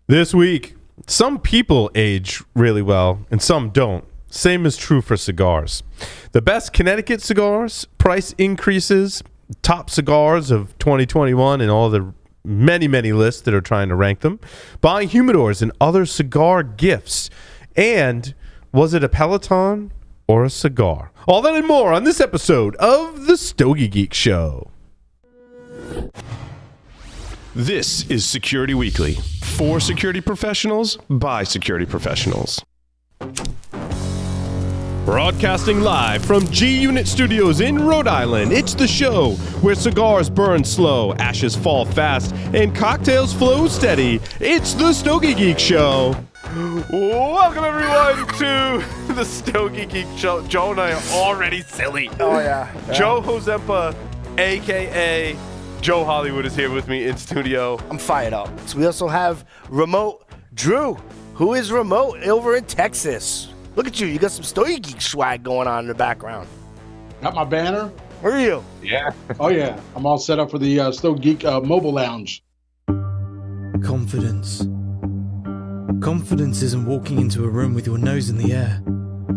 This week, some people age really well and some don't. Same is true for cigars. The best Connecticut cigars, price increases, top cigars of 2021, and all the many, many lists that are trying to rank them, buying humidors and other cigar gifts. And was it a Peloton or a cigar? All that and more on this episode of the Stogie Geek Show. This is Security Weekly. For security professionals, by security professionals. Broadcasting live from G-Unit Studios in Rhode Island, it's the show where cigars burn slow, ashes fall fast, and cocktails flow steady. It's the Stogie Geek Show. Welcome, everyone, to the Stogie Geek Show. Joe and I are already silly. Oh, yeah. Joe Hozempa, a.k.a. Joe Hollywood, is here with me in studio. I'm fired up. So we also have Remote Drew, who is remote over in Texas. Look at you. You got some Stogie Geek swag going on in the background. Got my banner. Where are you? Yeah. Oh, yeah. I'm all set up for the Stogie Geek mobile lounge. Confidence. Confidence isn't walking into a room with your nose in the air,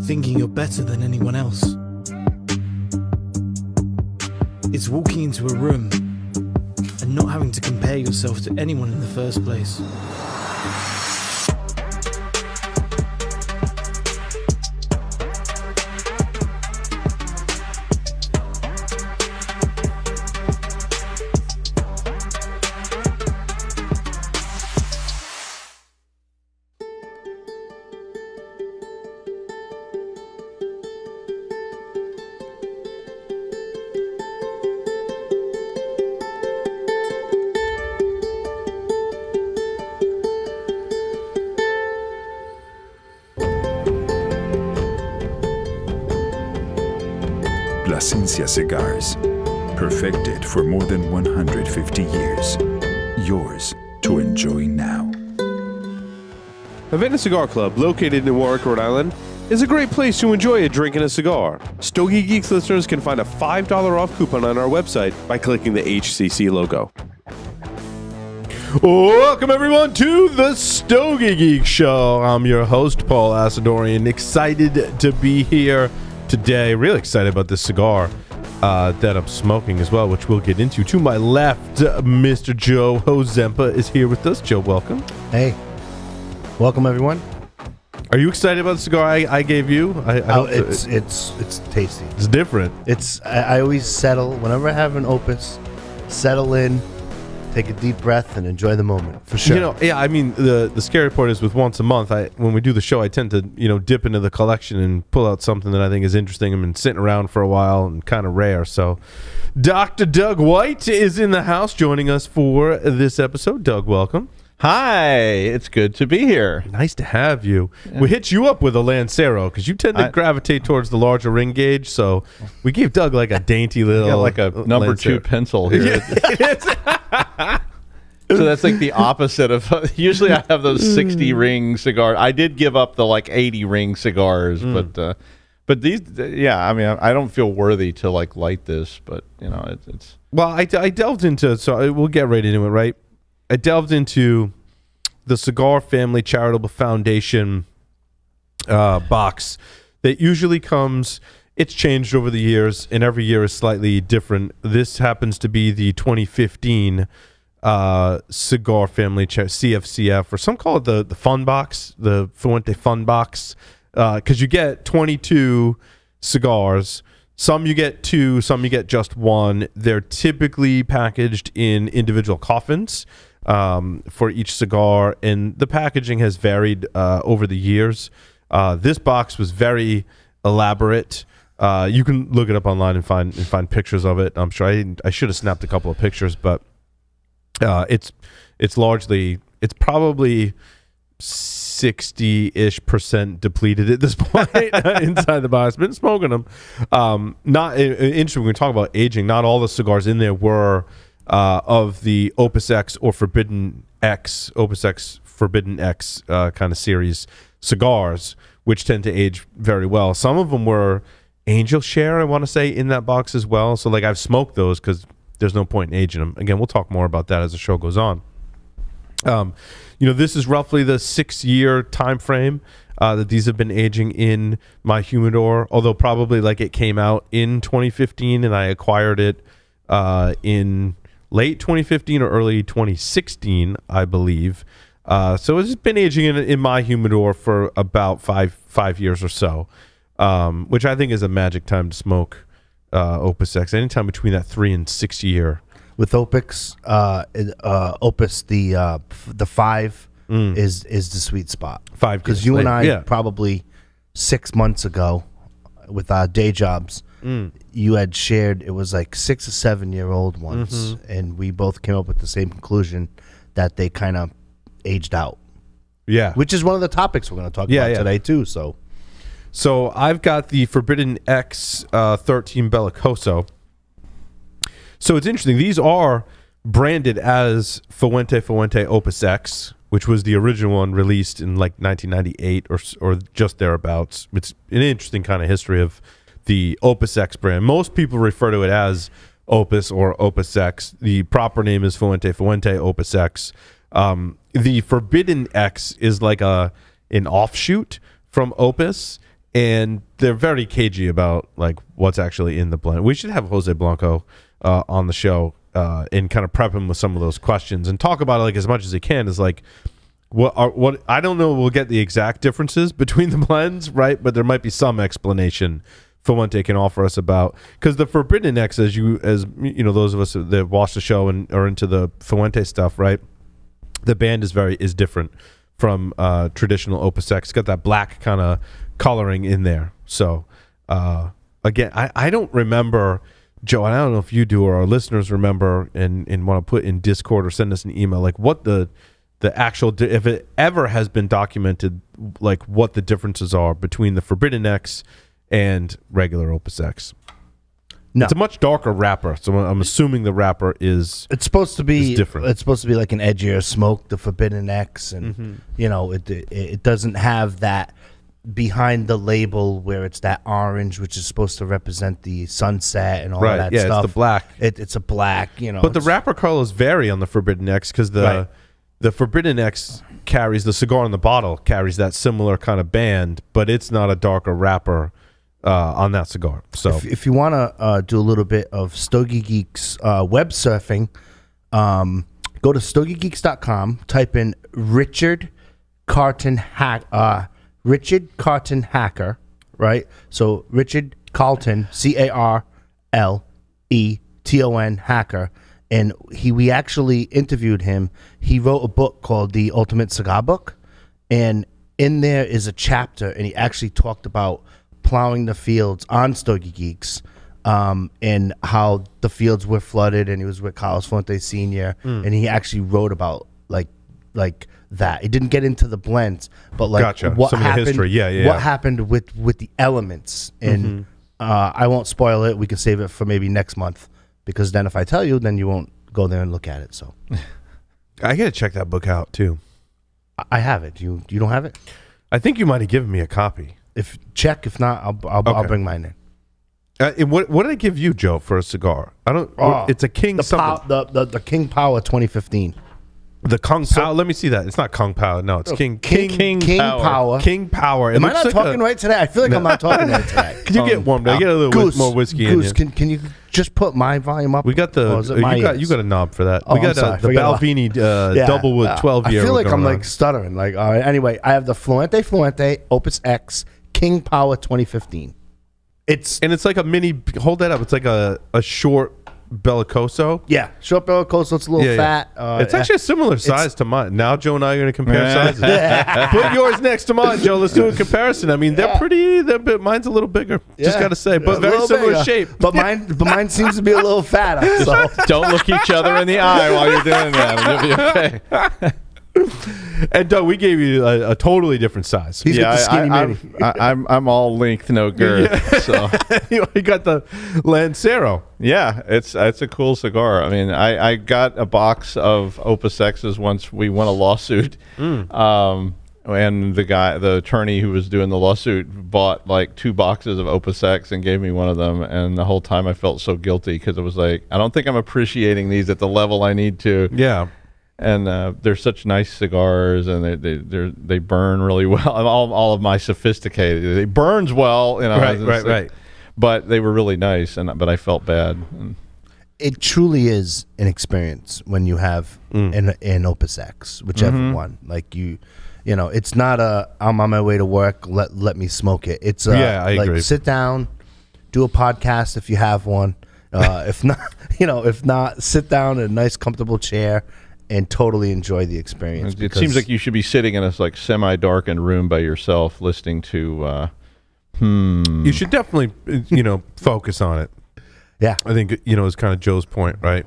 thinking you're better than anyone else. It's walking into a room and not having to compare yourself to anyone in the first place. Cigars, perfected for more than 150 years. Yours to enjoy now. Havana Cigar Club, located in Warwick, Rhode Island, is a great place to enjoy a drink and a cigar. Stogie Geeks listeners can find a $5 off coupon on our website by clicking the HCC logo. Welcome, everyone, to the Stogie Geek Show. I'm your host, Paul Asadorian. Excited to be here today. Really excited about this cigar that I'm smoking as well, which we'll get into. To my left, Mr. Joe Hozempa is here with us. Joe, welcome. Hey, welcome everyone. Are you excited about the cigar I gave you? It's tasty. It's different. I always settle whenever I have an Opus. Settle in, take a deep breath, and enjoy the moment for sure. You know, yeah. I mean, the scary part is with once a month. When we do the show, I tend to dip into the collection and pull out something that I think is interesting. I've been sitting around for a while and kind of rare. So, Dr. Doug White is in the house joining us for this episode. Doug, welcome. Hi, it's good to be here. Nice to have you. Yeah. We hit you up with a Lancero because you tend to gravitate towards the larger ring gauge. So we gave Doug like a dainty little, like a number Lancero. 2 pencil here. So that's like the opposite of. Usually I have those 60 ring cigars. I did give up the like 80 ring cigars, but these, yeah. I mean, I don't feel worthy to like light this, but it's. Well, I delved into. So we'll get right into it, right? I delved into the Cigar Family Charitable Foundation box that usually comes. It's changed over the years, and every year is slightly different. This happens to be the 2015 Cigar Family CFCF, or some call it the Fun Box, the Fuente Fun Box, because you get 22 cigars. Some you get 2, some you get just 1. They're typically packaged in individual coffins for each cigar, and the packaging has varied over the years. This box was very elaborate. You can look it up online and find pictures of it. I'm sure I should have snapped a couple of pictures, but it's probably 60-ish% depleted at this point inside the box. Been smoking them. Not interesting. When we talk about aging, not all the cigars in there were of the Opus X or Forbidden X, Opus X Forbidden X kind of series cigars, which tend to age very well. Some of them were Angel Share, I want to say, in that box as well. So like I've smoked those because there's no point in aging them. Again, we'll talk more about that as the show goes on. This is roughly the 6-year time frame that these have been aging in my humidor, although probably like it came out in 2015 and I acquired it in late 2015 or early 2016, I believe. So it's been aging in my humidor for about five years or so, which I think is a magic time to smoke Opus X. Anytime between that 3 and 6 year. With Opus, the 5 is the sweet spot. 5 because years you and late. I probably 6 months ago, with our day jobs, you had shared it was like 6 or 7 year old ones, and we both came up with the same conclusion that they kind of aged out. Yeah, which is one of the topics we're going to talk about today too. So I've got the Forbidden X 13 Bellicoso. So it's interesting. These are branded as Fuente Opus X, which was the original one released in like 1998 or just thereabouts. It's an interesting kind of history of the Opus X brand. Most people refer to it as Opus or Opus X. The proper name is Fuente Opus X. The Forbidden X is like an offshoot from Opus, and they're very cagey about like what's actually in the blend. We should have Jose Blanco on the show and kind of prep him with some of those questions and talk about it like as much as he can. Is like what I don't know. We'll get the exact differences between the blends, right? But there might be some explanation Fuente can offer us about, because the Forbidden X, as you know, those of us that watch the show and are into the Fuente stuff, right? The band is different from traditional Opus X. It's got that black kind of coloring in there. So again, I don't remember, Joe, and I don't know if you do or our listeners remember and want to put in Discord or send us an email, like what the actual, if it ever has been documented, like what the differences are between the Forbidden X and regular Opus X. No. It's a much darker wrapper, so I'm assuming the wrapper is supposed to be different. It's supposed to be like an edgier smoke, the Forbidden X, and it doesn't have that behind the label where it's that orange, which is supposed to represent the sunset and all that stuff. It's the black. It's a black, But the wrapper colors vary on the Forbidden X because the Forbidden X carries the cigar in the bottle carries that similar kind of band, but it's not a darker wrapper on that cigar. So if you want to do a little bit of Stogie Geeks web surfing, go to stogiegeeks.com, type in Richard Carton Hacker, right? So Richard Carlton, CarleTon Hacker, and we actually interviewed him. He wrote a book called The Ultimate Cigar Book, and in there is a chapter, and he actually talked about plowing the fields on Stogie Geeks, and how the fields were flooded, and he was with Carlos Fuentes Sr., and he actually wrote about like that. He didn't get into the blends, but like what some happened, of the history. What happened with the elements, and I won't spoil it. We can save it for maybe next month, because then if I tell you, then you won't go there and look at it. So I gotta check that book out too. I have it. You don't have it? I think you might have given me a copy. If not, I'll bring mine in. And what did I give you, Joe, for a cigar? I don't. It's a King the King Power 2015. The Kung Pao. Let me see that. It's not Kung Pao. No, it's King Power. King Power. Am I not talking right today? I feel like I'm not talking right today. Can you get warmed up? Get a little more whiskey in you. Can you just put my volume up? We got you got a knob for that. Oh, we got the Balvenie double wood 12 year. I feel like I'm like stuttering. Like anyway, I have the Fuente Opus X King Power 2015. It's like a mini. Hold that up. It's like a short Bellicoso. Yeah, short Bellicoso. It's a little fat. It's actually a similar size to mine. Now Joe and I are going to compare sizes. Put yours next to mine, Joe. Let's do a comparison. I mean, they're pretty. Mine's a little bigger. Just got to say, but very similar bigger. Shape. But mine seems to be a little fatter. So don't look each other in the eye while you're doing that. It'll be okay. And Doug, we gave you a totally different size. He's got the skinny mini. I'm all length, no girth. Yeah. So you got the Lancero. Yeah, it's a cool cigar. I mean, I got a box of Opus X's once we won a lawsuit. And the attorney who was doing the lawsuit bought like 2 boxes of Opus X and gave me one of them. And the whole time I felt so guilty because it was like, I don't think I'm appreciating these at the level I need to. Yeah. And they're such nice cigars, and they burn really well. All of my sophisticated, it burns well, you know. Right. But they were really nice, but I felt bad. It truly is an experience when you have an Opus X, whichever one. Like you know, it's not I'm on my way to work. Let me smoke it. It's I like agree. Sit down, do a podcast if you have one. If not, sit down in a nice, comfortable chair and totally enjoy the experience. It seems like you should be sitting in a like semi-darkened room by yourself, listening to. You should definitely, focus on it. Yeah, I think is kind of Joe's point, right?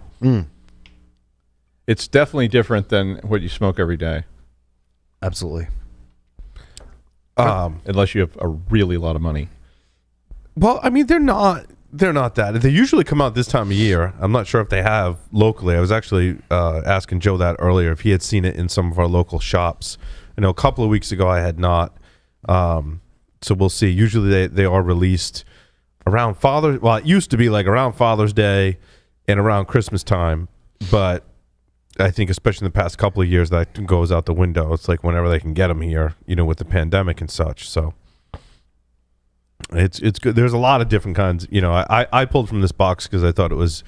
It's definitely different than what you smoke every day, absolutely. unless you have a really lot of money. Well, I mean, they're not that. They usually come out this time of year. I'm not sure if they have locally. I was actually asking Joe that earlier if he had seen it in some of our local shops. I know a couple of weeks ago I had not. So we'll see. Usually they are released around well, it used to be like around Father's Day and around Christmas time, but I think especially in the past couple of years that goes out the window. It's like whenever they can get them here, with the pandemic and such. So it's good. There's a lot of different kinds. I pulled from this box because I thought it was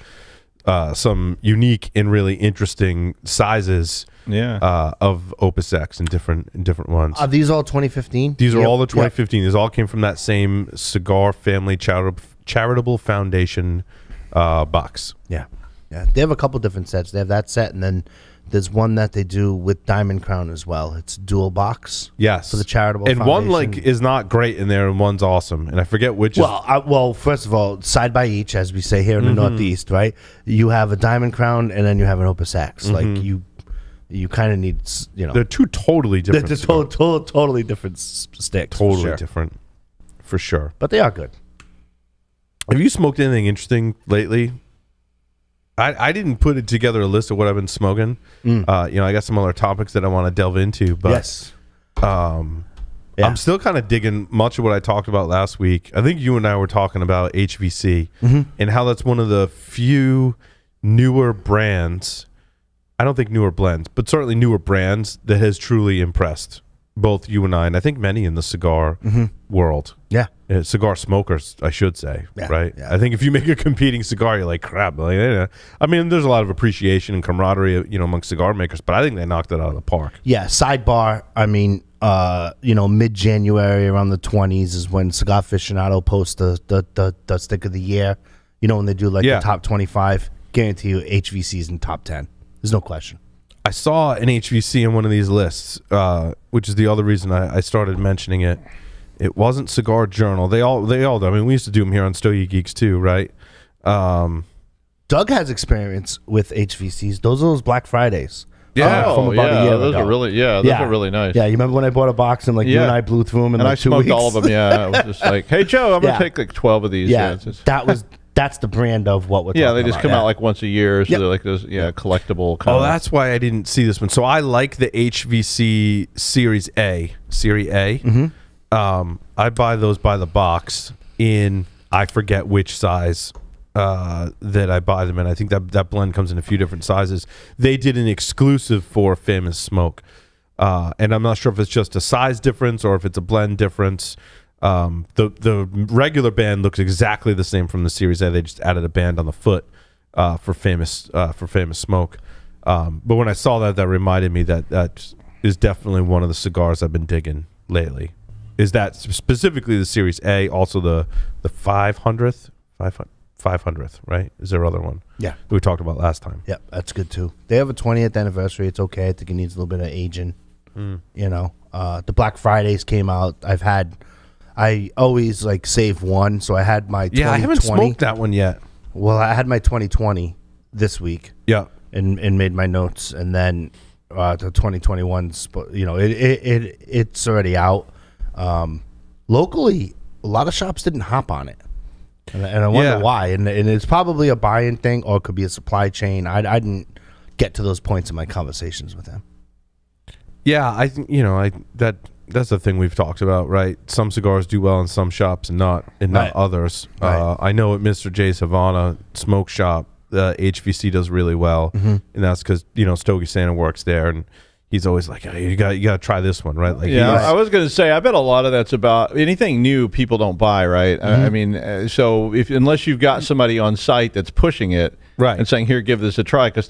some unique and really interesting sizes. Of Opus X in different ones. Are these all 2015? These are all the 2015. These all came from that same Cigar Family Charitable Foundation box. Yeah. They have a couple different sets. They have that set, and then there's one that they do with Diamond Crown as well. It's dual box. Yes, for the charitable. And foundation. one is not great in there, and one's awesome. And I forget which. Well, first of all, side by each, as we say here in the Northeast, right? You have a Diamond Crown, and then you have an Opus X. Like you kind of need, they're two totally different. They're totally different sticks. Totally different, for sure. But they are good. Have you smoked anything interesting lately? I didn't put it together a list of what I've been smoking. I got some other topics that I want to delve into, but yes. I'm still kind of digging much of what I talked about last week. I think you and I were talking about HVC and how that's one of the few newer brands. I don't think newer blends, but certainly newer brands that has truly impressed both you and I think many in the cigar world. Yeah. Cigar smokers, I should say, right? Yeah. I think if you make a competing cigar, you're like, crap. I mean, there's a lot of appreciation and camaraderie, among cigar makers, but I think they knocked it out of the park. Yeah, sidebar, I mean, mid-January, around the 20s is when Cigar Aficionado posts the stick of the year. When they do the top 25, guarantee you HVC's in top 10. There's no question. I saw an HVC in one of these lists, which is the other reason I started mentioning it. It wasn't Cigar Journal. They all do. I mean, we used to do them here on Stogie Geeks too, right? Doug has experience with HVCs. Those are those Black Fridays. Yeah, from about a year those ago. are really, those are really nice. Yeah, you remember when I bought a box and you and I blew through them in and like 2 I weeks? smoked all of them. Yeah, I was just like, hey Joe, I'm gonna take like 12 of these. Yeah, that's the brand of what we're talking about. They just come out like once a year, so they're like those collectible kind of. That's why I didn't see this one. So I like the HVC Series A. I buy those by the box in, I forget which size that I buy them in. I think that blend comes in a few different sizes. They did an exclusive for Famous Smoke. And I'm not sure if it's just a size difference or if it's a blend difference. The regular band looks exactly the same from the Series A. They just added a band on the foot for Famous Smoke. But when I saw that reminded me that is definitely one of the cigars I've been digging lately. Is that specifically the Series A, also the 500th, right? Is there other one? Yeah. That we talked about last time. Yep, that's good too. They have a 20th anniversary. It's okay. I think it needs a little bit of aging. The Black Fridays came out. I always save one, so I had my 2020. Yeah, I haven't smoked that one yet. Well, I had my 2020 this week. Yeah. And made my notes, and then the 2021's, it's already out. Locally, a lot of shops didn't hop on it, and I wonder why. And it's probably a buy-in thing, or it could be a supply chain. I didn't get to those points in my conversations with them. Yeah, I think that's the thing we've talked about, right? Some cigars do well in some shops and not others. Right. I know at Mr. J's Havana Smoke Shop, HVC does really well, and that's because Stogie Santa works there, and he's always like, hey, you got to try this one, right? Like, I was going to say, I bet a lot of that's about anything new people don't buy, right? I mean, so unless you've got somebody on site that's pushing it, right, and saying, here, give this a try, because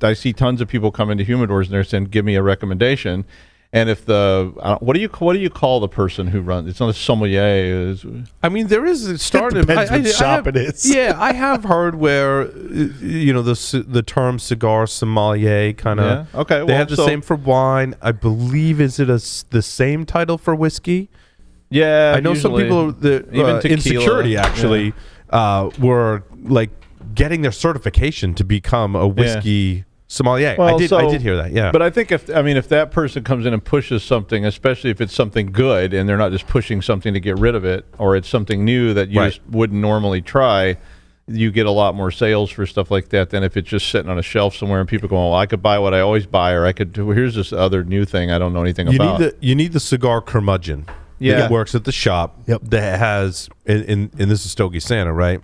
I see tons of people come into humidors and they're saying, give me a recommendation. And if what do you call the person who runs? It's not a sommelier. I mean, there is a start. Depends what shop it is. Yeah, I have heard where the term cigar sommelier kind of. Yeah. Okay. They have the same for wine. I believe the same title for whiskey. Yeah, I know some people that even in security actually were like getting their certification to become a whiskey sommelier. Well, I did hear that. Yeah, but I think if that person comes in and pushes something, especially if it's something good, and they're not just pushing something to get rid of it, or it's something new that you just wouldn't normally try, you get a lot more sales for stuff like that than if it's just sitting on a shelf somewhere and people go, well, I could buy what I always buy, or I could do. Here's this other new thing I don't know anything about. You need the cigar curmudgeon. Yeah, that works at the shop. Yep. That has and this is Stogie Santa, right?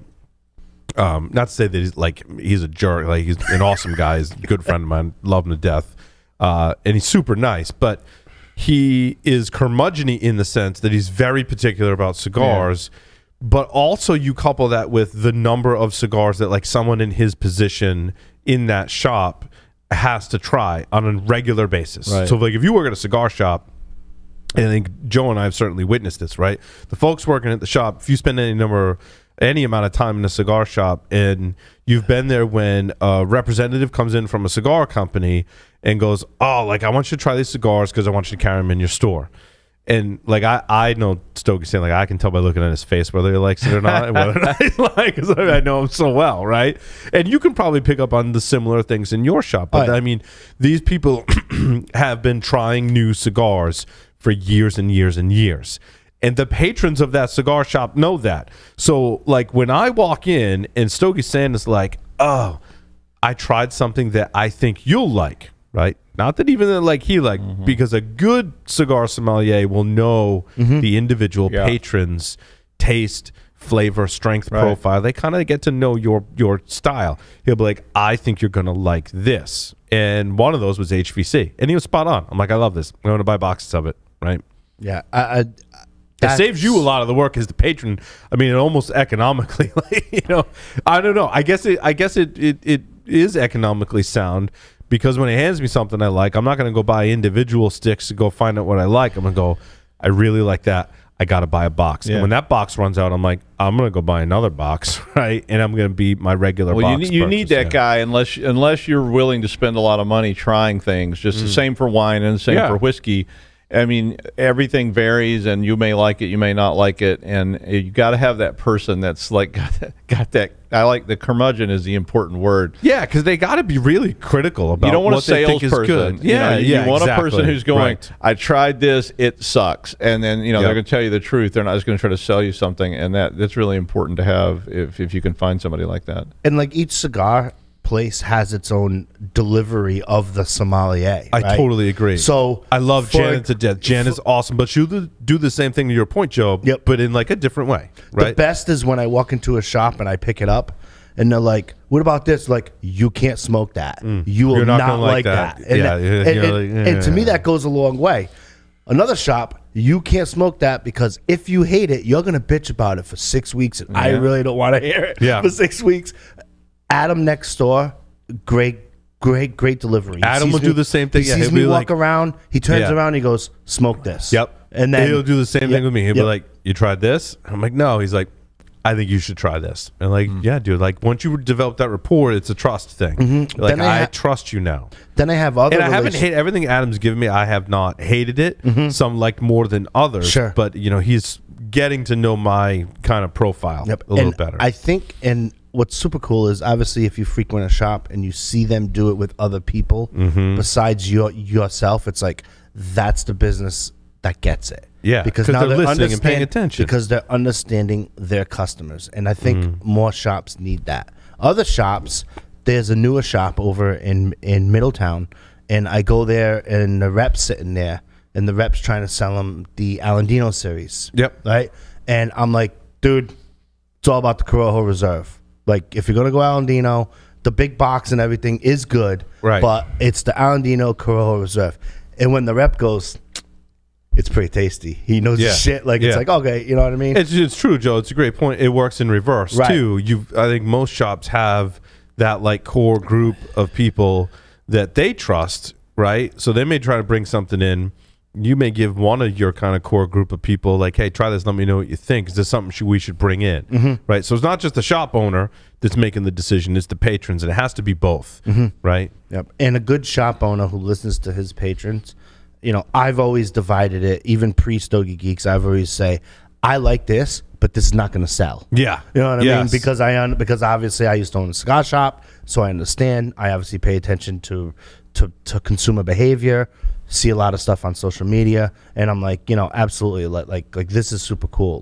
Not to say that he's a jerk, like he's an awesome guy, he's a good friend of mine, love him to death, and he's super nice, but he is curmudgeon-y in the sense that he's very particular about cigars, but also you couple that with the number of cigars that like someone in his position in that shop has to try on a regular basis. Right. So like if you work at a cigar shop, and I think Joe and I have certainly witnessed this, right? The folks working at the shop, if you spend any amount of time in a cigar shop and you've been there when a representative comes in from a cigar company and goes, oh, like I want you to try these cigars because I want you to carry them in your store. And like I know Stogie saying, like I can tell by looking at his face whether he likes it or not, and whether or not he likes it, because I know him so well, right? And you can probably pick up on the similar things in your shop. But I mean, these people have been trying new cigars for years and years and years. And the patrons of that cigar shop know that. So, like, when I walk in and Stogie Santa's like, oh, I tried something that I think you'll like, right? Not that even that, like, he liked, because a good cigar sommelier will know the individual patrons' taste, flavor, strength profile. They kind of get to know your style. He'll be like, I think you're going to like this. And one of those was HVC. And he was spot on. I'm like, I love this. I'm going to buy boxes of it, right? Yeah. It saves you a lot of the work as the patron. I mean, it almost economically, like, I don't know. I guess it is economically sound, because when he hands me something I like, I'm not going to go buy individual sticks to go find out what I like. I'm going to go, I really like that. I got to buy a box. Yeah. And when that box runs out, I'm like, I'm going to go buy another box, right? And I'm going to be my regular box. You need that guy unless you're willing to spend a lot of money trying things. Just the same for wine and the same for whiskey. I mean, everything varies, and you may like it, you may not like it, and you got to have that person that's like got that. I like the curmudgeon is the important word. Yeah, because they got to be really critical about. You don't want what a salesperson. Yeah, you want exactly. a person who's going, right. I tried this, it sucks, and then they're going to tell you the truth. They're not just going to try to sell you something, and that's really important to have if you can find somebody like that. And like each cigar place has its own delivery of the sommelier. I right? totally agree. So I love Janet to death. Jan is awesome, but she'll do the same thing to your point, Joe. Yep. But in like a different way. Right. The best is when I walk into a shop and I pick it up, and they're like, "What about this?" Like, you can't smoke that. You will not like that. And to me, that goes a long way. Another shop, you can't smoke that, because if you hate it, you're gonna bitch about it for 6 weeks, and I really don't want to hear it for 6 weeks. Adam next door, great delivery. Adam will do the same thing. He sees me walk around. He turns around. He goes, "Smoke this." Yep. And then he'll do the same thing with me. He'll be like, "You tried this?" I'm like, "No." He's like, "I think you should try this." And like, yeah, dude. Like, once you develop that rapport, it's a trust thing. Like, I trust you now. Then I have other. And I haven't hated everything Adam's given me. I have not hated it. Some like more than others. Sure. But he's getting to know my kind of profile a little better. I think, and what's super cool is obviously if you frequent a shop and you see them do it with other people besides yourself, it's like that's the business that gets it. Yeah, because now they're listening and paying attention. Because they're understanding their customers, and I think more shops need that. Other shops, there's a newer shop over in Middletown, and I go there and the rep's sitting there, and the rep's trying to sell them the Alandino series. Yep. Right, and I'm like, dude, it's all about the Corojo Reserve. Like if you're gonna go Aladino, the big box and everything is good, Right. But it's the Aladino Corojo Reserve, and when the rep goes, it's pretty tasty. He knows his shit. Like it's like, okay, you know what I mean? It's true, Joe. It's a great point. It works in reverse Right. too. I think most shops have that like core group of people that they trust, right? So they may try to bring something in. You may give one of your kind of core group of people like, hey, try this. Let me know what you think. Is this something we should bring in, right? So it's not just the shop owner that's making the decision. It's the patrons, and it has to be both, right? Yep. And a good shop owner who listens to his patrons, you know, I've always divided it, even pre-Stogie Geeks, I've always say, I like this, but this is not going to sell. Yeah. You know what I mean? Yes. Because obviously I used to own a cigar shop, so I understand. I obviously pay attention to consumer behavior, see a lot of stuff on social media, and I'm like, you know, absolutely, like this is super cool.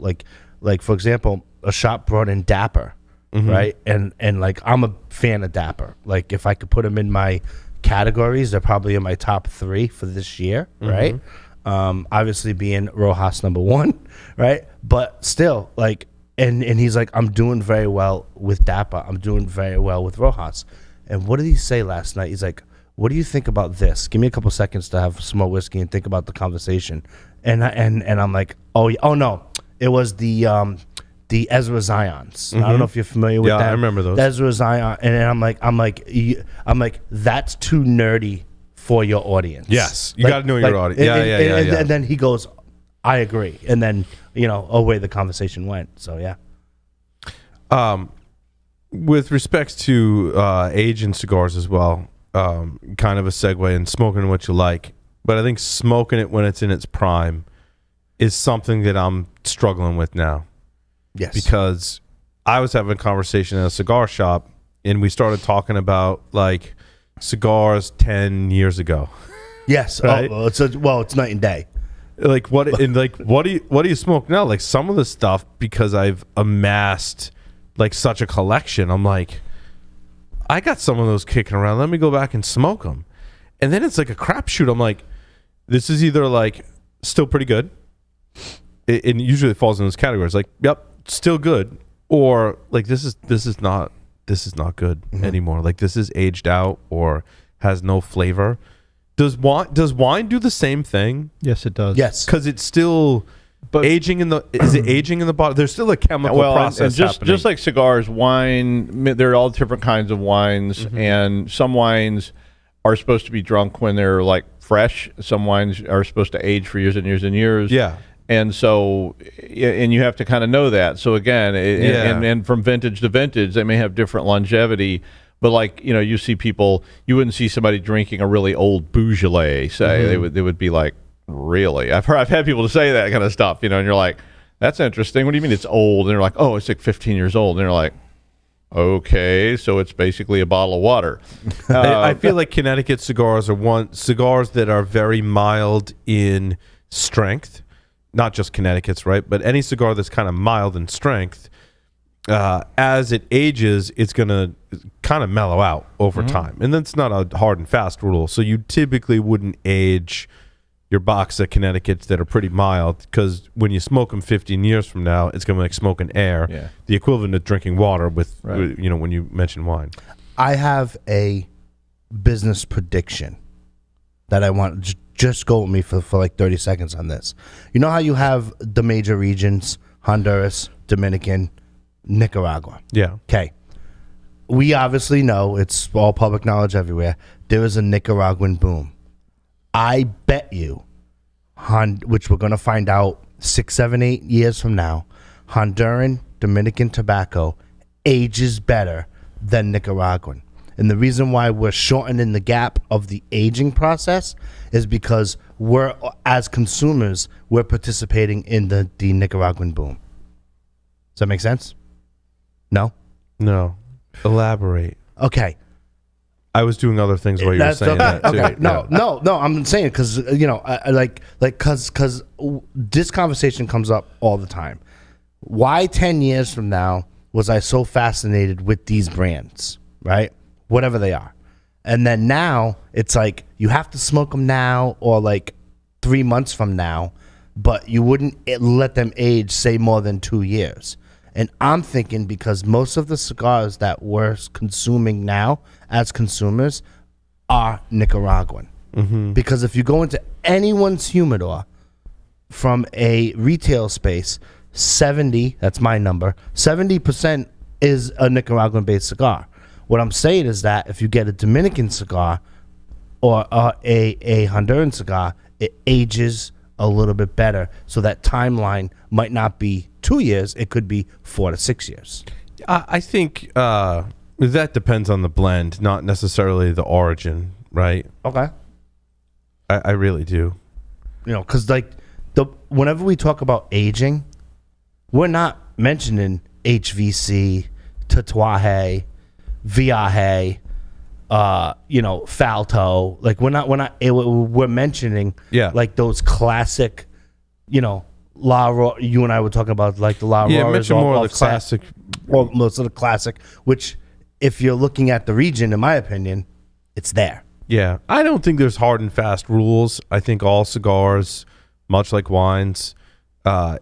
Like for example, a shop brought in Dapper, right? And like I'm a fan of Dapper. Like if I could put them in my categories, they're probably in my top 3 for this year, right? Obviously being Rojas number 1, right? But still, like, and he's like, I'm doing very well with Dapper. I'm doing very well with Rojas. And what did he say last night? He's like, what do you think about this? Give me a couple seconds to have some more whiskey and think about the conversation. And I'm like, oh no, it was the Ezra Zions. I don't know if you're familiar with that. Yeah, I remember those. Ezra Zion, and I'm like, that's too nerdy for your audience. Yes, you got to know your audience. Yeah. And then he goes, I agree. And then, you know, away the conversation went. So yeah. With respects to age in cigars as well, kind of a segue in smoking what you like, but I think smoking it when it's in its prime is something that I'm struggling with now. Yes. Because I was having a conversation at a cigar shop, and we started talking about like cigars 10 years ago. Yes. Right? Oh, it's night and day. Like what do you smoke now? Like some of the stuff, because I've amassed like such a collection, I'm like, I got some of those kicking around. Let me go back and smoke them. And then it's like a crapshoot. I'm like, this is either like still pretty good. It usually falls in those categories. Like, yep, still good, or like this is not good anymore. Like this is aged out or has no flavor. Does wine do the same thing? Yes, it does. Yes. Because it's still aging in the. Is it aging in the bottle? There's still a chemical process and happening. just like cigars, wine. There are all different kinds of wines, and some wines are supposed to be drunk when they're like fresh. Some wines are supposed to age for years and years and years. Yeah. And so, and you have to kind of know that. So again, and from vintage to vintage, they may have different longevity. But like, you know, you see people, you wouldn't see somebody drinking a really old Beaujolais. Say they would be like, really? I've had people to say that kind of stuff, you know. And you're like, that's interesting. What do you mean it's old? And they're like, oh, it's like 15 years old. And they're like, okay, so it's basically a bottle of water. I feel like Connecticut cigars are cigars that are very mild in strength. Not just Connecticut's, right? But any cigar that's kind of mild in strength, as it ages, it's going to kind of mellow out over time. And that's not a hard and fast rule. So you typically wouldn't age your box of Connecticut's that are pretty mild, because when you smoke them 15 years from now, it's going to be like smoking air. Yeah. The equivalent of drinking water with, you know, when you mention wine. I have a business prediction that I want. Just go with me for like 30 seconds on this. You know how you have the major regions, Honduras, Dominican, Nicaragua? Yeah. Okay. We obviously know, it's all public knowledge everywhere, there is a Nicaraguan boom. I bet you, which we're going to find out 6, 7, 8 years from now, Honduran, Dominican tobacco ages better than Nicaraguan. And the reason why we're shortening the gap of the aging process is because we're, as consumers, we're participating in the Nicaraguan boom. Does that make sense? No? No. Elaborate. Okay. I was doing other things while you were saying that too. Okay. No. I'm saying because, you know, because this conversation comes up all the time. Why 10 years from now was I so fascinated with these brands, right? Whatever they are. And then now it's like you have to smoke them now or like 3 months from now, but you wouldn't let them age, say, more than 2 years. And I'm thinking because most of the cigars that we're consuming now as consumers are Nicaraguan. Because if you go into anyone's humidor from a retail space, 70, that's my number, 70% is a Nicaraguan-based cigar. What I'm saying is that if you get a Dominican cigar or a Honduran cigar, it ages a little bit better. So that timeline might not be 2 years. It could be 4 to 6 years. I think that depends on the blend, not necessarily the origin, right? Okay. I really do. You know, because like whenever we talk about aging, we're not mentioning HVC, Tatuaje, Viaje, Falto. Like we're mentioning like those classic, La you and I were talking about like the La Roras, mention more of the classic, or most of the classic. Which, if you're looking at the region, in my opinion, it's there. Yeah, I don't think there's hard and fast rules. I think all cigars, much like wines,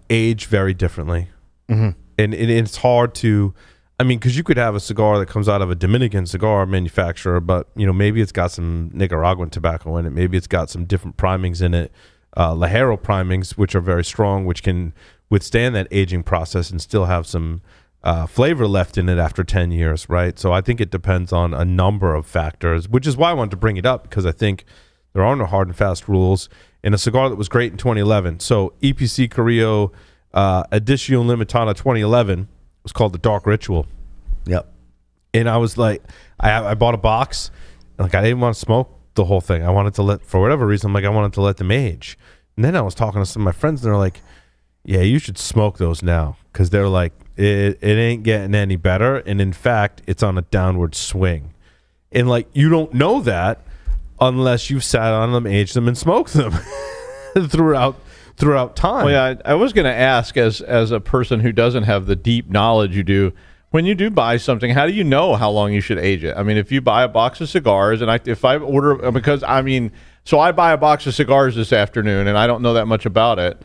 age very differently, and it's hard to. I mean, because you could have a cigar that comes out of a Dominican cigar manufacturer, but maybe it's got some Nicaraguan tobacco in it. Maybe it's got some different primings in it, Lancero primings, which are very strong, which can withstand that aging process and still have some flavor left in it after 10 years, right? So I think it depends on a number of factors, which is why I wanted to bring it up, because I think there are no hard and fast rules. In a cigar that was great in 2011, so EPC Carrillo Edición Limitada 2011 was called the Dark Ritual. Yep. And I was like, I bought a box, and like I didn't want to smoke the whole thing. I wanted to for whatever reason, I wanted to let them age. And then I was talking to some of my friends, and they're like, yeah, you should smoke those now, because they're like, it ain't getting any better, and in fact, it's on a downward swing. And like, you don't know that unless you've sat on them, aged them, and smoked them throughout time. Well, yeah, I was going to ask, as a person who doesn't have the deep knowledge you do, when you do buy something, how do you know how long you should age it? I mean, if you buy a box of cigars, and if I order, because I mean, so I buy a box of cigars this afternoon, and I don't know that much about it.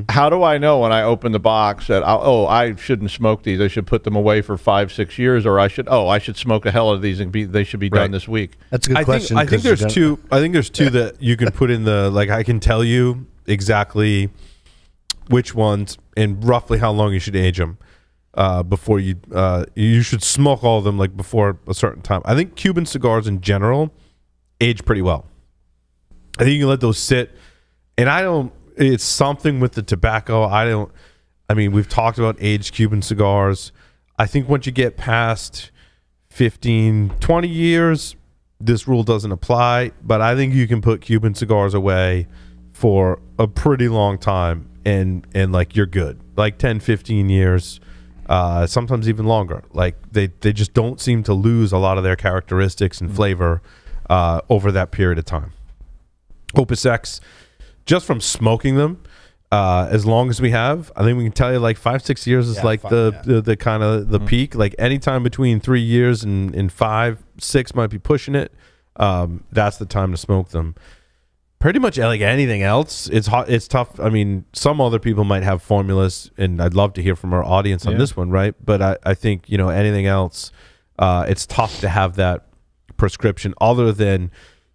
How do I know when I open the box that I shouldn't smoke these? I should put them away for 5-6 years, or I should smoke a hell of these and they should be done this week. That's a good question. I think there's two. I think there's two that you can put in the I can tell you exactly which ones and roughly how long you should age them before you should smoke all of them before a certain time. I think Cuban cigars in general age pretty well. I think you can let those sit, and it's something with the tobacco. I mean, we've talked about aged Cuban cigars. I think once you get past 15, 20 years, this rule doesn't apply, but I think you can put Cuban cigars away for a pretty long time and you're good. 10, 15 years, sometimes even longer. They just don't seem to lose a lot of their characteristics and flavor over that period of time. Opus X, just from smoking them, as long as we have, I think we can tell you 5-6 years is the kind of the peak. Anytime between 3 years and 5-6 might be pushing it. That's the time to smoke them. Pretty much anything else, it's tough. I mean, some other people might have formulas, and I'd love to hear from our audience on this one, right? But I think anything else, it's tough to have that prescription other than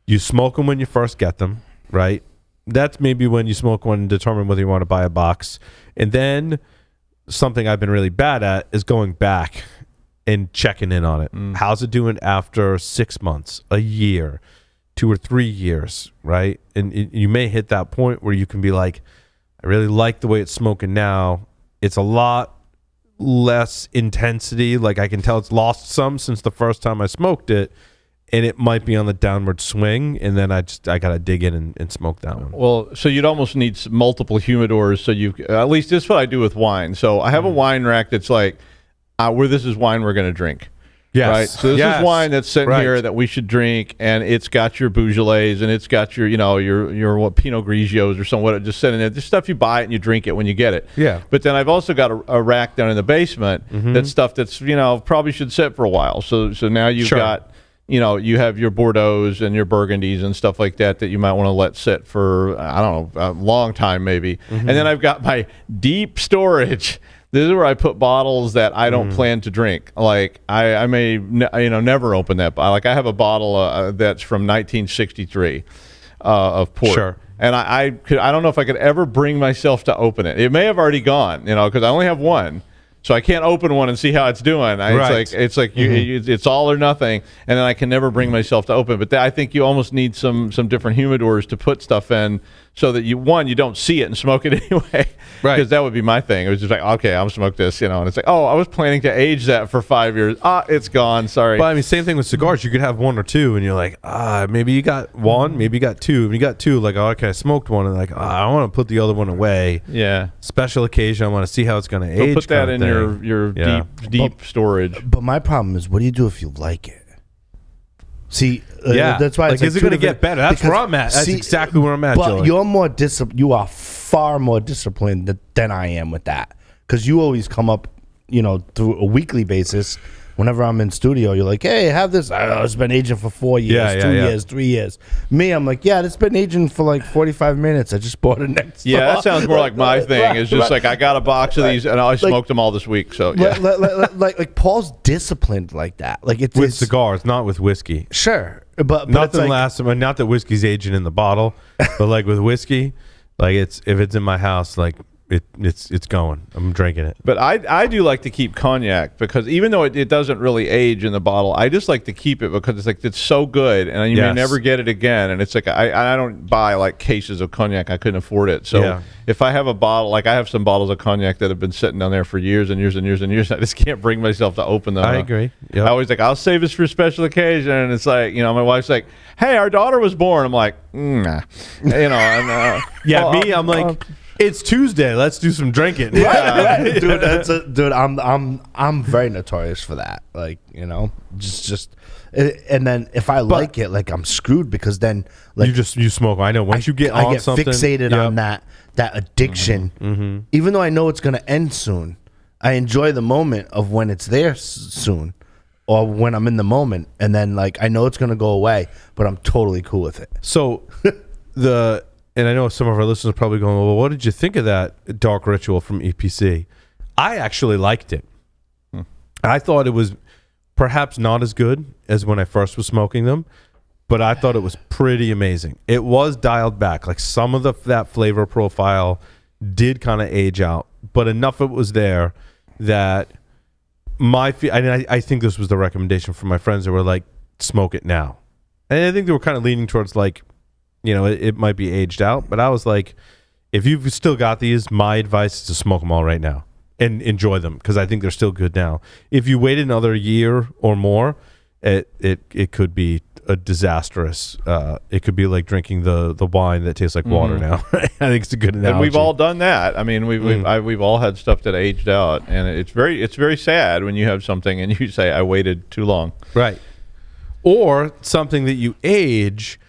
you smoke them when you first get them, right? That's maybe when you smoke one and determine whether you want to buy a box. And then something I've been really bad at is going back and checking in on it. How's it doing after 6 months, a year, 2 or 3 years, right? And you may hit that point where you can be like, I really like the way it's smoking now. It's a lot less intensity. I can tell it's lost some since the first time I smoked it. And it might be on the downward swing, and then I got to dig in and smoke that one. Well, so you'd almost need multiple humidors, so at least this is what I do with wine. So I have a wine rack that's where this is wine we're going to drink. Yes. Right? So this is wine that's sitting here that we should drink, and it's got your Beaujolais, and it's got your your Pinot Grigios or somewhat just sitting there. There's stuff you buy it and you drink it when you get it. Yeah. But then I've also got a rack down in the basement that's stuff that's probably should sit for a while. So now you've got you have your Bordeaux's and your Burgundies and stuff like that you might want to let sit for, I don't know, a long time maybe. And then I've got my deep storage This is where I put bottles that I don't plan to drink. Like I may never open that. Like I have a bottle that's from 1963 of port. Sure. And I don't know if I could ever bring myself to open it. It may have already gone, because I only have one. So I can't open one and see how it's doing. It's like it's all or nothing, and then I can never bring myself to open. But I think you almost need some different humidors to put stuff in, so that you don't see it and smoke it anyway. Right. Because that would be my thing. It was just like, okay, I'm smoke this, and it's like, oh, I was planning to age that for 5 years. It's gone. Sorry. But I mean, same thing with cigars. You could have one or two, and you're like, maybe you got one, maybe you got two. When you got two, like, okay, I smoked one, and like, I want to put the other one away. Yeah. Special occasion, I want to see how it's going to age. Put that in your deep storage. But my problem is, what do you do if you like it? See, that's why. Like, It's is it going to get better? That's where I'm at. That's exactly where I'm at, But Joey. you're more you are far more disciplined than I am with that, because you always come up, through a weekly basis. Whenever I'm in studio, you're like, "Hey, have this." It's been aging for 4 years, 2 years, 3 years. Me, I'm like, "Yeah, it's been aging for like 45 minutes. I just bought it next." Yeah, that sounds more like my thing. It's just like I got a box of these, and I smoked them all this week. So yeah, like Paul's disciplined like that. Like it's with cigars, not with whiskey. Sure, but Nothing it's like, lasts. Not that whiskey's aging in the bottle, but like with whiskey, like if it's in my house, like it's going. I'm drinking it. But I do like to keep cognac, because even though it doesn't really age in the bottle, I just like to keep it because it's so good, and you may never get it again. And it's like I don't buy like cases of cognac. I couldn't afford it. So if I have a bottle, like I have some bottles of cognac that have been sitting down there for years and years and years and years, I just can't bring myself to open them. I agree. Yep. I always like, I'll save this for a special occasion, and it's like, my wife's like, "Hey, our daughter was born." I'm like, nah, I'm like, it's Tuesday. Let's do some drinking. right. Dude, I'm very notorious for that. Like, just and then if I like it, like I'm screwed, because then like you smoke. I know once you get on something, fixated on that addiction. Even though I know it's gonna end soon, I enjoy the moment of when it's there soon, or when I'm in the moment, and then like I know it's gonna go away, but I'm totally cool with it. So and I know some of our listeners are probably going, well, what did you think of that Dark Ritual from EPC? I actually liked it. I thought it was perhaps not as good as when I first was smoking them, but I thought it was pretty amazing. It was dialed back. Like some of that flavor profile did kind of age out, but enough of it was there that I think this was the recommendation from my friends that were like, smoke it now. And I think they were kind of leaning towards like, it might be aged out, but I was like, if you've still got these, my advice is to smoke them all right now and enjoy them, because I think they're still good now. If you wait another year or more, it could be a disastrous. It could be like drinking the wine that tastes like water now. I think it's a good analogy. And we've all done that. I mean, we've all had stuff that aged out, and it's very sad when you have something and you say, I waited too long. Right. Or something that you age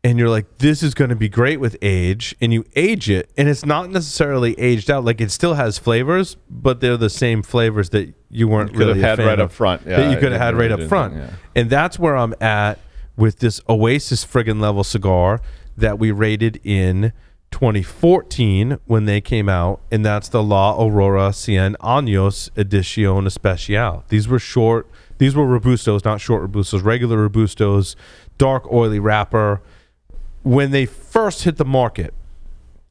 and you're like, this is going to be great with age, and you age it, and it's not necessarily aged out. Like, it still has flavors, but they're the same flavors that you weren't really could have had right up front. Yeah, that you could have had right up front. Yeah. And that's where I'm at with this Oasis friggin' level cigar that we rated in 2014 when they came out, and that's the La Aurora 100 Años Edición Especial. These were Robustos, not short Robustos, regular Robustos, dark oily wrapper. When they first hit the market,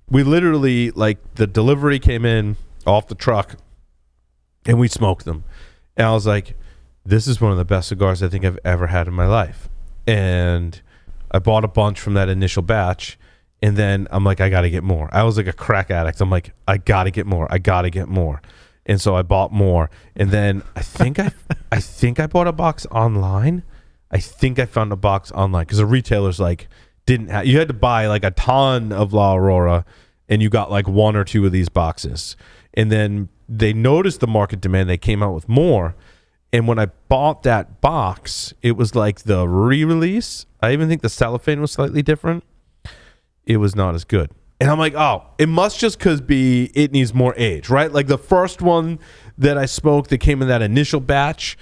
we literally, like, the delivery came in off the truck and we smoked them. And I was like, this is one of the best cigars I think I've ever had in my life. And I bought a bunch from that initial batch, and then I'm like, I got to get more. I was like a crack addict. I'm like, I got to get more. I got to get more. And so I bought more. And then I think I bought a box online. I think I found a box online because the retailers didn't have. You had to buy like a ton of La Aurora, and you got like one or two of these boxes. And then they noticed the market demand. They came out with more. And when I bought that box, it was like the re-release. I even think the cellophane was slightly different. It was not as good. And I'm like, oh, it must just it needs more age, right? Like the first one that I smoked that came in that initial batch,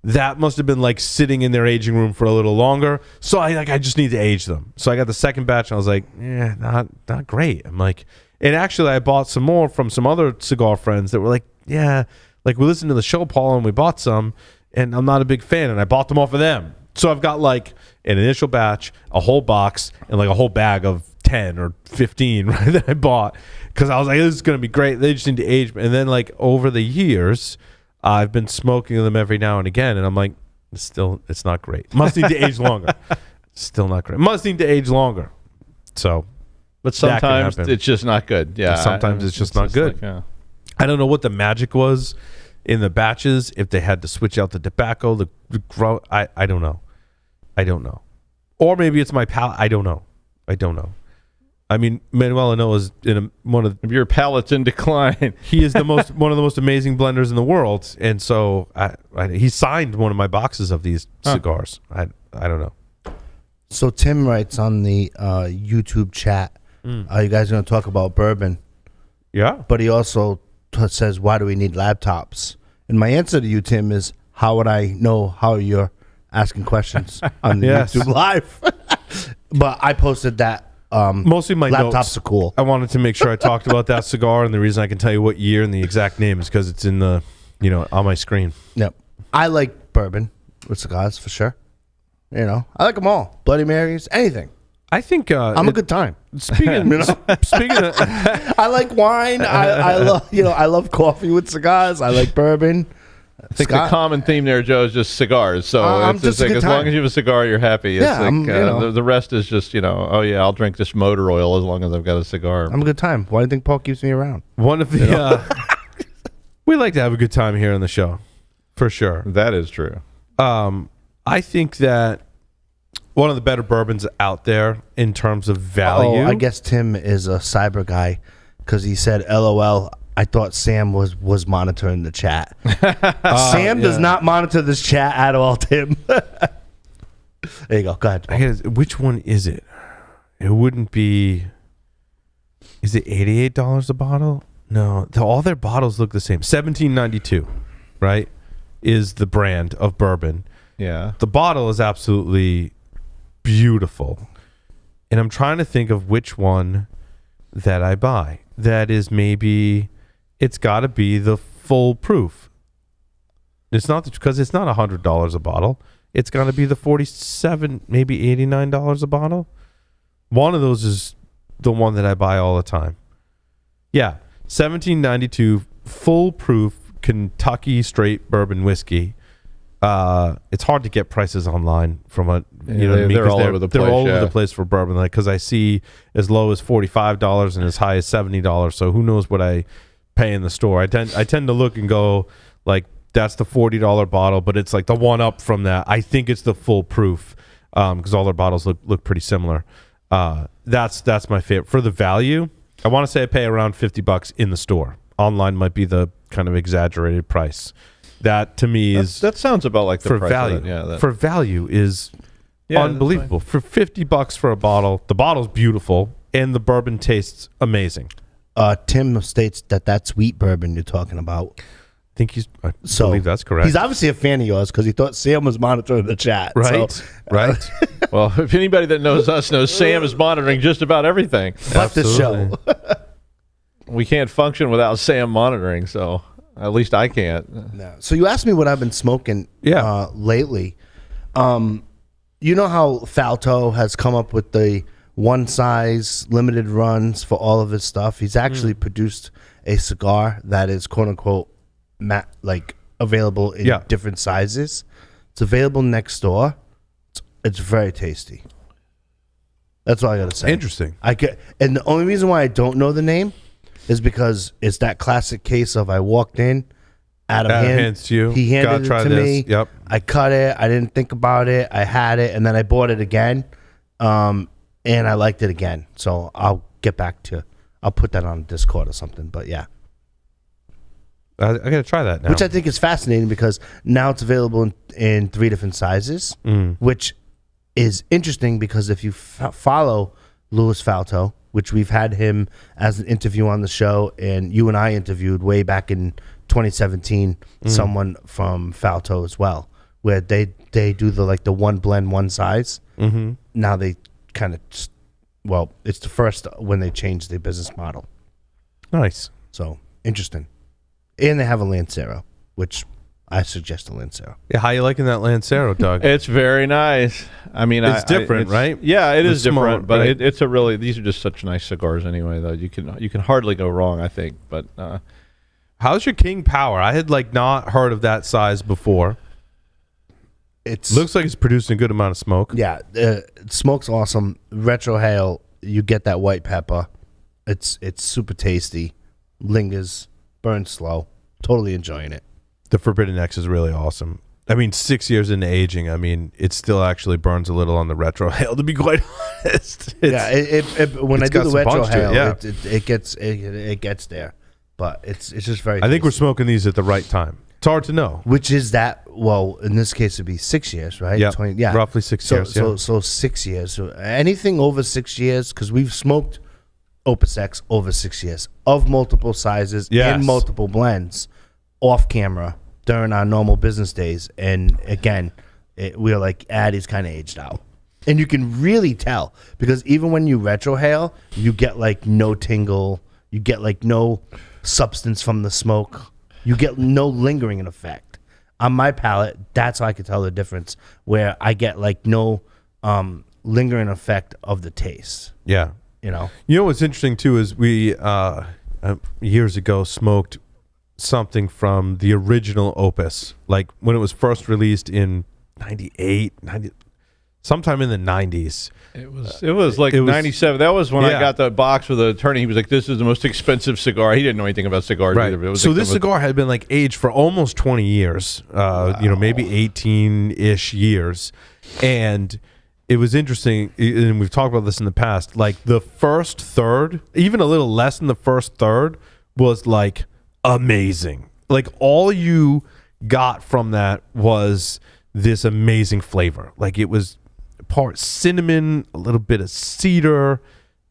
that must have been like sitting in their aging room for a little longer. So I just need to age them. So I got the second batch, and I was like, not great. I'm like, and actually I bought some more from some other cigar friends that were like, yeah, like we listened to the show, Paul, and we bought some, and I'm not a big fan, and I bought them off of them. So I've got like an initial batch, a whole box, and like a whole bag of 10 or 15, right, that I bought because I was like, this is going to be great. They just need to age. And then like over the years, I've been smoking them every now and again, and I'm like, it's not great. Must need to age longer. Still not great. Must need to age longer. So, but sometimes it's just not good. Yeah, sometimes it's just not good. Like, yeah. I don't know what the magic was in the batches. If they had to switch out the tobacco, the grow, I don't know. I don't know. Or maybe it's my palate. I don't know. I mean, Manuel Anoa's one of your palate's in decline. He is one of the most amazing blenders in the world, and so he signed one of my boxes of these cigars. I don't know. So Tim writes on the YouTube chat, you guys are going to talk about bourbon. Yeah. But he also says, why do we need laptops? And my answer to you, Tim, is how would I know how you're asking questions on the YouTube Live? But I posted that. Mostly my laptops notes are cool. I wanted to make sure I talked about that cigar, and the reason I can tell you what year and the exact name is because it's in the, on my screen. Yep. I like bourbon with cigars for sure. I like them all. Bloody Marys, anything. I think I'm a good time. Speaking of, I like wine. I love I love coffee with cigars. I like bourbon. I think the common theme there, Joe, is just cigars. So I'm it's just like, a good as time. long as you have a cigar, you're happy. It's the rest is just, oh yeah, I'll drink this motor oil as long as I've got a cigar. I'm a good time. Why do you think Paul keeps me around? One of the we like to have a good time here on the show, for sure. That is true. I think that one of the better bourbons out there in terms of value. Oh, I guess Tim is a cyber guy because he said, "LOL." I thought Sam was monitoring the chat. Sam does not monitor this chat at all, Tim. There you go. Go ahead. Which one is it? It wouldn't be. Is it $88 a bottle? No, all their bottles look the same. $17.92, right? Is the brand of bourbon. Yeah. The bottle is absolutely beautiful, and I'm trying to think of which one that I buy. That is maybe. It's got to be the full proof. It's not because it's not $100 a bottle. It's got to be the $47, maybe $89 a bottle. One of those is the one that I buy all the time. Yeah, $17.92 full proof Kentucky straight bourbon whiskey. It's hard to get prices online from a they're all over the place. They're all over the place for bourbon, like because I see as low as $45 and as high as $70. So who knows what I pay in the store. I tend to look and go like that's the $40 bottle, but it's like the one up from that. I think it's the full proof because all their bottles look pretty similar. That's my favorite for the value. I want to say I pay around $50 in the store. Online might be the kind of exaggerated price. That to me is that sounds about like the for price value. Of that. Yeah, for value is unbelievable. For $50 for a bottle, the bottle's beautiful and the bourbon tastes amazing. Tim states that that's wheat bourbon you're talking about. I think I believe that's correct. He's obviously a fan of yours because he thought Sam was monitoring the chat. Right, so, right. Well, if anybody that knows us knows Sam is monitoring just about everything. But the show. We can't function without Sam monitoring, so at least I can't. No. So you asked me what I've been smoking lately. You know how Falto has come up with the one size limited runs for all of his stuff? He's actually produced a cigar that is quote unquote available in different sizes. It's available next door. It's very tasty. That's all I gotta say. Interesting. And the only reason why I don't know the name is because it's that classic case of I walked in, Adam hands to you. He handed it to me. Yep. I cut it. I didn't think about it. I had it, and then I bought it again, and I liked it again. So I'll get back to. I'll put that on Discord or something. But yeah, I gotta try that now. which I think is fascinating because now it's available in 3 different sizes, which is interesting because if you follow Louis Falto, which we've had him as an interview on the show, and you and I interviewed way back in 2017 someone from Falto as well, where they do the one blend, one size. Now they kind of it's the first when they changed their business model. Nice. So interesting. And they have a Lancero, which I suggest a Lancero. Yeah, how you liking that Lancero, Doug? It's very nice. I mean, It's different, right? Yeah, it It's is different, small, but right? it's a really. These are just such nice cigars anyway. Though you can hardly go wrong, I think. But How's your King Power? I had like not heard of that size before. It's Looks like it's producing a good amount of smoke. Yeah, smoke's awesome. Retrohale, you get that white pepper. It's super tasty. Lingers, burns slow. Totally enjoying it. The Forbidden X is really awesome. I mean, 6 years into aging, I mean, it still actually burns a little on the retrohale, to be quite honest. When I do got the some punch to it, retrohale, yeah. it gets there. But it's just very I think we're tasty. smoking these at the right time. It's hard to know. Which is that, well, in this case, it'd be 6 years, right? Yeah, 20, yeah. roughly 6 years. So 6 years. So anything over 6 years, because we've smoked Opus X over 6 years of multiple sizes Yes. and multiple blends off camera during our normal business days. And again, we're like, he's kind of aged out. And you can really tell because even when you retrohale, you get like no tingle, you get like no substance from the smoke. You get no lingering effect. On my palate, that's how I could tell the difference, where I get like no lingering effect of the taste. Yeah. You know? You know what's interesting, too, is we, years ago, smoked something from the original Opus. Like, when it was first released in 98, sometime in the 90s. It was like 97. That was when I got the box with the attorney. He was like, "This is the most expensive cigar." He didn't know anything about cigars either. But it was so like this cigar had been like aged for almost 20 years, maybe 18-ish years. And it was interesting, and we've talked about this in the past, like the first third, even a little less than the first third, was like amazing. Like all you got from that was this amazing flavor. Like it was part cinnamon, a little bit of cedar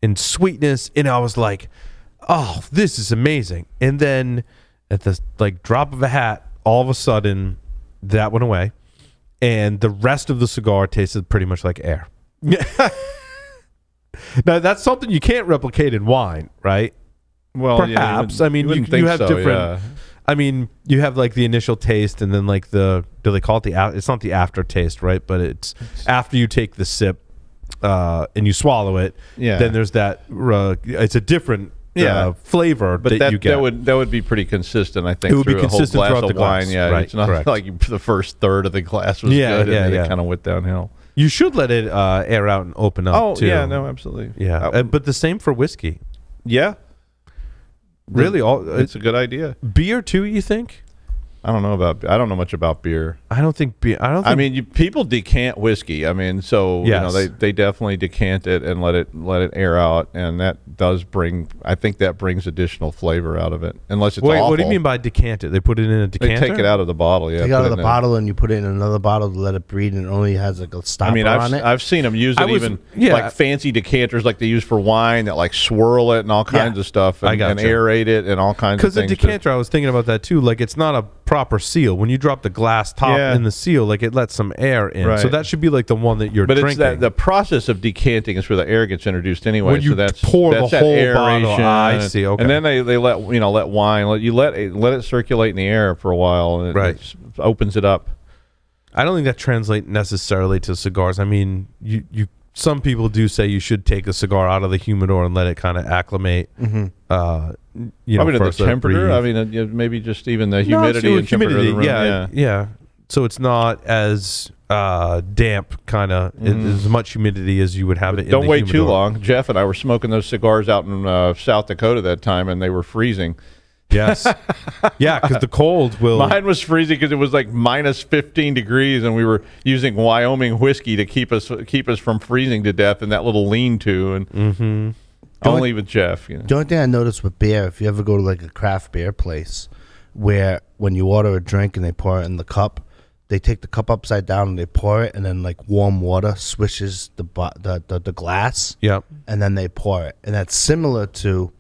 and sweetness, and I was like, oh, this is amazing. And then at the like drop of a hat, all of a sudden that went away and the rest of the cigar tasted pretty much like air. Now that's something you can't replicate in wine, right? Well, perhaps. Yeah, I mean, you have different. I mean, you have like the initial taste, and then like do they call it it's not the aftertaste, right? But it's after you take the sip and you swallow it. Yeah. Then there's that. It's a different flavor but that you get. That would be pretty consistent, I think. It would be through consistent a whole glass throughout of the glass. wine. Yeah, Right, it's not correct. like the first third of the glass was good, and then it kind of went downhill. You should let it air out and open up. Oh too. yeah, no, absolutely. Yeah, but the same for whiskey. Yeah. Really, it's a good idea. Beer too, you think? I don't know much about beer. I don't think beer. I mean, people decant whiskey. I mean, so yes. they definitely decant it and let it air out, and that does bring. I think that brings additional flavor out of it. Unless it's awful. What do you mean by decant it? They put it in a decanter. They take it out of the bottle. Yeah, take it out of the bottle and you put it in another bottle to let it breathe, and it only has like a stopper on it. I've seen them use it like fancy decanters like they use for wine that like swirl it and all kinds of stuff and aerate it and all kinds of things. Because the decanter, I was thinking about that too. Like it's not a proper seal. When you drop the glass top in the seal, like it lets some air in. Right. So that should be like the one that you're drinking. But it's the process of decanting is where the air gets introduced anyway. When you that's pour the whole aeration. bottle. I see. Okay. And then they let wine let it circulate in the air for a while, and it opens it up. I don't think that translates necessarily to cigars. I mean, you some people do say you should take a cigar out of the humidor and let it kind of acclimate. Mm-hmm. Probably to the temperature. I mean, maybe just even the humidity and temperature of the room. Yeah. So it's not as damp, kind of as much humidity as you would have it. Don't in the wait humidor. too long. Jeff and I were smoking those cigars out in South Dakota that time, and they were freezing. Yes. Yeah, because the cold will. Mine was freezing because it was like minus 15 degrees, and we were using Wyoming whiskey to keep us from freezing to death in that little lean-to. And only with Jeff. You know. The only thing I noticed with beer, if you ever go to like a craft beer place, where when you order a drink and they pour it in the cup, they take the cup upside down and they pour it, and then like warm water swishes the glass. Yep. And then they pour it, and that's similar to.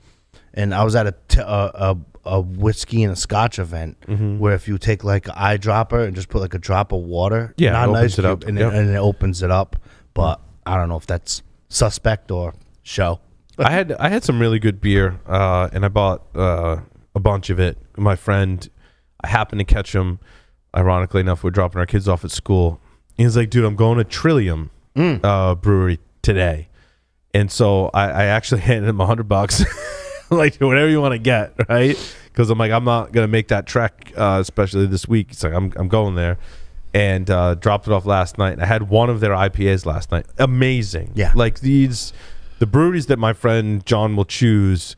And I was at a whiskey and a scotch event where if you take like an eyedropper and just put like a drop of water, it opens it up, and it opens it up. But I don't know if that's suspect or show. I had some really good beer, and I bought a bunch of it. My friend, I happened to catch him. Ironically enough, we're dropping our kids off at school. He's like, dude, I'm going to Trillium Brewery today. And so I actually handed him $100. Like, whatever you want to get, right? Because I'm like, I'm not going to make that trek, especially this week. It's like, I'm going there. And dropped it off last night. I had one of their IPAs last night. Amazing. Yeah. Like the breweries that my friend John will choose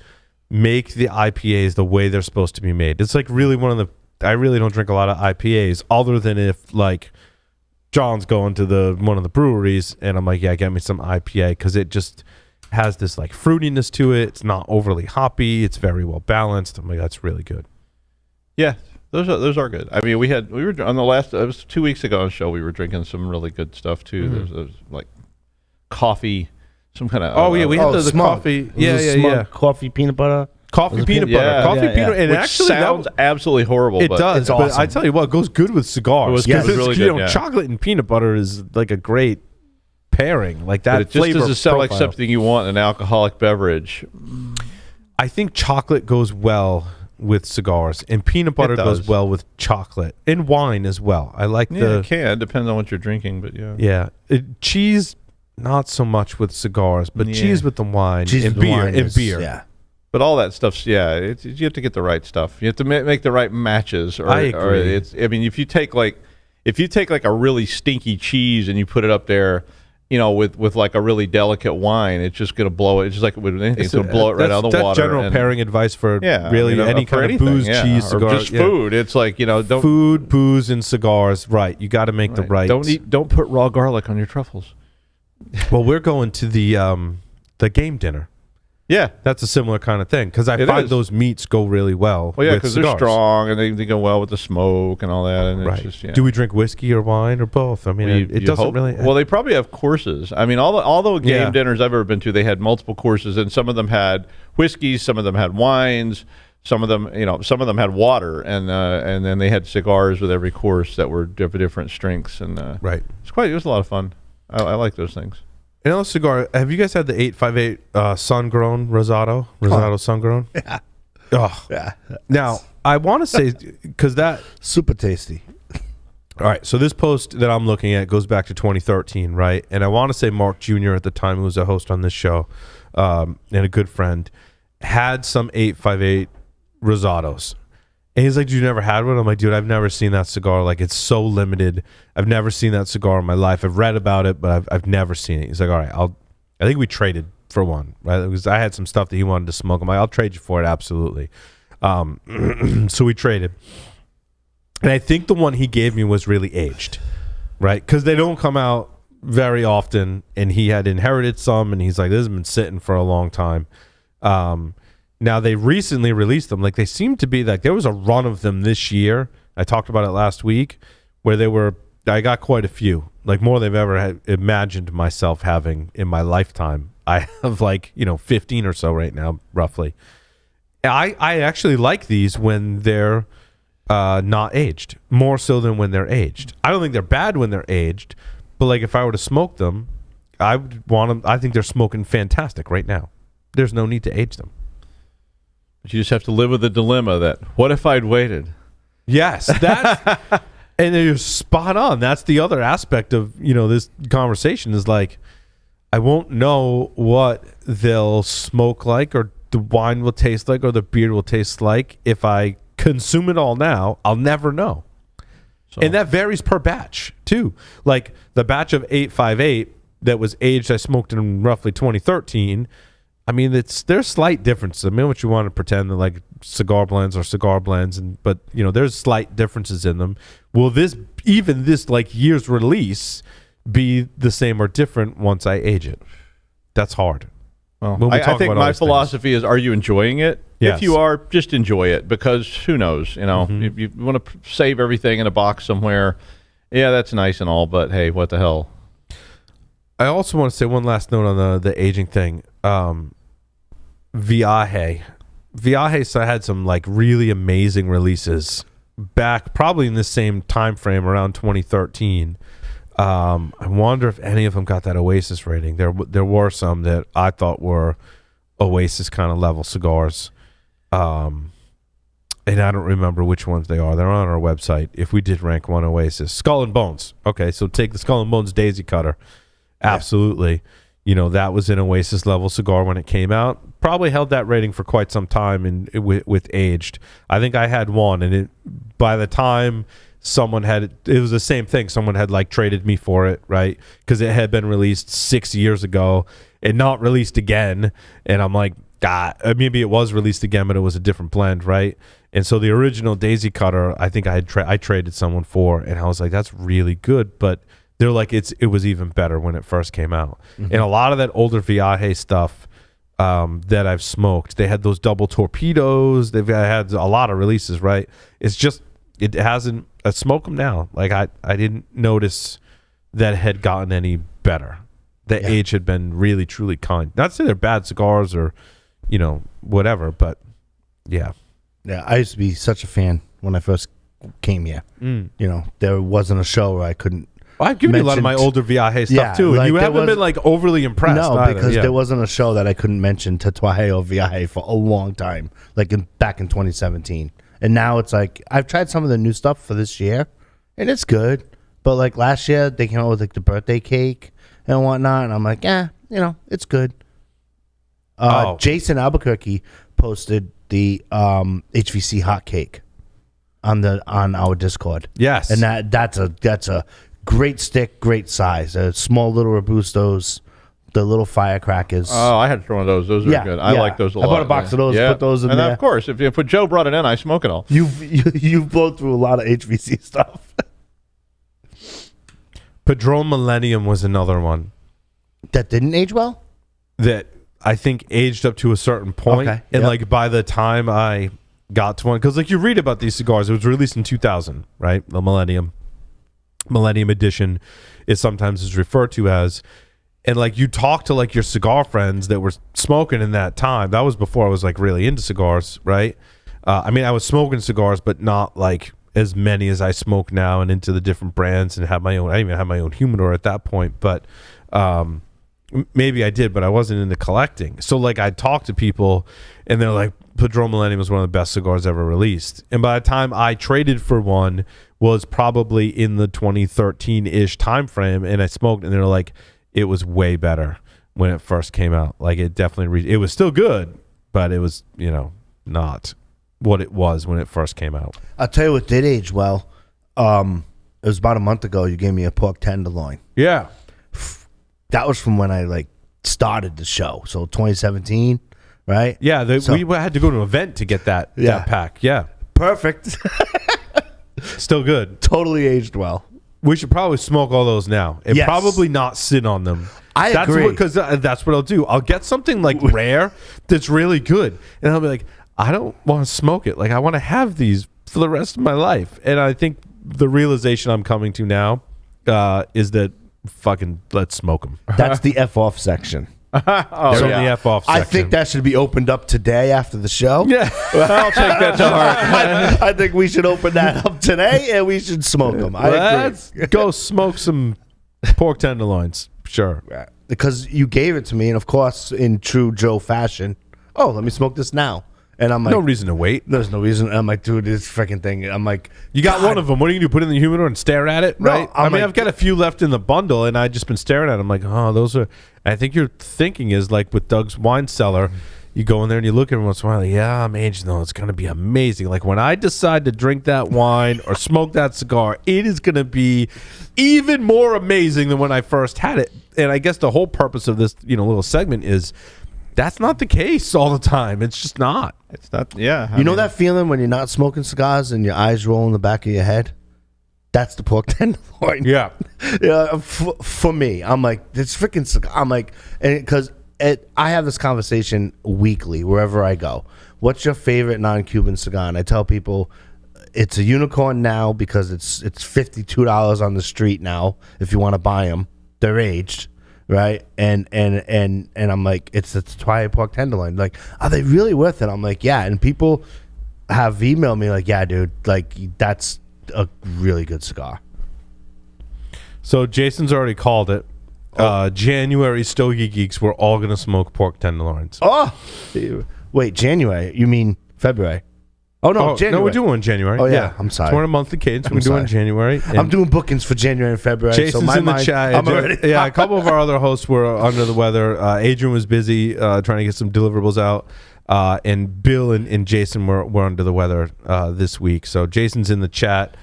make the IPAs the way they're supposed to be made. It's like really I really don't drink a lot of IPAs other than if like John's going to one of the breweries and I'm like, yeah, get me some IPA because it just has this like fruitiness to it. It's not overly hoppy. It's very well balanced. I'm like, that's really good. Yeah, those are good. I mean, we were on the last. It was 2 weeks ago on the show. We were drinking some really good stuff too. There's like coffee, some kind of. Oh yeah, we had the Smug. coffee. It was a Smug coffee peanut butter. Coffee peanut butter. Yeah, Coffee yeah, peanut. yeah. And Which actually, sounds absolutely horrible. It but does, it's but awesome. I tell you what, it goes good with cigars. It was Because good. Really you good, know, yeah. chocolate and peanut butter is like a great pairing. Like that But it just flavor doesn't sound like profile. something you want in an alcoholic beverage. I think chocolate goes well with cigars, and peanut butter does. goes well with chocolate, and wine as well. I like Yeah, it can. Depends on what you're drinking, but yeah. cheese. Not so much with cigars, but Yeah. cheese with the wine Cheese and with beer wine and is- beer. Yeah. But all that stuff's you have to get the right stuff. You have to make the right matches. Or, I agree. I mean, if you take like a really stinky cheese and you put it up there, you know, with like a really delicate wine, it's just gonna blow it. It's just like with anything, it's gonna blow it right out of the that's water. general and- pairing advice for Yeah, any for kind anything, of booze, yeah. cheese, or cigar, just food. It's like don't food, booze, and cigars. Right, you got to make the right. Don't put raw garlic on your truffles. Well, we're going to the game dinner. Yeah. That's a similar kind of thing because I It find is. those meats go really well. Well, yeah, with because they're cigars. strong and they go well with the smoke and all that. And Right. it's just, Do we drink whiskey or wine or both? I mean, it doesn't hope- really. Well, they probably have courses. I mean, all the game Yeah. dinners I've ever been to, they had multiple courses, and some of them had whiskeys, some of them had wines, some of them had water, and then they had cigars with every course that were different strengths, and right. it was a lot of fun. I like those things. Another cigar. Have you guys had the 858 sun-grown Rosado? Rosado sun-grown? Yeah. Oh. Yeah. Now, I want to say, because that... Super tasty. All right, so this post that I'm looking at goes back to 2013, right? And I want to say Mark Jr. at the time, who was a host on this show, and a good friend, had some 858 Rosados. And he's like, dude, you never had one? I'm like, dude, I've never seen that cigar. Like, it's so limited. I've never seen that cigar in my life. I've read about it, but I've never seen it. He's like, all right, I think we traded for one, right? Because I had some stuff that he wanted to smoke. I'm like, I'll trade you for it, absolutely. So we traded. And I think the one he gave me was really aged, right? Because they don't come out very often, and he had inherited some, and he's like, this has been sitting for a long time. Now, they recently released them. Like, they seem to be, like, there was a run of them this year. I talked about it last week, where I got quite a few, like more than I've ever had imagined myself having in my lifetime. I have 15 or so right now, roughly. I actually like these when they're not aged, more so than when they're aged. I don't think they're bad when they're aged, but like if I were to smoke them, I would want them. I think they're smoking fantastic right now. There's no need to age them. But you just have to live with the dilemma that, what if I'd waited? Yes, that's and you're spot on. That's the other aspect of this conversation is like, I won't know what they'll smoke like, or the wine will taste like, or the beer will taste like. If I consume it all now, I'll never know. So, And that varies per batch too. Like the batch of 858 that was aged, I smoked in roughly 2013. I mean, there's slight differences. I mean, what you want to pretend that like cigar blends are cigar blends, but there's slight differences in them. Will this like year's release be the same or different once I age it? That's hard. well, when we I talk think about my other things. philosophy is: are you enjoying it? Yes. If you are, just enjoy it, because who knows? If you want to save everything in a box somewhere, yeah, that's nice and all, but hey, what the hell? I also want to say one last note on the aging thing. Viaje had some like really amazing releases back probably in the same time frame around 2013. I wonder if any of them got that Oasis rating. There were some that I thought were Oasis kind of level cigars. and I don't remember which ones they are. They're on our website. If we did rank one Oasis, Skull and Bones. Okay, so take the Skull and Bones Daisy Cutter. Absolutely. You know, that was an Oasis level cigar when it came out. Probably held that rating for quite some time and with aged. I think I had one, and by the time someone had it was the same thing. Someone had like traded me for it, right? Because it had been released 6 years ago and not released again. And I'm like, God, maybe it was released again, but it was a different blend, right? And so the original Daisy Cutter, I think I traded someone for, and I was like, that's really good, but they're like, it was even better when it first came out. And a lot of that older Viaje stuff that I've smoked, they had those double torpedoes. They've had a lot of releases, right? It's just, it hasn't, I smoke them now. Like I didn't notice that it had gotten any better. The age had been really, truly kind. Not to say they're bad cigars or, you know, whatever, but yeah. Yeah, I used to be such a fan when I first came here. You know, there wasn't a show where I couldn't. Well, I've given you a lot of my older Viaje stuff too, and like you haven't been like overly impressed. No, either. because there wasn't a show that I couldn't mention Tatuaje or Viaje for a long time, like back in 2017. And now it's like I've tried some of the new stuff for this year, and it's good. But like last year, they came out with like the birthday cake and whatnot, and I'm like, yeah, you know, it's good. Jason Albuquerque posted the HVC hot cake on our Discord. Yes, and that's a great stick, great size. Small little Robustos, the little firecrackers. Oh, I had one of those. Those are good. I like those a lot. I bought a box of those. Put those in and there. And of course, if Joe brought it in, I smoke it all. You've blown through a lot of HVC stuff. Pedro Millennium was another one that didn't age well. That I think aged up to a certain point, and like by the time I got to one, because like you read about these cigars, it was released in 2000, right? The Millennium Edition is sometimes is referred to as, and like you talk to like your cigar friends that were smoking in that time. That was before I was like really into cigars, right? I mean, I was smoking cigars, but not like as many as I smoke now, and into the different brands, and have my own. I even had my own humidor at that point, but maybe I did, but I wasn't into collecting. So like I'd talk to people, and they're like, Pedro Millennium was one of the best cigars ever released. And by the time I traded for one, was probably in the 2013-ish time frame, and I smoked, and they're like, it was way better when it first came out. Like it definitely, it was still good, but it was, you know, not what it was when it first came out. I'll tell you what did age well. It was about a month ago. You gave me a pork tenderloin. Yeah, that was from when I like started the show. So 2017, right? Yeah, we had to go to an event to get that pack. Yeah, perfect. Still good. Totally aged well. We should probably smoke all those now and probably not sit on them. I agree. Because that's what I'll do. I'll get something like rare that's really good, and I'll be like, I don't want to smoke it. Like I want to have these for the rest of my life. And I think the realization I'm coming to now is that fucking let's smoke them. That's the F off section. They're in the F off section. I think that should be opened up today after the show. Yeah, I'll take that to heart. I think we should open that up today, and we should smoke them. Let's go smoke some pork tenderloins. Sure. Because you gave it to me, and of course, in true Joe fashion, oh, let me smoke this now. And I'm like, no reason to wait. There's no reason. I'm like, dude, this freaking thing. I'm like, you got one of them. What are you gonna do? Put it in the humidor and stare at it, right? I mean, I've got a few left in the bundle, and I've just been staring at them. Like, oh, those are. I think your thinking is like with Doug's wine cellar. You go in there and you look at it once in a while. Like, yeah, I'm aging though. It's gonna be amazing. Like when I decide to drink that wine or smoke that cigar, it is gonna be even more amazing than when I first had it. And I guess the whole purpose of this, little segment is. That's not the case all the time. It's just not. It's not. Yeah. You know that feeling when you're not smoking cigars and your eyes roll in the back of your head? That's the pork tenderloin. Yeah. For me, I'm like, this freaking cigar. I'm like, because I have this conversation weekly wherever I go. What's your favorite non-Cuban cigar? And I tell people it's a unicorn now because it's $52 on the street now if you want to buy them. They're aged. Right, and I'm like, it's the Twilight Pork tenderloin. Like, are they really worth it? I'm like, yeah. And people have emailed me like, yeah, dude, like that's a really good cigar. So Jason's already called it. January Stogie Geeks. We're all gonna smoke pork tenderloins. Oh, wait, January? You mean February? Oh, no, January. No, we're doing one in January. Oh, yeah. I'm sorry. So we're on a monthly cadence. We're I'm doing sorry. January. I'm doing bookings for January and February. Jason's so my in the mind, chat. I'm already. Yeah, a couple of our other hosts were under the weather. Adrian was busy trying to get some deliverables out. And Bill and Jason were under the weather this week. So Jason's in the chat,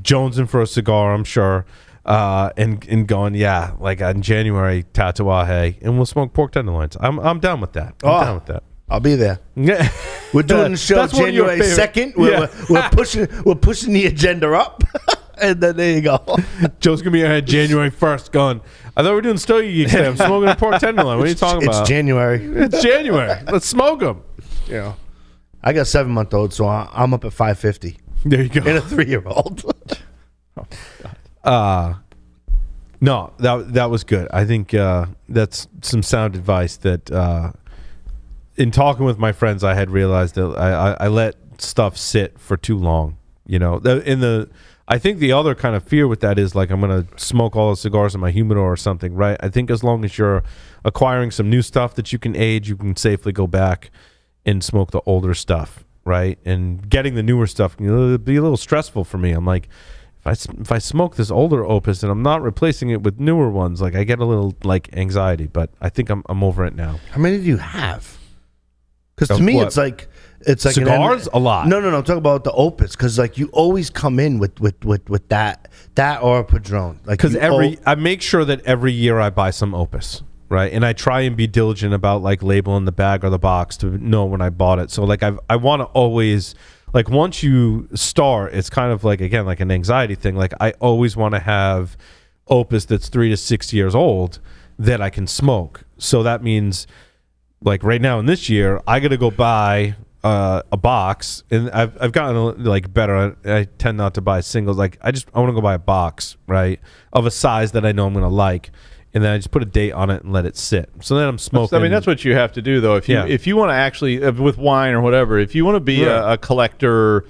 jonesing for a cigar, I'm sure, and going, like in January, Tatuaje, and we'll smoke pork tenderloins. I'm down with that. I'm down with that. I'll be there. Yeah, We're doing the show That's one of your January favorite- 2nd. We're pushing the agenda up, and then there you go. Joe's gonna be ahead January 1st. Going, I thought we were doing Stogie Geeks today. I'm smoking a pork tenderloin. What are you talking about? It's January. It's January. Let's smoke them. Yeah. I got a 7-month-old, so I'm up at 550. There you go. And a 3-year-old. No, that was good. I think that's some sound advice that in talking with my friends, I had realized that I let stuff sit for too long. You know, I think the other kind of fear with that is like I'm going to smoke all the cigars in my humidor or something, right? I think as long as you're acquiring some new stuff that you can age, you can safely go back and smoke the older stuff, right? And getting the newer stuff it'll be a little stressful for me. I'm like, if I smoke this older Opus and I'm not replacing it with newer ones, like I get a little like anxiety. But I think I'm over it now. How many do you have? Because to Of me, what? it's like Cigars? A lot. No. I'm talking about the Opus because like you always come in with that or a Padron. Like Because you I make sure that every year I buy some Opus, right? And I try and be diligent about like labeling the bag or the box to know when I bought it. So like I want to always, like once you start, it's kind of like, again, like an anxiety thing. Like I always want to have Opus that's 3 to 6 years old that I can smoke. So that means like right now in this year, I got to go buy a box, and I've gotten like better. I tend not to buy singles. Like I want to go buy a box, right, of a size that I know I'm going to like, and then I just put a date on it and let it sit. So then I'm smoking. I mean, that's what you have to do, though. If you want to actually, with wine or whatever, if you want to be a collector,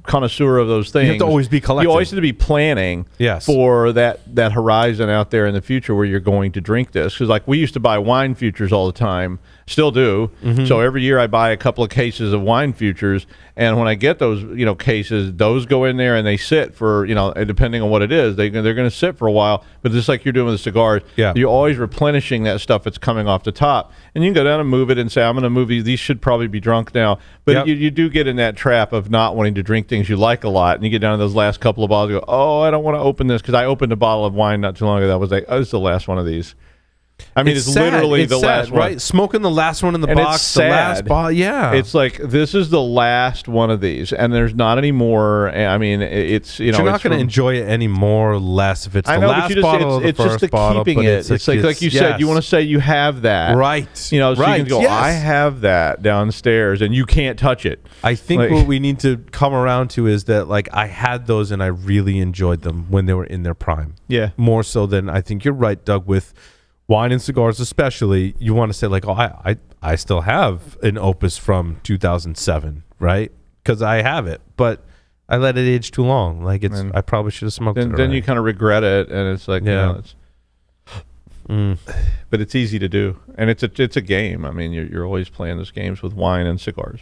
connoisseur of those things, You have to always be collecting. You always have to be planning for that horizon out there in the future where you're going to drink this. Because like we used to buy wine futures all the time, still do. Mm-hmm. So every year I buy a couple of cases of wine futures, and when I get those cases, those go in there and they sit for depending on what it is, they're going to sit for a while. But just like you're doing with the cigars, you're always replenishing that stuff that's coming off the top, and you can go down and move it and say, I'm going to move these should probably be drunk now. But you do get in that trap of not wanting to drink things you like a lot, and you get down to those last couple of bottles and go, oh, I don't want to open this, because I opened a bottle of wine not too long ago that was like, oh, this is the last one of these. I mean, it's sad. literally It's the sad, last one. right? Smoking the last one in the And box, it's the last sad. bottle. Yeah, It's like, this is the last one of these, and there's not any more. I mean, it's you're not going to enjoy it any more or less if it's I the know, last but bottle or the it's first just the bottle. keeping but it. It's like you said, you want to say you have that, right? So you can go, yes. I have that downstairs, and you can't touch it. I think Like- what we need to come around to is that like I had those and I really enjoyed them when they were in their prime. Yeah. More so than I think you're right, Doug, with wine and cigars especially. You want to say like, oh, I still have an Opus from 2007, right? Because I have it, but I let it age too long. Like I probably should have smoked it. Then you kind of regret it, and it's like, but it's easy to do, and it's a game. I mean, you're always playing those games with wine and cigars.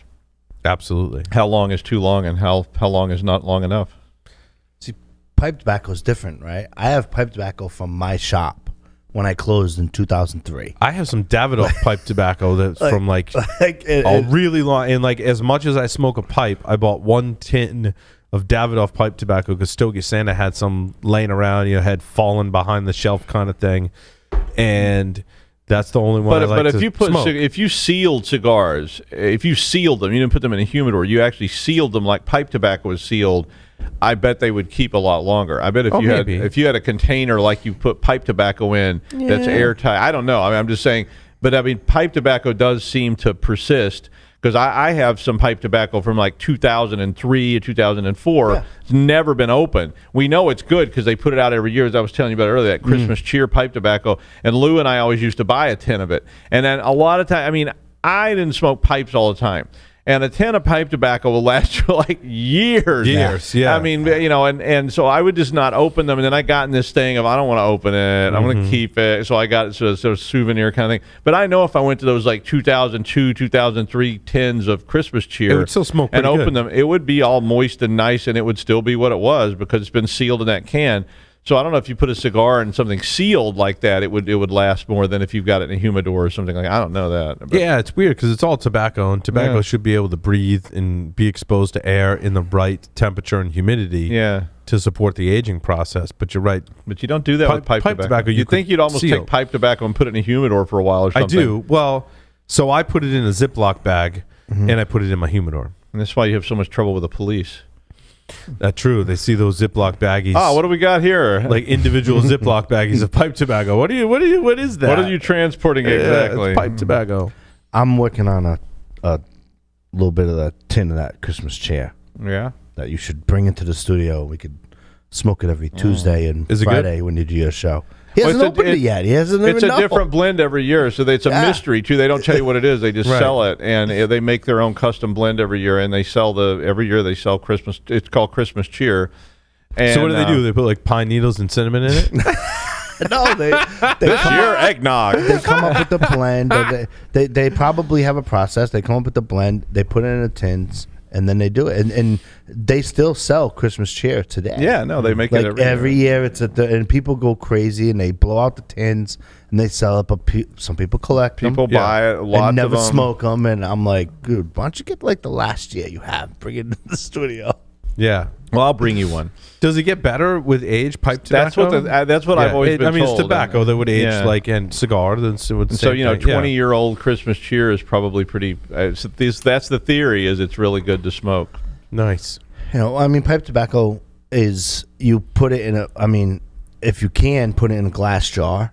Absolutely. How long is too long, and how long is not long enough? See, pipe tobacco is different, right? I have pipe tobacco from my shop when I closed in 2003. I have some Davidoff pipe tobacco that's from like it- a really long, and like as much as I smoke a pipe, I bought 1 tin of Davidoff pipe tobacco because Stogie Santa had some laying around, had fallen behind the shelf kind of thing, and that's the only one. But I like if to you put smoke. if you sealed cigars, if you sealed them, you didn't put them in a humidor, you actually sealed them like pipe tobacco is sealed, I bet they would keep a lot longer. I bet if you had a container like you put pipe tobacco in that's airtight. I don't know. I mean, I'm just saying. But I mean, pipe tobacco does seem to persist, because I have some pipe tobacco from like 2003 or 2004. Yeah. It's never been opened. We know it's good because they put it out every year, as I was telling you about earlier, that Christmas cheer pipe tobacco. And Lou and I always used to buy a tin of it. And then a lot of time, I mean, I didn't smoke pipes all the time. And a tin of pipe tobacco will last you like years. Yeah. I mean, and so I would just not open them. And then I got in this thing of I don't want to open it. I'm going to keep it. So I got it sort of souvenir kind of thing. But I know if I went to those like 2002, 2003 tins of Christmas cheer, It would still smoke and pretty open good. them, it would be all moist and nice, and it would still be what it was because it's been sealed in that can. So I don't know if you put a cigar in something sealed like that, it would last more than if you've got it in a humidor or something like that. I don't know that. But Yeah, it's weird because it's all tobacco, and tobacco should be able to breathe and be exposed to air in the right temperature and humidity to support the aging process. But you're right. But you don't do that with pipe tobacco. you You'd think could you'd almost seal. take pipe tobacco and put it in a humidor for a while or something. I do. Well, so I put it in a Ziploc bag, and I put it in my humidor. And that's why you have so much trouble with the police. That's true. They see those Ziploc baggies. Oh, what do we got here? Like individual Ziploc baggies of pipe tobacco. What is that? What are you transporting exactly? It's pipe tobacco. I'm working on a little bit of that tin of that Christmas chair Yeah. that you should bring into the studio. We could smoke it every Tuesday and Is it good? Friday when you do your show. He Well, hasn't it's opened it yet. He hasn't It's even a know. different blend every year, so it's a mystery too. They don't tell you what it is; they just Right. sell it, and they make their own custom blend every year. And they sell every year they sell Christmas. It's called Christmas Cheer. And, So what do? They put like pine needles and cinnamon in it? No, they Cheer eggnog. they come up with the blend. They probably have a process. They come up with the blend. They put it in the tins, and then they do it. And they still sell Christmas cheer today. Yeah, no, they make Like it every year. It's and people go crazy and they blow out the tins and they sell it. But some people collect them. People buy it. Lots and never of them. smoke them. And I'm like, dude, why don't you get like the last year you have? Bring it into the studio. Yeah. Well, I'll bring you one. Does it get better with age? Pipe tobacco. That's what I've always been I mean, told. it's tobacco that would age Yeah. like and cigar. Then so And so 20-year-old Christmas cheer is probably pretty. That's the theory. Is it's really good to smoke. Nice. You know, I mean, pipe tobacco is you put it in a. I mean, if you can put it in a glass jar,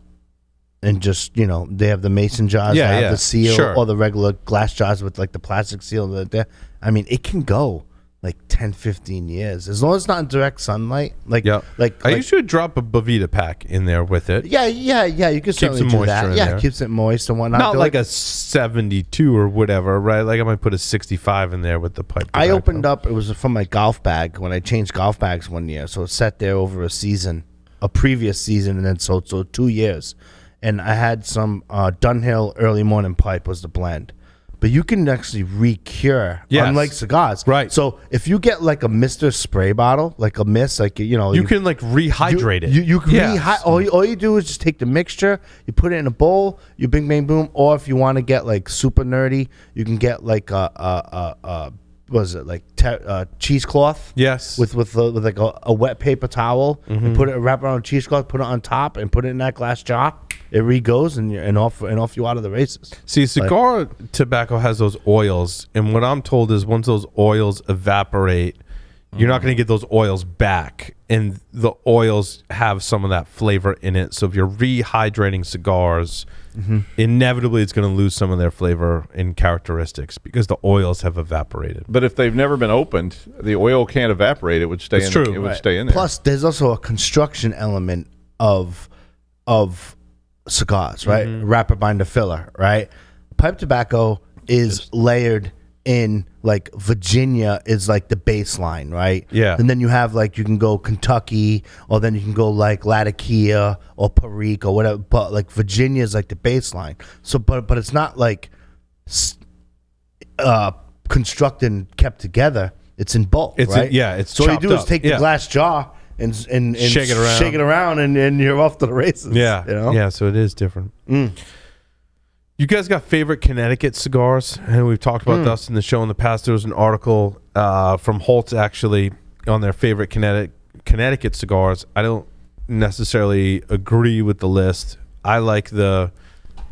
and just they have the mason jars Yeah, that have yeah, the seal sure. or the regular glass jars with like the plastic seal. There, I mean, it can go like 10, 15 years as long as it's not in direct sunlight. Like, Yeah. like I usually drop a Bovita pack in there with it. yeah. You can certainly some do moisture that. in Yeah, there. keeps it moist and whatnot. Not They're like a 72 or whatever, right? Like I might put a 65 in there with the pipe tobacco. I opened up. It was from my golf bag when I changed golf bags one year. So it sat there over a previous season, and then so 2 years. And I had some Dunhill Early Morning Pipe was the blend, but you can actually recure, Yes. unlike cigars. Right. So if you get like a Mister spray bottle, like a mist, like You can like rehydrate it. You can Yes. all you do is just take the mixture, you put it in a bowl, you bing bang boom. Or if you want to get like super nerdy, you can get like what is it, like cheesecloth? Yes. With like a wet paper towel, and wrap it around a cheesecloth, put it on top, and put it in that glass jar. It re-goes and off you out of the races. See, cigar tobacco has those oils, and what I'm told is once those oils evaporate, you're not going to get those oils back, and the oils have some of that flavor in it. So if you're rehydrating cigars, inevitably it's going to lose some of their flavor and characteristics because the oils have evaporated. But if they've never been opened, the oil can't evaporate. It would stay It's in. true. It would Right. stay in there. Plus, there's also a construction element of cigars, right? Wrapper, binder, filler, right? Pipe tobacco is layered in, like Virginia is like the baseline, right? Yeah. And then you have like you can go Kentucky, or then you can go like Latakia or Perique or whatever. But like Virginia is like the baseline. So, but it's not like constructed and kept together. It's in bulk, It's right? it's So all you chopped do is up. take Yeah. the glass jar and Shake it around. and you're off to the races. Yeah, you know? yeah. So it is different. You guys got favorite Connecticut cigars? And we've talked about this in the show in the past. There was an article from Holtz actually on their favorite Connecticut cigars. I don't necessarily agree with the list. I like the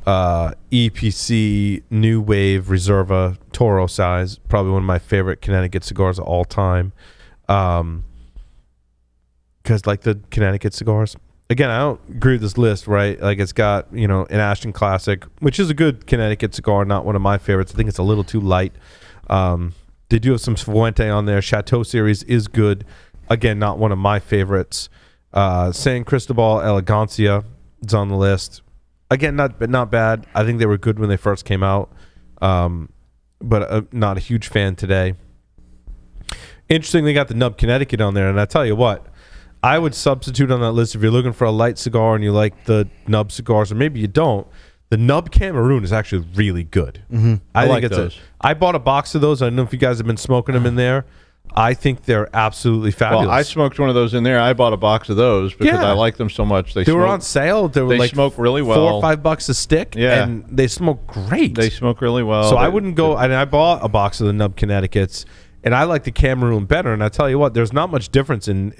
EPC New Wave Reserva Toro size. Probably one of my favorite Connecticut cigars of all time. Because like the Connecticut cigars. Again, I don't agree with this list, right? Like it's got, an Ashton Classic, which is a good Connecticut cigar, not one of my favorites. I think it's a little too light. They do have some Fuente on there. Chateau series is good. Again, not one of my favorites. San Cristobal Elegancia is on the list. Again, not bad. I think they were good when they first came out. but not a huge fan today. Interesting, they got the Nub Connecticut on there, and I tell you what, I would substitute on that list if you're looking for a light cigar and you like the Nub cigars, or maybe you don't. The Nub Cameroon is actually really good. Mm-hmm. I think like it's those. I bought a box of those. I don't know if you guys have been smoking them in there. I think they're absolutely fabulous. Well, I smoked one of those in there. I bought a box of those because I like them so much. They were on sale. They were they like smoke really well. $4 or $5 a stick. Yeah. And they smoke great. They smoke really well. So I wouldn't go. And I bought a box of the Nub Connecticut's, and I like the Cameroon better. And I tell you what, there's not much difference in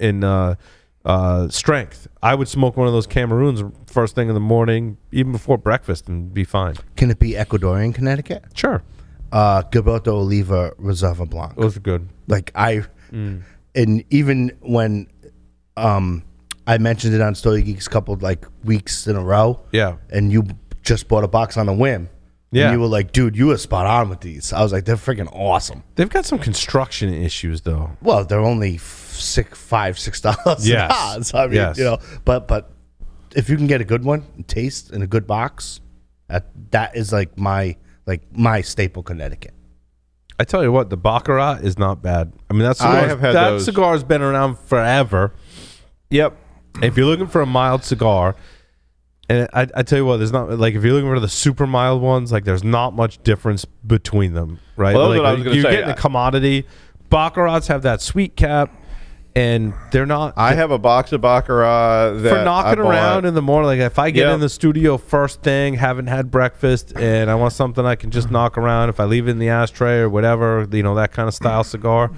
strength. I would smoke one of those Cameroons first thing in the morning, even before breakfast, and be fine. Can it be Ecuadorian Connecticut? Sure. Gilberto Oliva Reserva Blanc. Those are good. Like and even when I mentioned it on Stogie Geeks a couple like weeks in a row, and you just bought a box on a whim, and you were like, dude, you were spot on with these. I was like, they're freaking awesome. They've got some construction issues though. Well, they're only $6. Yes. I mean, you know, but if you can get a good one, taste in a good box, that is like my staple Connecticut. I tell you what, the Baccarat is not bad. I mean, I have had that those. cigar's been around forever. Yep. If you're looking for a mild cigar, and I tell you what, there's not like if you're looking for the super mild ones, like there's not much difference between them, right? Well, that's like, what I was gonna you're say. getting a commodity. Baccarats have that sweet cap, and they're not. I have a box of Baccarat that for knocking I bought. around in the morning. Like if I get Yep. in the studio first thing, haven't had breakfast, and I want something I can just knock around. If I leave it in the ashtray or whatever, you know, that kind of style cigar.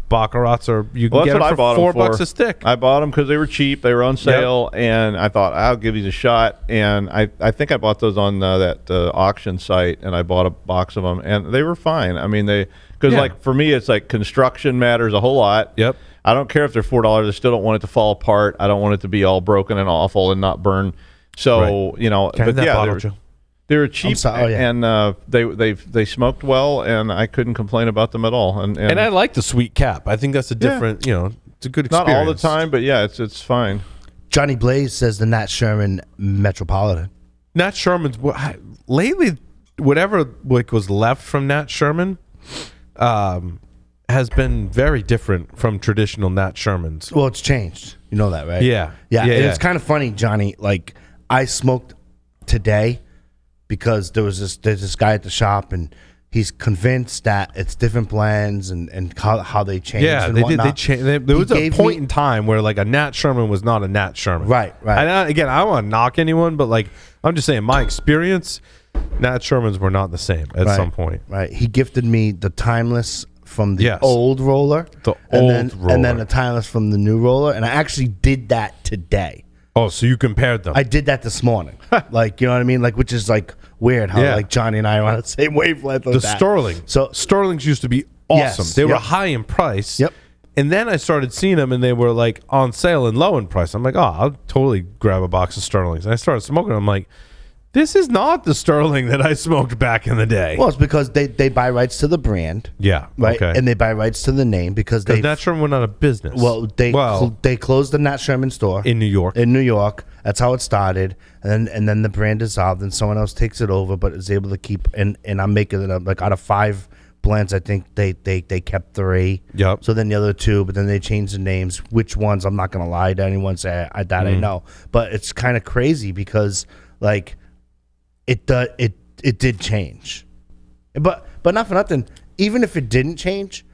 Baccarats are you can Well, get that's them what I for bought them $4 for. a stick. I bought them because they were cheap. They were on sale, and I thought I'll give these a shot. And I think I bought those on that auction site, and I bought a box of them, and they were fine. I mean, because like for me, it's like construction matters a whole lot. Yep. I don't care if they're $4. I still don't want it to fall apart. I don't want it to be all broken and awful and not burn. So you know, Can I have but that bottle, Joe? they were cheap, and they smoked well, and I couldn't complain about them at all. And I like the sweet cap. I think that's a different, you know, it's a good experience. not all the time, but yeah, it's fine. Johnny Blaze says the Nat Sherman Metropolitan. Nat Sherman's lately, whatever like was left from Nat Sherman, has been very different from traditional Nat Shermans. Well, it's changed. You know that, right? Yeah. Yeah. And it's kind of funny, Johnny. Like I smoked today because there's this guy at the shop, and he's convinced that it's different blends and how they change. Yeah, and they whatnot. did. They changed. There was a gave point me- in time where like a Nat Sherman was not a Nat Sherman. Right. And again, I don't want to knock anyone, but like I'm just saying, my experience, Nat Shermans were not the same at some point. Right. He gifted me the Timeless from the Yes. old roller. Roller. And then the Timeless from the new roller. And I actually did that today. Oh, so you compared them? I did that this morning. Like, you know what I mean? Like, which is like weird how like Johnny and I are on the same wavelength. The Sterling. So Sterlings used to be awesome. Yes, They were yep. high in price. Yep. And then I started seeing them, and they were like on sale and low in price. I'm like, oh, I'll totally grab a box of Sterlings. And I started smoking them. I'm like, this is not the Sterling that I smoked back in the day. Well, it's because they buy rights to the brand. Yeah. Right. Okay. And they buy rights to the name because they Nat Sherman went out of business. they closed the Nat Sherman store in New York. In New York, that's how it started, and then the brand dissolved, and someone else takes it over, but is able to keep. And I'm making it up like out of 5 blends, I think they kept 3. Yep. So then the other 2, but then they changed the names. Which ones? I'm not gonna lie to anyone. Say I know, but it's kind of crazy because like it did change, but not for nothing. Even if it didn't change,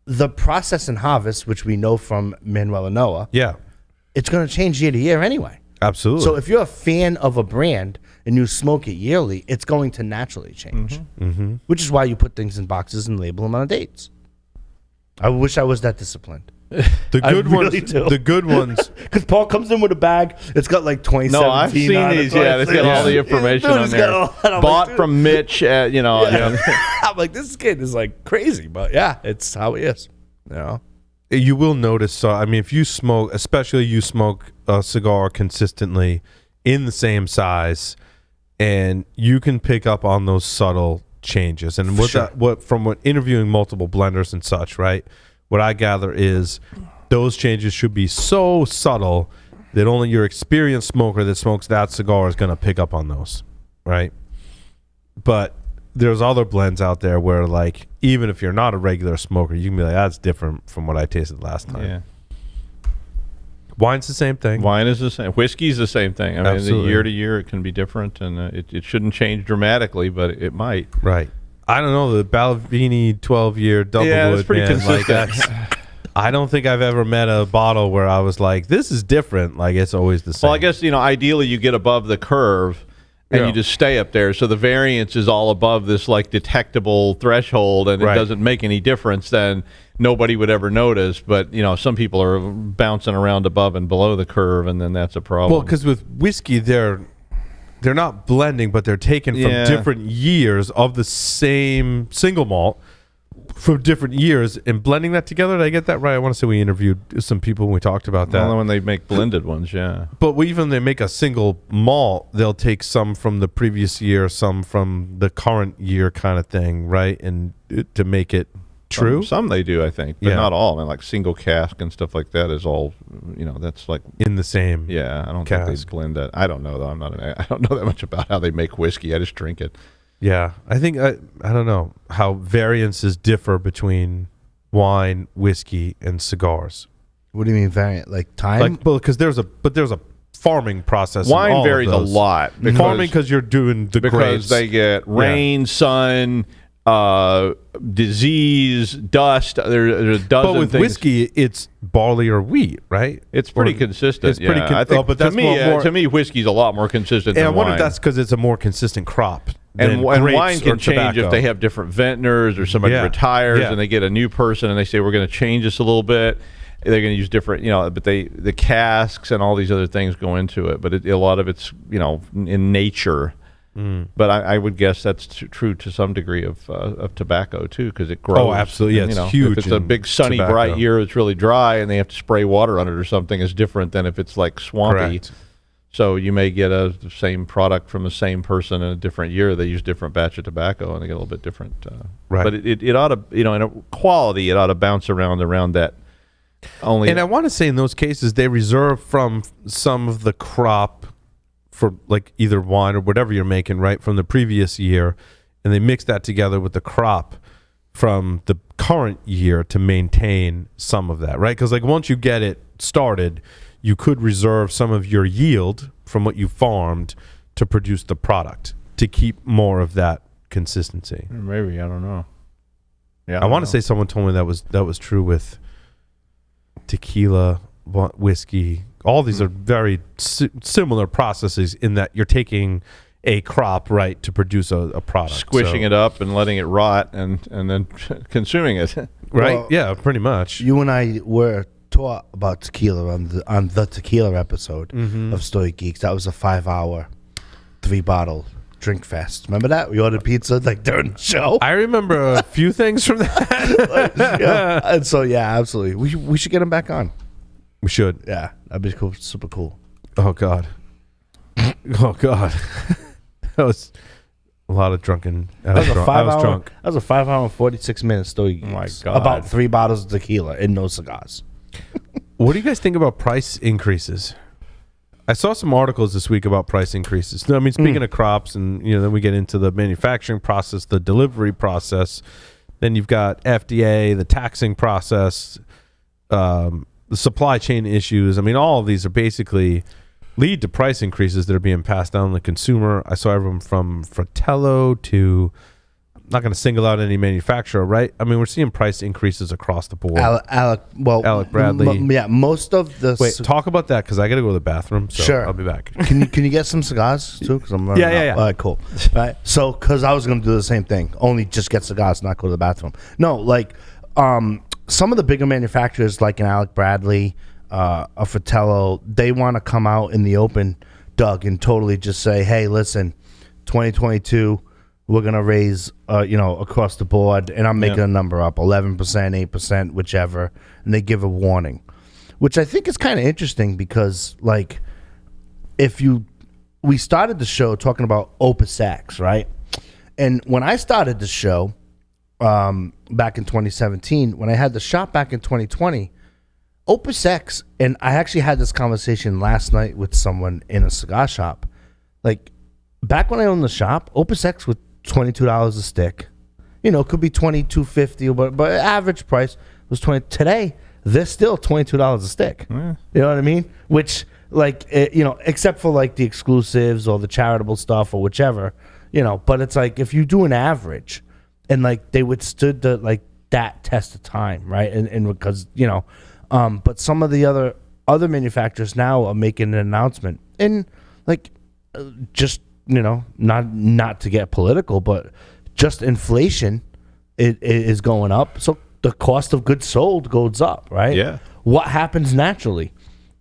the process and harvest, which we know from Manuel and Noah, it's going to change year to year anyway. Absolutely. So if you're a fan of a brand and you smoke it yearly, it's going to naturally change. Mm-hmm. Which is why you put things in boxes and label them on dates. I wish I was that disciplined. The I good really ones. do. The good ones. Because Paul comes in with a bag. It's got like 2017. No, I've seen on it, these. Yeah, it's got all the information on there. Bought from Mitch. You know. I'm like, this kid is like crazy, but yeah, it's how he is. You know. You will notice. I mean, if you smoke, especially you smoke a cigar consistently in the same size, and you can pick up on those subtle changes. And from interviewing multiple blenders and such, right? What I gather is those changes should be so subtle that only your experienced smoker that smokes that cigar is going to pick up on those, right? But there's other blends out there where, like, even if you're not a regular smoker, you can be like, that's different from what I tasted last time. Yeah. Wine's the same thing. Wine is the same. Whiskey's the same thing. I mean, Absolutely. year to year, it can be different, and it shouldn't change dramatically, but it might. Right. I don't know, the Balvenie 12-year Doublewood. Yeah, that's pretty consistent. I don't think I've ever met a bottle where I was like, this is different. Like, it's always the same. Well, I guess, ideally you get above the curve and you just stay up there. So the variance is all above this, like, detectable threshold, and it doesn't make any difference, then nobody would ever notice. But, some people are bouncing around above and below the curve, and then that's a problem. Well, because with whiskey, they're not blending, but they're taken from different years of the same single malt from different years and blending that together. Did I get that right? I want to say we interviewed some people when we talked about that. Well, when they make blended ones, yeah. But even they make a single malt, they'll take some from the previous year, some from the current year kind of thing, right? And to make it true. Some they do, I think, but not all. I mean, like single cask and stuff like that is all, that's like in the same. Yeah, I don't cask. think they blend that. I don't know though. I don't know that much about how they make whiskey. I just drink it. Yeah, I think I don't know how variances differ between wine, whiskey, and cigars. What do you mean variant? Like time? Like, well, because there's a farming process. in Wine all of varies a those. lot. Farming because you're doing the because grapes. they get rain, sun, disease, dust. There's a dozen. But with things. whiskey, it's barley or wheat, right? It's pretty consistent. It's pretty. I think but that's to me, more, to me, whiskey's a lot more consistent. And than I wonder wine. if that's because it's a more consistent crop. And grapes wine can or change tobacco. if they have different vintners or somebody retires and they get a new person and they say we're going to change this a little bit. They're going to use different, but the casks and all these other things go into it. But a lot of it's in nature. But I would guess that's true to some degree of tobacco too, because it grows. Oh, absolutely. Yeah, And, it's huge If it's a in big sunny tobacco. bright year, it's really dry, and they have to spray water on it or something, is different than if it's like swampy. Correct. So you may get the same product from the same person in a different year. They use different batch of tobacco, and they get a little bit different. Right. But it ought to, in a quality, it ought to bounce around that. Only. And I want to say in those cases, they reserve from some of the crop for like either wine or whatever you're making, right, from the previous year, and they mix that together with the crop from the current year to maintain some of that, right? Because like once you get it started, you could reserve some of your yield from what you farmed to produce the product to keep more of that consistency. Maybe, I don't know. Yeah, I want to say someone told me that was true with tequila, whiskey. All these are very similar processes in that you're taking a crop, right, to produce a product. Squishing it up and letting it rot and then consuming it. Right? Well, yeah, pretty much. You and I were taught about tequila on the tequila episode of Stogie Geeks. That was a 5-hour, 3-bottle drink fest. Remember that? We ordered pizza like during the show. I remember a few things from that. Yeah. And so, yeah, absolutely. We should get him back on. We should. Yeah, that'd be cool. Super cool. Oh, God. Oh, God. That was a lot of drunken. I was drunk. That was a 5-hour and 46-minute Stogie Oh, my Geeks. God. About 3 bottles of tequila and no cigars. What do you guys think about price increases? I saw some articles this week about price increases. I mean, speaking of crops, and then we get into the manufacturing process, the delivery process. Then you've got FDA, the taxing process, the supply chain issues. I mean, all of these are basically lead to price increases that are being passed down to the consumer. I saw everyone from Fratello to, I'm not going to single out any manufacturer, right? I mean, we're seeing price increases across the board. Alec Bradley. Yeah, most of the. Wait, talk about that because I got to go to the bathroom. So Sure. I'll be back. Can you get some cigars too? Because I'm running out. Yeah. All right, cool. All right, so because I was going to do the same thing, only just get cigars, not go to the bathroom. No, like some of the bigger manufacturers, like an Alec Bradley, a Fratello, they want to come out in the open, Doug, and totally just say, hey, listen, 2022, we're going to raise, across the board, and I'm making a number up, 11%, 8%, whichever, and they give a warning, which I think is kind of interesting because, like, we started the show talking about Opus X, right? And when I started the show back in 2017, when I had the shop back in 2020, Opus X, and I actually had this conversation last night with someone in a cigar shop. Like, back when I owned the shop, Opus X was $22 a stick. You know, it could be $22.50, but average price was 20. Today, they're still $22 a stick. Yeah. You know what I mean? Which, like, you know, except for like the exclusives or the charitable stuff or whichever, you know. But it's like if you do an average, and like they withstood the like that test of time, right? And because you know, but some of the other manufacturers now are making an announcement, and like, just you know, not to get political, but just inflation it is going up, so the cost of goods sold goes up, right? Yeah. What happens naturally?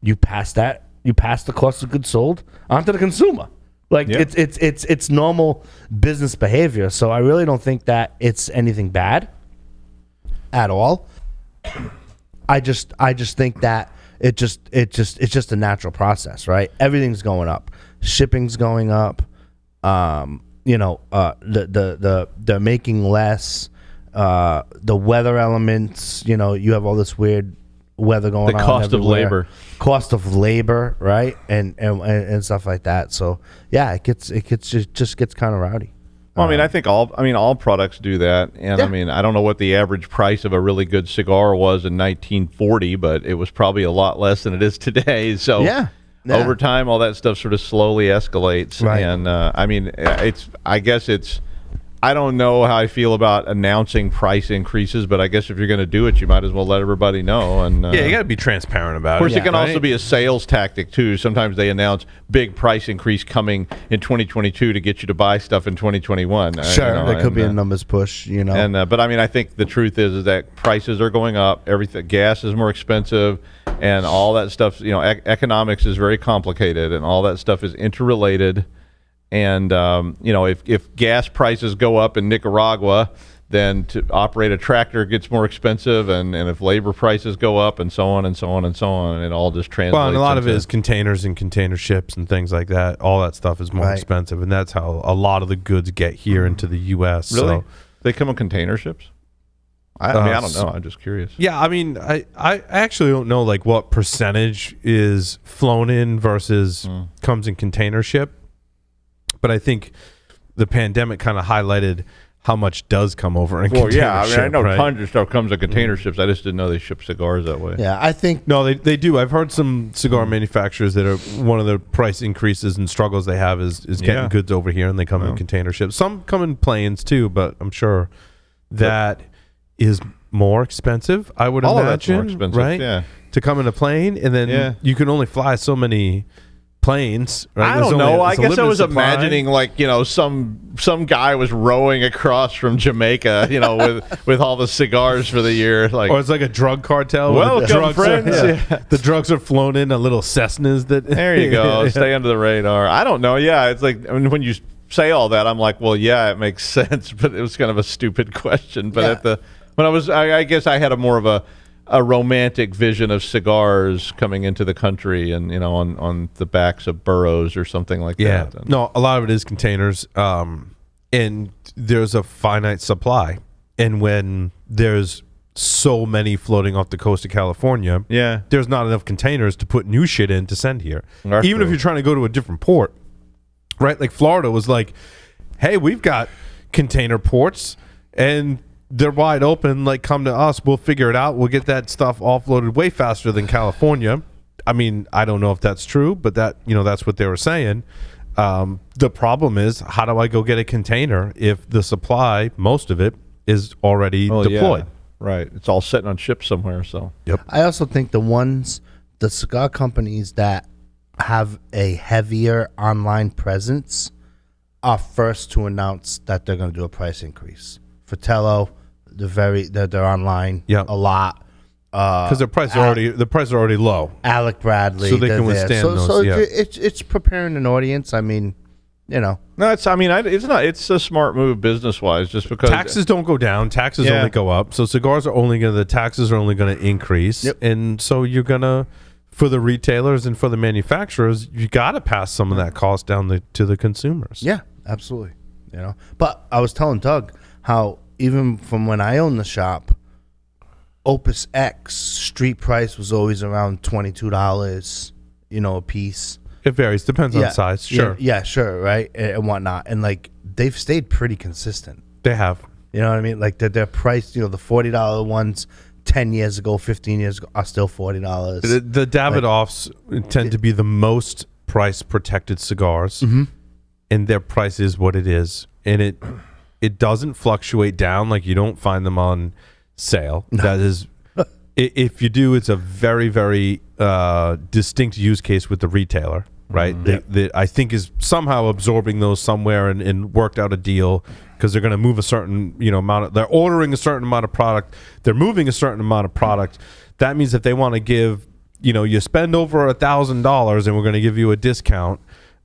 You pass the cost of goods sold onto the consumer. Like Yeah. it's normal business behavior. So I really don't think that it's anything bad at all. I just think that it's just a natural process, right? Everything's going up. Shipping's going up. You know, they're making less. The weather elements, you know, you have all this weird weather going on. The cost of labor. Cost of labor, right? And stuff like that. So yeah, it gets just gets kind of rowdy. Well, I mean, I think all products do that, and Yeah. I mean, I don't know what the average price of a really good cigar was in 1940, but it was probably a lot less than it is today. So Yeah. over time, all that stuff sort of slowly escalates, Right. and I mean, I don't know how I feel about announcing price increases, but I guess if you're going to do it, you might as well let everybody know. And Yeah, you got to be transparent about of course, it. it can also be a sales tactic too. Sometimes they announce big price increase coming in 2022 to get you to buy stuff in 2021. Sure, you know, it could be and, a numbers push, you know. And but I mean, I think the truth is that prices are going up. Everything, gas is more expensive, and all that stuff. You know, economics is very complicated, and all that stuff is interrelated. And you know, if gas prices go up in Nicaragua, then to operate a tractor gets more expensive, and if labor prices go up, and so on and so on and so on, and it all just translates. Well, and a lot of it into- is containers and container ships and things like that. All that stuff is more Right. expensive, and that's how a lot of the goods get here into the U.S. really. So, They come in container ships. I mean, I don't know. I'm just curious. yeah, I mean, I actually don't know like what percentage is flown in versus comes in container ship, but I think the pandemic kind of highlighted how much does come over in Well, container yeah, I mean, ship. I know right? tons of stuff comes in container ships. I just didn't know they ship cigars that way. Yeah, I think No, they do. I've heard some cigar manufacturers that are one of the price increases and struggles they have is getting Yeah. goods over here, and they come in container ships. Some come in planes too, but I'm sure that is more expensive. I would All of that's imagine, more expensive, right? yeah. To come in a plane, and then Yeah. you can only fly so many planes. Right? I There's don't only know. I it's a guess I limited was supply. imagining like, you know, some guy was rowing across from Jamaica, you know, with all the cigars for the year. Like, Or it's like a drug cartel. where the Welcome, drugs are- friends. yeah. The drugs are flown in on little Cessnas. there you go. Stay under the radar. I don't know. Yeah, it's like, I mean, when you say all that, I'm like, well, yeah, it makes sense, but it was kind of a stupid question. But I guess I had a more of a romantic vision of cigars coming into the country, and you know, on the backs of burros or something like Yeah. that. And- No, a lot of it is containers. And there's a finite supply. And when there's so many floating off the coast of California, Yeah. there's not enough containers to put new shit in to send here. That's Even if true. you're trying to go to a different port, right? Like Florida was like, hey, we've got container ports and they're wide open. Like, come to us. We'll figure it out. We'll get that stuff offloaded way faster than California. I mean, I don't know if that's true, but that's what they were saying. The problem is, how do I go get a container if the supply, most of it, is already Oh, deployed? yeah. Right. It's all sitting on ships somewhere. So I also think the cigar companies that have a heavier online presence are first to announce that they're going to do a price increase. Fratello, they're online Yeah. a lot. Because the price are already low. Alec Bradley, So they they're can there. withstand So those, yeah. it's preparing an audience. I mean, you know, no, it's a smart move business wise, just because Taxes don't go down. Taxes Yeah. only go up. So cigars are the taxes are only going to increase. Yep. And so you're going to, for the retailers and for the manufacturers, you got to pass some of that cost down to the consumers. yeah, absolutely. You know, but I was telling Doug how even from when I owned the shop, Opus X street price was always around $22, you know, a piece. It varies. Depends on size. Sure. Yeah, sure, right, and whatnot. And like they've stayed pretty consistent. They have. You know what I mean? Like their price, the $40 ones 10 years ago, 15 years ago are still $40. The Davidoffs tend to be the most price protected cigars, and their price is what it is, and it doesn't fluctuate down. Like you don't find them on sale. No. That is, if you do, it's a very, very distinct use case with the retailer, right? That I think is somehow absorbing those somewhere and worked out a deal. Because they're going to move a certain amount they're ordering a certain amount of product, they're moving a certain amount of product. That means if they want to give, you spend over $1,000 and we're going to give you a discount,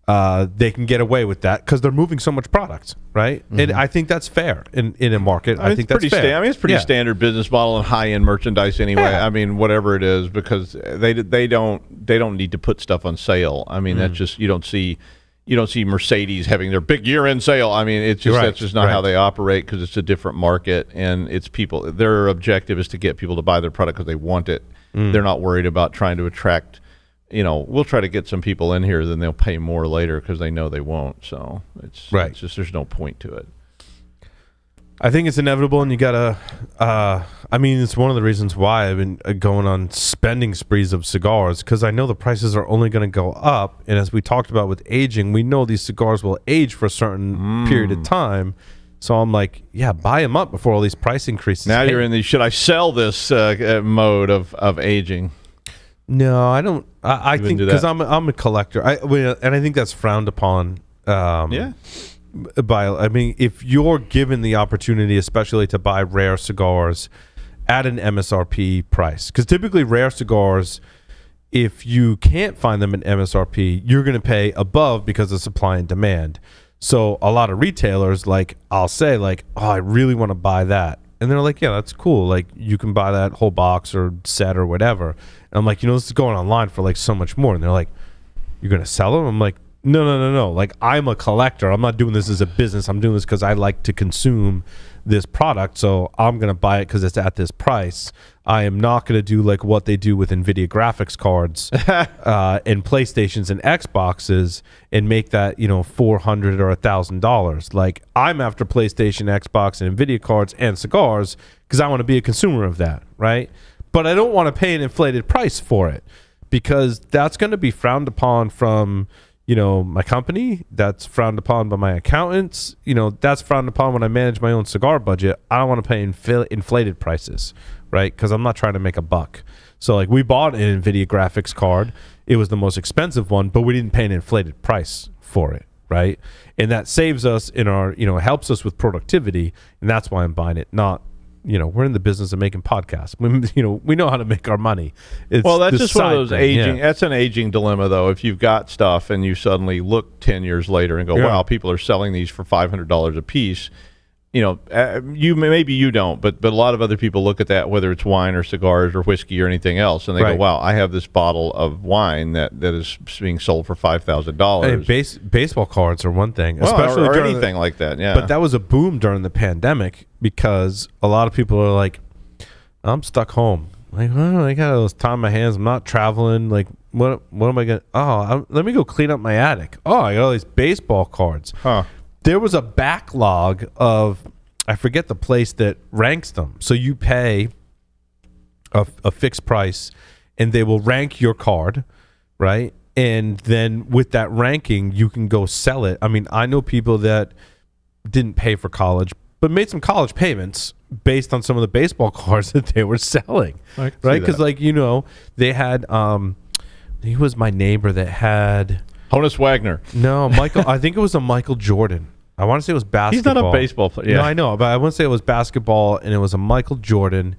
they can get away with that because they're moving so much product, right? And I think that's fair in a market. I think that's fair. It's pretty standard business model and high end merchandise anyway. Yeah. I mean, whatever it is, because they don't need to put stuff on sale. I mean, that's just you don't see Mercedes having their big year-end sale. I mean, it's just that's just not how they operate because it's a different market and it's people. Their objective is to get people to buy their product because they want it. They're not worried about trying to attract. We'll try to get some people in here, then they'll pay more later because they know they won't. So it's just there's no point to it. I think it's inevitable, and you gotta. It's one of the reasons why I've been going on spending sprees of cigars because I know the prices are only going to go up. And as we talked about with aging, we know these cigars will age for a certain period of time. So I'm like, buy them up before all these price increases. Now you're in the should I sell this mode of aging? No, I don't. I think because I'm a collector, and I think that's frowned upon. If you're given the opportunity, especially to buy rare cigars at an MSRP price, because typically rare cigars, if you can't find them at MSRP, you're going to pay above because of supply and demand. So a lot of retailers, I'll say, oh, I really want to buy that. And they're like, yeah, that's cool. Like, you can buy that whole box or set or whatever. And I'm like, this is going online for so much more. And they're like, you're going to sell them? I'm like, no. Like, I'm a collector. I'm not doing this as a business. I'm doing this because I like to consume this product. So I'm going to buy it because it's at this price. I am not going to do what they do with NVIDIA graphics cards and PlayStations and Xboxes and make that, $400 or $1,000. Like, I'm after PlayStation, Xbox, and NVIDIA cards and cigars because I want to be a consumer of that, right? But I don't want to pay an inflated price for it because that's going to be frowned upon from my company. That's frowned upon by my accountants. That's frowned upon when I manage my own cigar budget. I don't want to pay inflated prices, right? Because I'm not trying to make a buck. So we bought an NVIDIA graphics card. It was the most expensive one, but we didn't pay an inflated price for it, right? And that saves us in our, helps us with productivity. And that's why I'm buying it, not, we're in the business of making podcasts. We know how to make our money. That's just one of those aging. Yeah. That's an aging dilemma, though. If you've got stuff and you suddenly look 10 years later and go, wow, people are selling these for $500 a piece. Maybe you don't, but a lot of other people look at that, whether it's wine or cigars or whiskey or anything else, and they go, wow, I have this bottle of wine that is being sold for $5,000. Baseball cards are one thing, especially or anything like that. Yeah, but that was a boom during the pandemic because a lot of people are like, I'm stuck home. Like, oh, I got this time in my hands. I'm not traveling. Like, what am I gonna? Let me go clean up my attic. Oh, I got all these baseball cards. Huh. There was a backlog of, I forget the place that ranks them. So you pay a fixed price and they will rank your card, right? And then with that ranking, you can go sell it. I mean, I know people that didn't pay for college, but made some college payments based on some of the baseball cards that they were selling, right? Because they had, he was my neighbor that had... Honus Wagner. No, Michael. I think it was a Michael Jordan. I want to say it was basketball. He's not a baseball player. Yeah. No, I know, but I want to say it was basketball, and it was a Michael Jordan,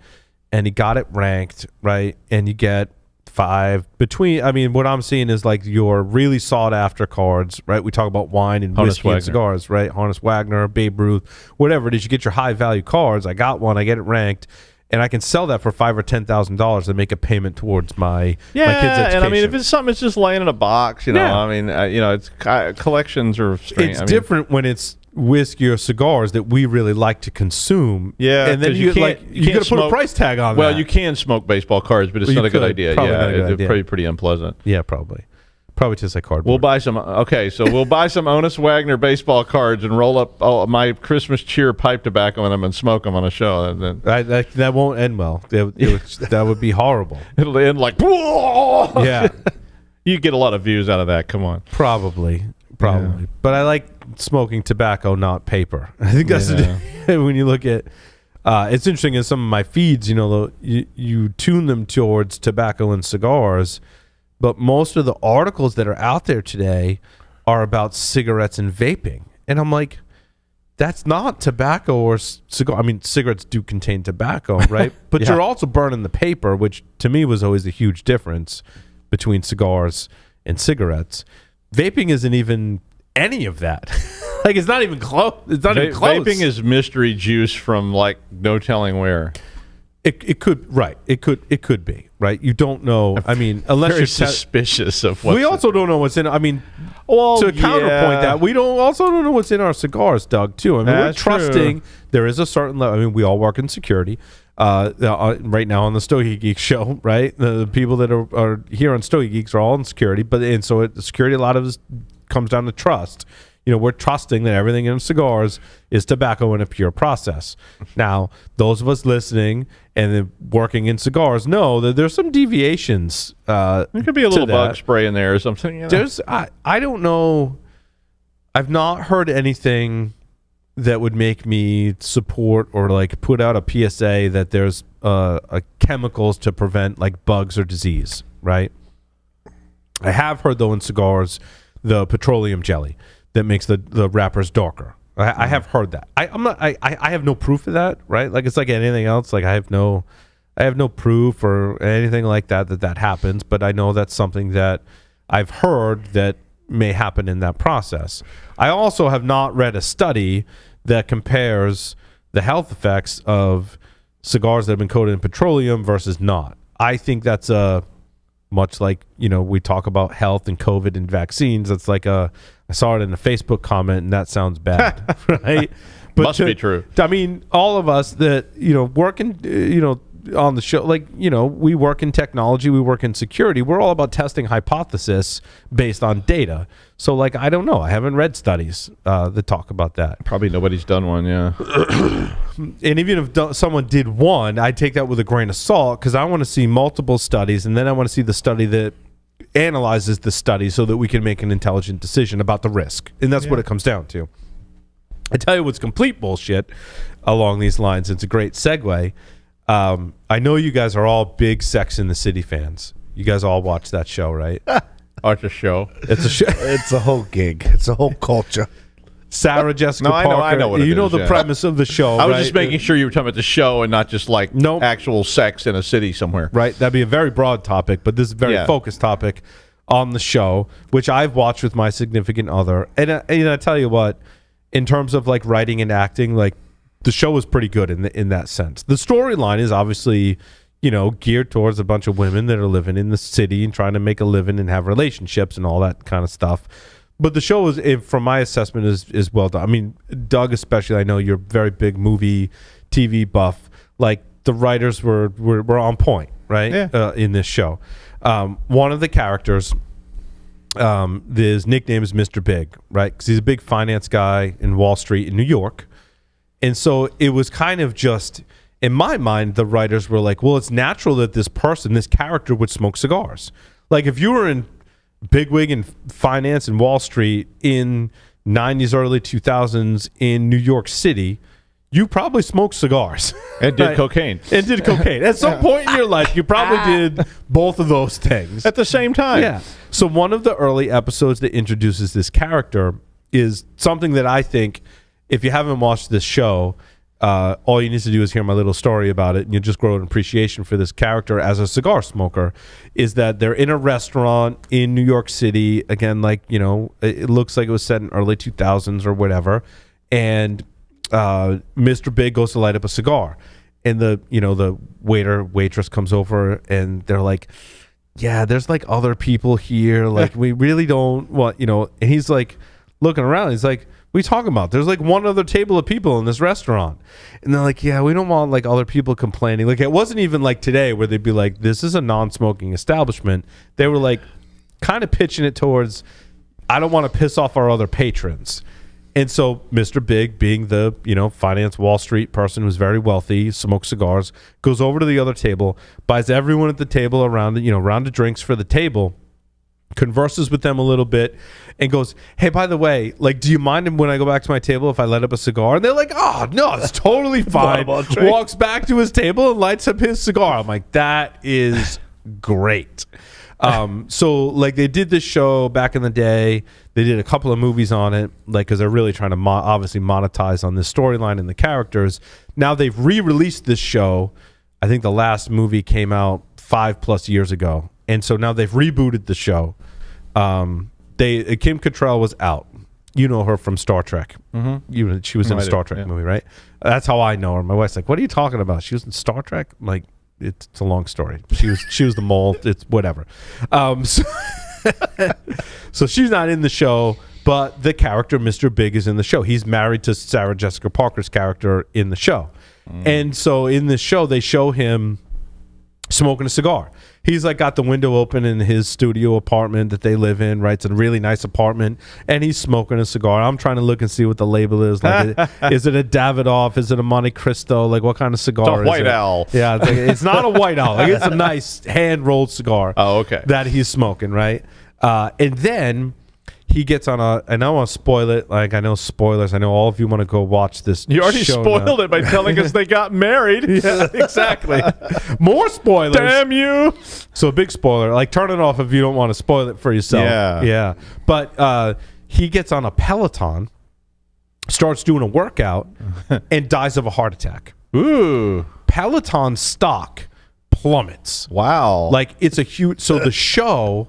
and he got it ranked, right? And you get 5 between. I mean, what I'm seeing is your really sought after cards, right? We talk about wine and whiskey and cigars, right? Honus Wagner, Babe Ruth, whatever it is. You get your high value cards. I got one. I get it ranked. And I can sell that for $5,000 or $10,000 and make a payment towards my kids' education. And I mean, if it's something that's just laying in a box, I mean, it's collections are strange. It's different when it's whiskey or cigars that we really like to consume. Yeah, and then you got to put a price tag on that. Well, you can smoke baseball cards, but it's not a good idea. It's probably pretty unpleasant. Yeah, probably. Probably tastes like cardboard. We'll buy some. Okay, so we'll buy some Onus Wagner baseball cards and roll up my Christmas cheer pipe tobacco in them and smoke them on a show. That won't end well. That would be horrible. It'll end like, Yeah, you get a lot of views out of that. Come on. probably. Yeah. But I like smoking tobacco, not paper. I think that's when you look at. It's interesting in some of my feeds. You tune them towards tobacco and cigars. But most of the articles that are out there today are about cigarettes and vaping. And I'm like, that's not tobacco or cigar. I mean, cigarettes do contain tobacco, right? But you're also burning the paper, which to me was always a huge difference between cigars and cigarettes. Vaping isn't even any of that. Like, it's not even close. It's not even close. Vaping is mystery juice from like no telling where. It could be, right? You don't know. I mean, unless Very you're suspicious of what. We also don't know what's in. I mean, to counterpoint that, we don't know what's in our cigars, Doug. Too. I mean, we're trusting. There is a certain level. I mean, we all work in security. Right now on the Stogie Geek show, right? The people that are here on Stogie Geeks are all in security, so the security, a lot of this comes down to trust. We're trusting that everything in cigars is tobacco in a pure process. Now, those of us listening and then working in cigars know that there's some deviations. There could be a little bug spray in there or something. There's, I don't know. I've not heard anything that would make me support or like put out a PSA that there's chemicals to prevent like bugs or disease, right? I have heard though in cigars, the petroleum jelly that makes the wrappers darker. I have heard that. I have no proof of that, right? Like it's like anything else. Like I have no proof or anything like that happens. But I know that's something that I've heard that may happen in that process. I also have not read a study that compares the health effects of cigars that have been coated in petroleum versus not. I think that's much like we talk about health and COVID and vaccines. It's like I saw it in a Facebook comment, and that sounds bad, right? But must be true. I mean, all of us that work in on the show, like we work in technology, we work in security. We're all about testing hypothesis based on data. So, like, I don't know. I haven't read studies that talk about that. Probably nobody's done one, yeah. And even if someone did one, I take that with a grain of salt because I want to see multiple studies, and then I want to see the study that analyzes the study so that we can make an intelligent decision about the risk. And that's what it comes down to. I tell you what's complete bullshit along these lines. It's a great segue. I know you guys are all big Sex in the City fans. You guys all watch that show, right? It's a show. It's a show. It's a whole gig. It's a whole culture. Sarah Jessica No, I know- Parker. I know what it you know is, the yeah. premise of the show. I was right? just making sure you were talking about the show and not just like actual sex in a city somewhere. Right, that'd be a very broad topic, but this is a very focused topic on the show, which I've watched with my significant other. And I tell you what, in terms of like writing and acting, like the show was pretty good in that sense. The storyline is obviously geared towards a bunch of women that are living in the city and trying to make a living and have relationships and all that kind of stuff. But the show is, from my assessment, is well done. I mean, Doug especially, I know you're a very big movie, TV buff. Like the writers were on point, right? Yeah. In this show. One of the characters, his nickname is Mr. Big, right? Because he's a big finance guy in Wall Street in New York. And so it was kind of just, in my mind, the writers were like, well, it's natural that this character would smoke cigars. Like if you were in bigwig in finance in Wall Street in 90s, early 2000s in New York City, you probably smoked cigars. And did cocaine. And did cocaine. At some point in your life, you probably did both of those things. At the same time. Yeah. So one of the early episodes that introduces this character is something that I think, if you haven't watched this show, all you need to do is hear my little story about it, and you'll just grow an appreciation for this character as a cigar smoker. Is that they're in a restaurant in New York City, again, like, it looks like it was set in early 2000s or whatever, and Mr. Big goes to light up a cigar, and the waitress comes over, and they're like, yeah, there's like other people here, like we really don't want, and he's like looking around, he's like, what are you talking about? There's like one other table of people in this restaurant. And they're like, yeah, we don't want like other people complaining. Like it wasn't even like today where they'd be like, this is a non-smoking establishment. They were like, kind of pitching it towards, I don't want to piss off our other patrons. And so Mr. Big, being the, finance Wall Street person who's very wealthy, smokes cigars, goes over to the other table, buys everyone at the table around, round of drinks for the table, converses with them a little bit, and goes, hey, by the way, like, do you mind when I go back to my table if I light up a cigar? And they're like, oh, no, it's totally fine. Walks back to his table and lights up his cigar. I'm like, that is great. So like they did this show back in the day. They did a couple of movies on it, like, because they're really trying to obviously monetize on this storyline and the characters. Now they've re-released this show. I think the last movie came out 5+ years ago, and so now they've rebooted the show. Kim Cattrall was out. You know her from Star Trek. Mm-hmm. She was in a Star Trek movie, right? That's how I know her. My wife's like, "What are you talking about? She was in Star Trek?" I'm like, it's a long story. She was the mole. It's whatever. So she's not in the show, but the character Mr. Big is in the show. He's married to Sarah Jessica Parker's character in the show. And so in this show, they show him smoking a cigar. He's like got the window open in his studio apartment that they live in, right? It's a really nice apartment, and he's smoking a cigar. I'm trying to look and see what the label is. Like, is it a Davidoff? Is it a Monte Cristo? Like, what kind of cigar it's a White Owl. Yeah, it's not a White Owl. Like, it's a nice hand-rolled cigar. Oh, okay. That he's smoking, right? And then he gets on a, and I don't want to spoil it. Like, I know spoilers. I know all of you want to go watch this. You already show spoiled now. it by telling us they got married. Yeah, exactly. More spoilers. Damn you. So a big spoiler. Like, turn it off if you don't want to spoil it for yourself. Yeah. But he gets on a Peloton, starts doing a workout, and dies of a heart attack. Ooh. Peloton stock plummets. Wow. Like, it's a huge... So the show,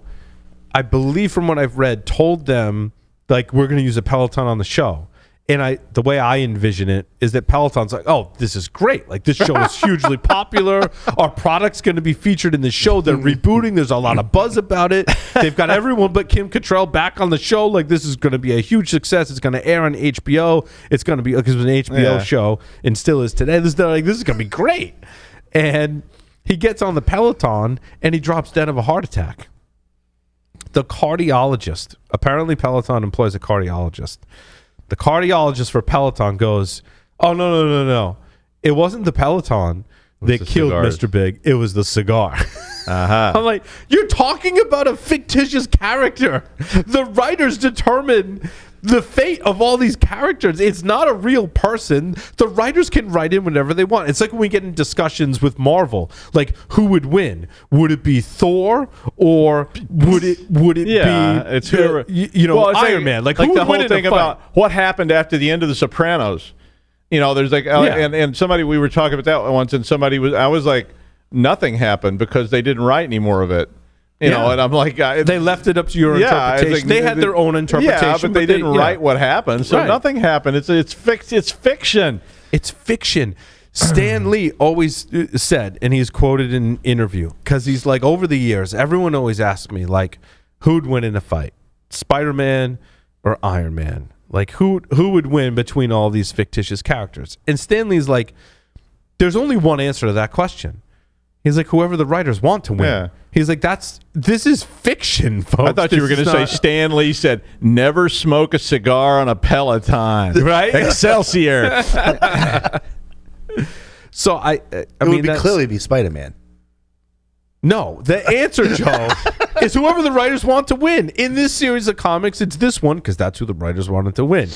I believe from what I've read, told them, like, we're going to use a Peloton on the show. And the way I envision it is that Peloton's like, oh, this is great. Like, this show is hugely popular. Our product's going to be featured in the show. They're rebooting. There's a lot of buzz about it. They've got everyone but Kim Cattrall back on the show. Like, this is going to be a huge success. It's going to air on HBO. It's going to be, because it was an HBO show and still is today. This is going to be great. And he gets on the Peloton and he drops dead of a heart attack. The cardiologist, apparently Peloton employs a cardiologist. The cardiologist for Peloton goes, oh, no. It wasn't the Peloton that killed cigars. Mr. Big. It was the cigar. I'm like, you're talking about a fictitious character. The writers determine the fate of all these characters. It's not a real person. The writers can write in whenever they want. It's like when we get in discussions with Marvel, like, who would win? Would it be Thor, or would it be it's Iron Man? Like who the would whole win in a thing fight? about what happened after the end of The Sopranos. There's like and somebody, we were talking about that once, and I was like, nothing happened because they didn't write any more of it. You know, and I'm like, they left it up to your interpretation. Like, they had their own interpretation. Yeah, but they didn't write what happened, so nothing happened. It's fiction. It's fiction. Stan Lee always said, and he's quoted in an interview, because he's like, over the years, everyone always asked me, like, who'd win in a fight, Spider-Man or Iron Man? Like, who would win between all these fictitious characters? And Stan Lee's like, there's only one answer to that question. He's like, whoever the writers want to win. Yeah. He's like, this is fiction, folks. I thought you were going to say Stan Lee said, never smoke a cigar on a Peloton. Right? Excelsior. So I mean, would clearly be Spider-Man. No, the answer, Joe, is whoever the writers want to win. In this series of comics, it's this one, because that's who the writers wanted to win.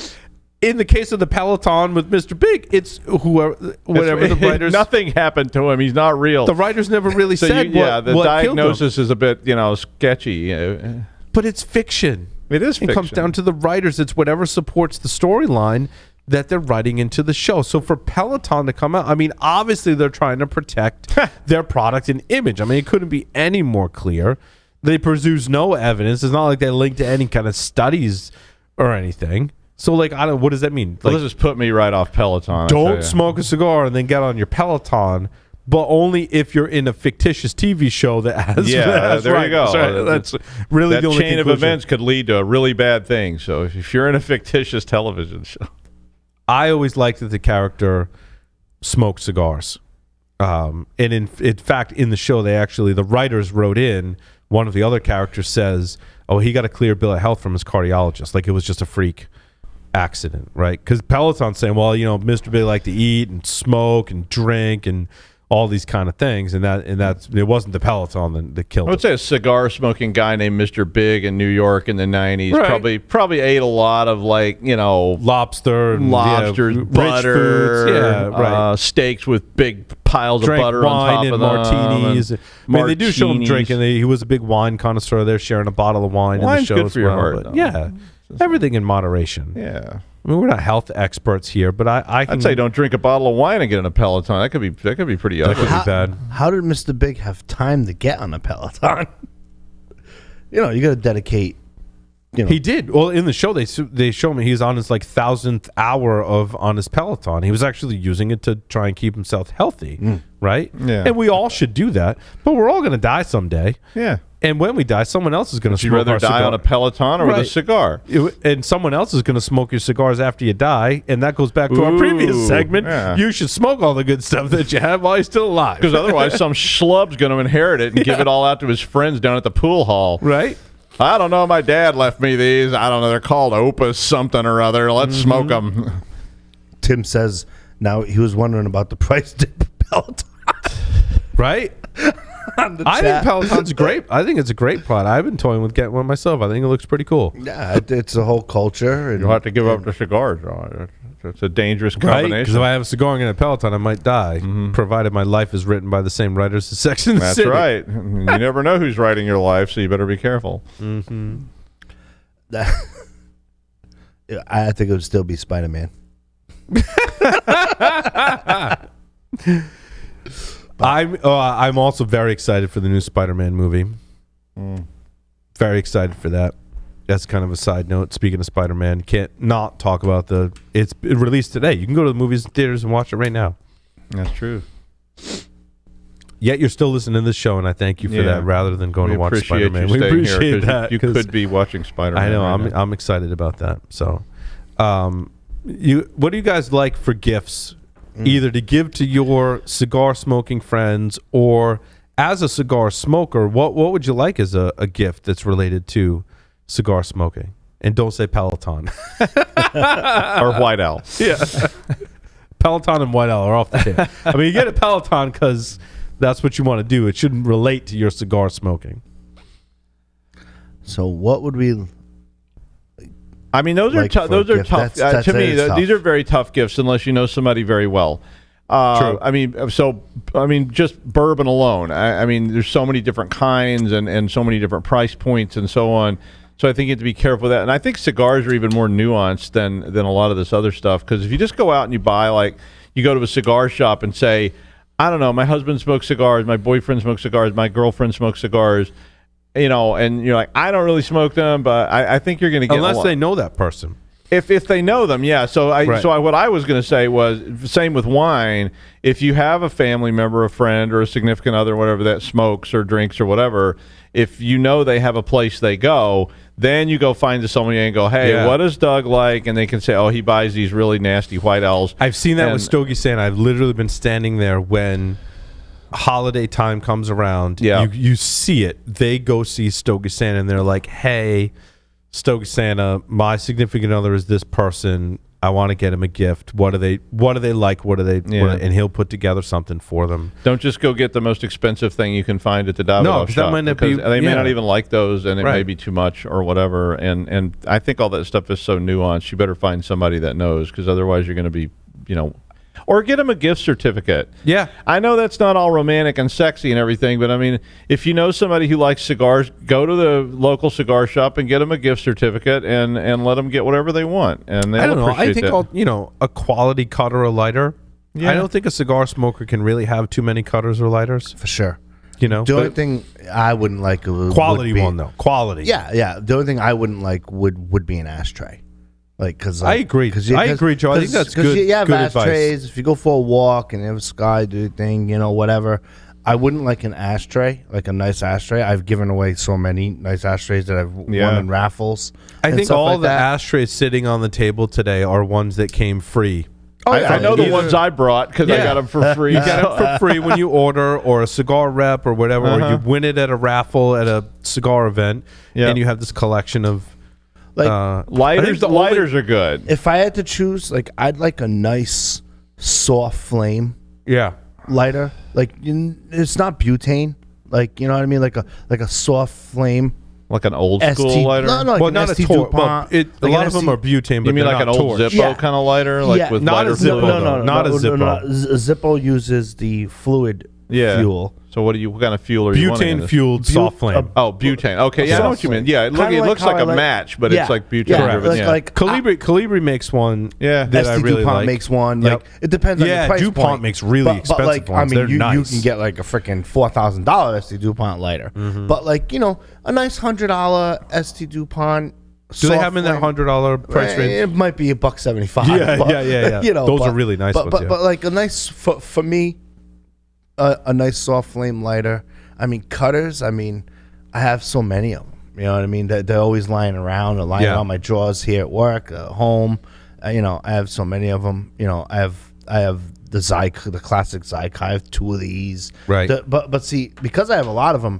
In the case of the Peloton with Mr. Big, it's whatever the writers. Nothing happened to him. He's not real. The writers never really said what the diagnosis is a bit, sketchy. But it's fiction. It is fiction. It comes down to the writers. It's whatever supports the storyline that they're writing into the show. So for Peloton to come out, I mean, obviously they're trying to protect their product and image. I mean, it couldn't be any more clear. They produce no evidence. It's not like they link to any kind of studies or anything. So, like, what does that mean? Well, like, this just put me right off Peloton. Don't smoke a cigar and then get on your Peloton, but only if you're in a fictitious TV show that has. Yeah, there you go. Right. That's really that the only chain conclusion. of events could lead to a really bad thing. So, if you're in a fictitious television show, I always liked that the character smoked cigars, and in fact, in the show, the writers wrote in one of the other characters says, oh, he got a clear bill of health from his cardiologist. Like it was just a freak accident, right? Because Peloton's saying, well, Mr. Big liked to eat and smoke and drink and all these kind of things, and that's it wasn't the Peloton that killed I would him. say a cigar smoking guy named Mr. Big in New York in the 90s Right. probably ate a lot of Lobster, and, lobsters, rich butter, foods, yeah, right. steaks with big piles Drank of butter wine on top and of martinis. them. I mean, they do show him martinis. drinking. He was a big wine connoisseur. They're sharing a bottle of wine in the Wine's show good as for your well. heart, But though. yeah, everything in moderation. Yeah. I mean, we're not health experts here, but I can I'd say don't drink a bottle of wine and get on a Peloton. That could be pretty ugly. could be bad. How did Mr. Big have time to get on a Peloton? You got to dedicate. He did. Well, in the show, they show me he's on his 1,000th hour on his Peloton. He was actually using it to try and keep himself healthy, right? Yeah. And we all should do that. But we're all going to die someday. Yeah. And when we die, someone else is going to Would you smoke rather our die cigar. on a Peloton or with a Right. cigar? And someone else is going to smoke your cigars after you die, and that goes back to our Ooh, previous segment. yeah. You should smoke all the good stuff that you have while you're still alive. Because otherwise, some schlub's going to inherit it and give it all out to his friends down at the pool hall. Right? I don't know. My dad left me these. I don't know. They're called Opus something or other. Let's smoke them. Tim says now he was wondering about the price dip of Peloton. Right? I think Peloton's great. I think it's a great product. I've been toying with getting one myself. I think it looks pretty cool. Yeah, it's a whole culture. And You'll have to give up the cigars. It's a dangerous Right? Because combination. if I have a cigar and a Peloton, I might die, provided my life is written by the same writers as Sex and the That's City. right. You never know who's writing your life, so you better be careful. I think it would still be Spider-Man. I'm also very excited for the new Spider-Man movie. Very excited for that. That's kind of a side note. Speaking of Spider-Man, can't not talk about it released today. You can go to the movies and theaters and watch it right now. That's true. Yet you're still listening to this show, and I thank you for Yeah. that rather than going We to watch appreciate Spider-Man. you We staying appreciate here 'cause that. you 'cause could be watching Spider-Man. I know. right now. I'm excited about that. So, what do you guys like for gifts? Either to give to your cigar smoking friends, or as a cigar smoker, what would you like as a gift that's related to cigar smoking? And don't say Peloton. Or White Owl. Yeah. Peloton and White Owl are off the table. I mean, you get a Peloton because that's what you want to do. It shouldn't relate to your cigar smoking. So what would we? I mean, those Like are for those a are gift, tough. that's- To that me, is tough. these are very tough gifts unless you know somebody very well. True. I mean, just bourbon alone. I mean, there's so many different kinds and so many different price points and so on. So I think you have to be careful with that. And I think cigars are even more nuanced than a lot of this other stuff. Because if you just go out and you buy, you go to a cigar shop and say, I don't know, my husband smokes cigars, my boyfriend smokes cigars, my girlfriend smokes cigars, and you're like, I don't really smoke them, but I think you're going to get Unless they know that person. If they know them, yeah. So what I was going to say was same with wine. If you have a family member, a friend, or a significant other, whatever that smokes or drinks or whatever, if you know they have a place they go, then you go find the sommelier and go, hey, Yeah. what does Doug like? And they can say, oh, he buys these really nasty White Owls. I've seen that with And- Stogie saying I've literally been standing there when holiday time comes around. Yeah. You see it. They go see Stogie Santa and they're like, hey, Stogie Santa, my significant other is this person. I want to get him a gift. What do they like? And he'll put together something for them. Don't just go get the most expensive thing you can find at the Davidoff No, 'cause that shop. might not because be- they may yeah. not even like those, and it may Right. be too much or whatever. And I think all that stuff is so nuanced. You better find somebody that knows, because otherwise you're going to be, or get them a gift certificate. Yeah. I know that's not all romantic and sexy and everything, but I mean, if you know somebody who likes cigars, go to the local cigar shop and get them a gift certificate and let them get whatever they want. And I don't know. I appreciate think that. a quality cutter or lighter. Yeah. I don't think a cigar smoker can really have too many cutters or lighters. For sure. The The only thing I wouldn't like quality would be, one though. Quality. Yeah. The only thing I wouldn't like would be an ashtray. Because I agree. I agree, Joe. I think that's good- You have good ashtrays. advice. If you go for a walk and you have a sky do thing, whatever. I wouldn't like an ashtray, like a nice ashtray. I've given away so many nice ashtrays that I've won in raffles. I and think stuff all like the that. ashtrays sitting on the table today are ones that came free I know the ones I brought because I got them for free. You get them for free when you order, or a cigar rep or whatever, or you win it at a raffle at a cigar event, and you have this collection of lighters. Lighters are good. If I had to choose, like, I'd like a nice soft flame lighter. Like, it's not butane. Like, you know what I mean? Like a soft flame. Like an old school lighter? No, like well, not a torch. Well, a lot of them are butane, but you mean like an old torch. Zippo kind of lighter? Like with not lighter a Zippo, fluid? though. Not a Zippo. No. Zippo uses the fluid fuel. So what kind of fuel are you wanting? Butane fueled soft flame. Butane. Okay, yeah, I know what you mean. Yeah, it looks like a match, but it's like butane driven. Like Colibri makes one. Yeah, that I really DuPont like. makes one. Like, it depends on your price DuPont point. makes really expensive like, ones. I mean, They're you nice. can get like a freaking $4,000 ST DuPont lighter. But like, you know, a nice $100 ST DuPont. Do they have them in that $100 price range? It might be $1.75. Yeah. You know, those are really nice ones. But like a nice for me, a nice soft flame lighter. I mean, cutters. I mean, I have so many of them. You know what I mean? They're always lying around. They're lying around my drawers here at work, at home. You know, I have so many of them. You know, I have the classic Zyke. I have 2 of these. Right. But see, because I have a lot of them,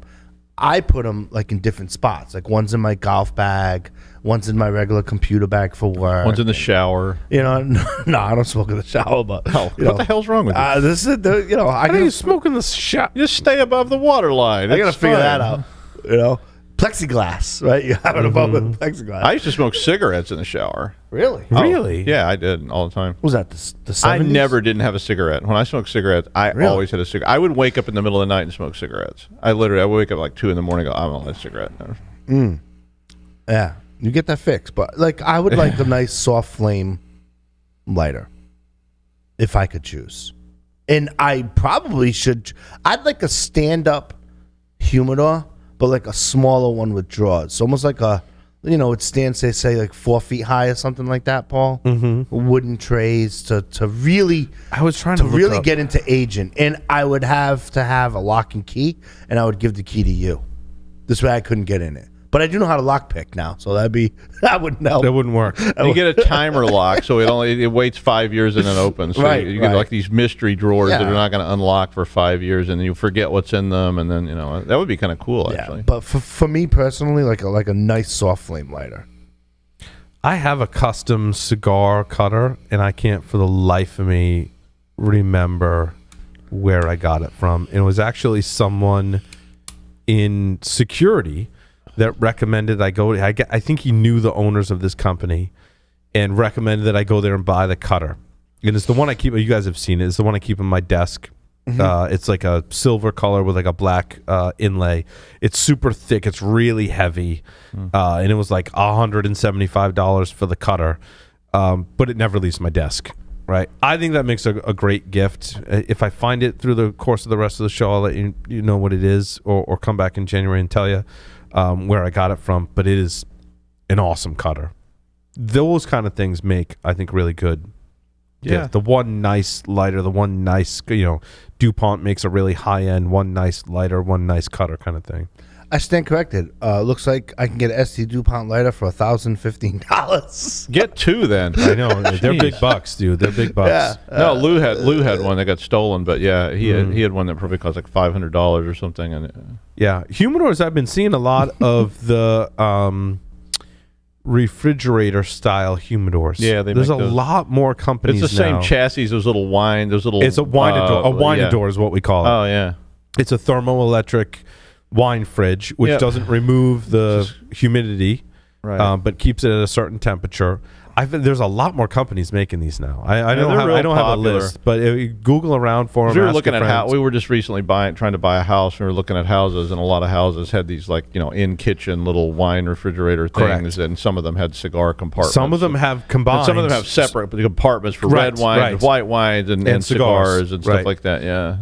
I put them like in different spots. Like one's in my golf bag, one's in my regular computer bag for work. One's in the shower. You know, no, I don't smoke in the shower. But what the hell's wrong with you? This is you know, How do you smoke in the shower? Just stay above the water line. I gotta figure that out. You know, plexiglass, right? You have it above with plexiglass. I used to smoke cigarettes in the shower. Really? Really? Yeah, I did all the time. Was that the 70s? I never didn't have a cigarette. When I smoked cigarettes, I Really? always had a cigarette. I would wake up in the middle of the night and smoke cigarettes. I would wake up like 2 in the morning and go, I'm going to light a cigarette. Yeah, you get that fixed. But like, I would like a nice soft flame lighter if I could choose. And I probably should. I'd like a stand-up humidor, but like a smaller one with drawers. Almost like a, you know, it stands, they say, like 4 feet high or something like that, Paul. Wooden trays to really. I was trying to look really up. get into aging, and I would have to have a lock and key, and I would give the key to you. This way, I couldn't get in it. But I do know how to lockpick now, so that wouldn't help. That wouldn't work. You get a timer lock, so it waits 5 years and then opens. So you get like these mystery drawers that are not going to unlock for 5 years, and you forget what's in them, and then that would be kind of cool actually. But for me personally, like a nice soft flame lighter. I have a custom cigar cutter, and I can't for the life of me remember where I got it from. It was actually someone in security that recommended I go. I think he knew the owners of this company and recommended that I go there and buy the cutter. And it's the one I keep. You guys have seen it. It's the one I keep on my desk. It's like a silver color with like a black inlay. It's super thick. It's really heavy. And it was like $175 for the cutter. But it never leaves my desk. Right. I think that makes a great gift. If I find it through the course of the rest of the show, I'll let you know what it is, or come back in January and tell you where I got it from. But it is an awesome cutter. Those kind of things make, I think, really good. Yeah. The one nice lighter, the one nice, DuPont makes a really high end, one nice lighter, one nice cutter kind of thing. I stand corrected. Looks like I can get an ST DuPont lighter for $1,015. Get 2 then. I know they're big bucks, dude. They're big bucks. No, Lou had one that got stolen, but yeah, he had one that probably cost like $500 or something. And humidors. I've been seeing a lot of the refrigerator style humidors. Yeah, there's a lot more companies. It's the now. same chassis. Those little It's a winedor. A winedor is what we call it. Oh yeah. It's a thermoelectric wine fridge, which doesn't remove the humidity, right. But keeps it at a certain temperature. There's a lot more companies making these now. I don't have a list, but Google around for them. We were looking at we were just recently trying to buy a house, and we were looking at houses, and a lot of houses had these in kitchen little wine refrigerator things, and some of them had cigar compartments. Some of them have combined. And some of them have separate compartments for red wines, white wines, and cigars and stuff like that. Yeah.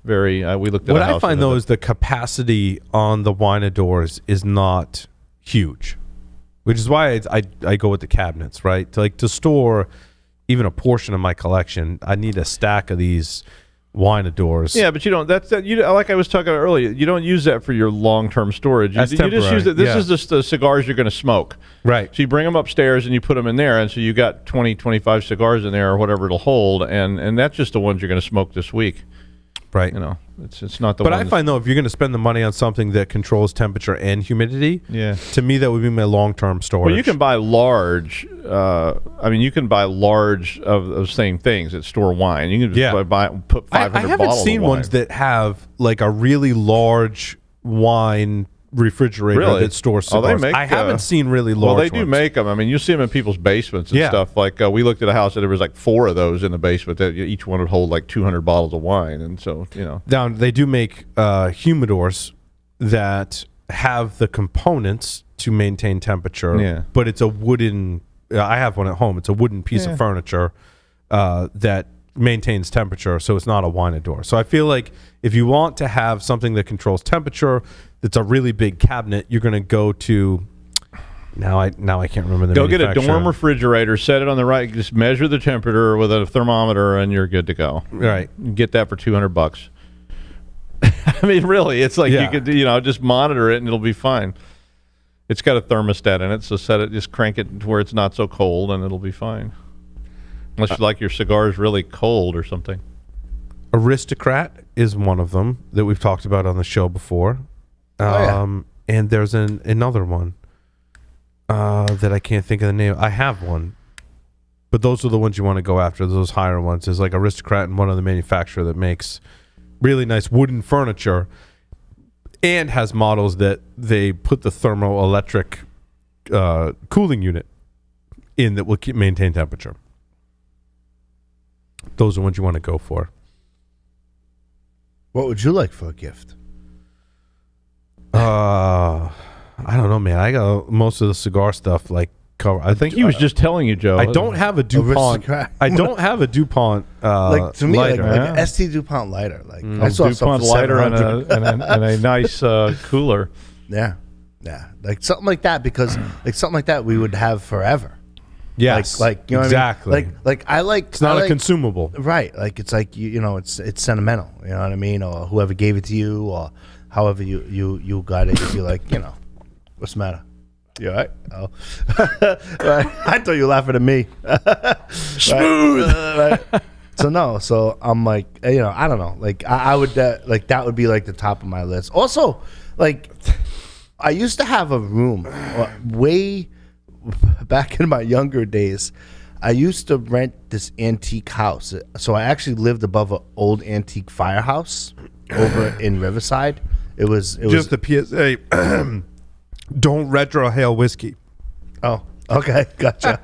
Very. We looked at what a house I find though is the capacity on the winedors is not huge, which is why I go with the cabinets, right? To store even a portion of my collection, I need a stack of these wine-adors. Yeah, but you don't. Like I was talking about earlier. You don't use that for your long-term storage. You just use it. This is just the cigars you're going to smoke. Right. So you bring them upstairs and you put them in there, and so you got 20, 25 cigars in there or whatever it'll hold, and that's just the ones you're going to smoke this week. Right. You know, it's not the. But ones. I find though, if you're going to spend the money on something that controls temperature and humidity, Yeah. to me that would be my long-term storage. Well, you can buy large. You can buy large of those same things at store wine. You can just put 500 I haven't bottles seen of wine. ones that have like a really large wine refrigerator Really? that stores Oh, they cigars. make, I haven't seen really large. Well, they do ones. make them. I mean, you see them in people's basements and Yeah. stuff. Like we looked at a house that there was like 4 of those in the basement. That each one would hold like 200 bottles of wine, and so Down, they do make humidors that have the components to maintain temperature. Yeah. But it's a wooden. I have one at home. It's a wooden piece of furniture that maintains temperature, so it's not a wine-ador. So I feel like if you want to have something that controls temperature, that's a really big cabinet, you're going to go to. Now I can't remember the. Go get a manufacturer. dorm refrigerator, set it on the right, just measure the temperature with a thermometer, and you're good to go. Right. You get that for $200. I mean, really, it's like you could just monitor it and it'll be fine. It's got a thermostat in it, so just crank it to where it's not so cold, and it'll be fine. Unless you like your cigars really cold or something. Aristocrat is one of them that we've talked about on the show before. And there's another one that I can't think of the name. I have one, but those are the ones you want to go after. Those higher ones. There's like Aristocrat and one other manufacturer that makes really nice wooden furniture and has models that they put the thermoelectric cooling unit in that will maintain temperature. Those are ones you want to go for. What would you like for a gift? I don't know, man. I got most of the cigar stuff like covered. I think He was just telling you, Joe. I don't have a DuPont. Aristocrat. I don't have a DuPont Like to me, lighter. like an ST DuPont lighter. Like I saw DuPont something for lighter and $700. a nice cooler. Yeah, like something like that, because like something like that we would have forever. Yes, like you know exactly. what I mean? Like I like It's not I a like, consumable. right? Like it's like it's sentimental. You know what I mean? Or whoever gave it to you, or however you got it. You're like, what's the matter? You all right? Oh, right. I thought you were laughing at me. Smooth. Right. So I'm like, I don't know. Like I would like that would be like the top of my list. Also, like I used to have a room way back in my younger days. I used to rent this antique house. So I actually lived above an old antique firehouse over in Riverside. It was Just the PSA. Don't retrohale whiskey. Oh, okay, gotcha.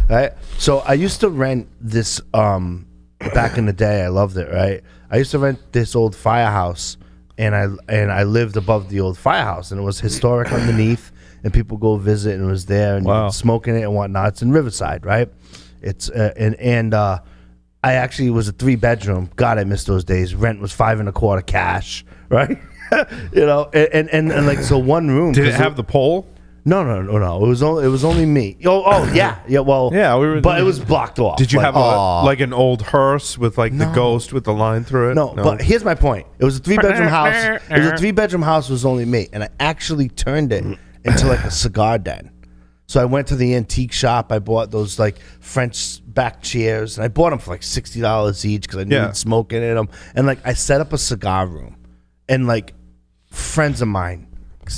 Right. So I used to rent this back in the day. I loved it. Right. I used to rent this old firehouse, and I lived above the old firehouse, and it was historic underneath, and people go visit, and it was there, and Wow. smoking it and whatnot. It's in Riverside, right? It's I actually was a 3-bedroom. God, I miss those days. Rent was $5.25 cash, right? and like so one room. Did it have the pole? No. It was only me. Yeah. Well, Yeah, we were- but it was blocked off. Did you Like, have like an old hearse with like the ghost with the line through it? No, but here's my point. It was a 3-bedroom house. It was a 3-bedroom house. It was only me, and I actually turned it into like a cigar den. So I went to the antique shop. I bought those like French back chairs, and I bought them for like $60 each because I needed smoking in them. And like I set up a cigar room, and like friends of mine,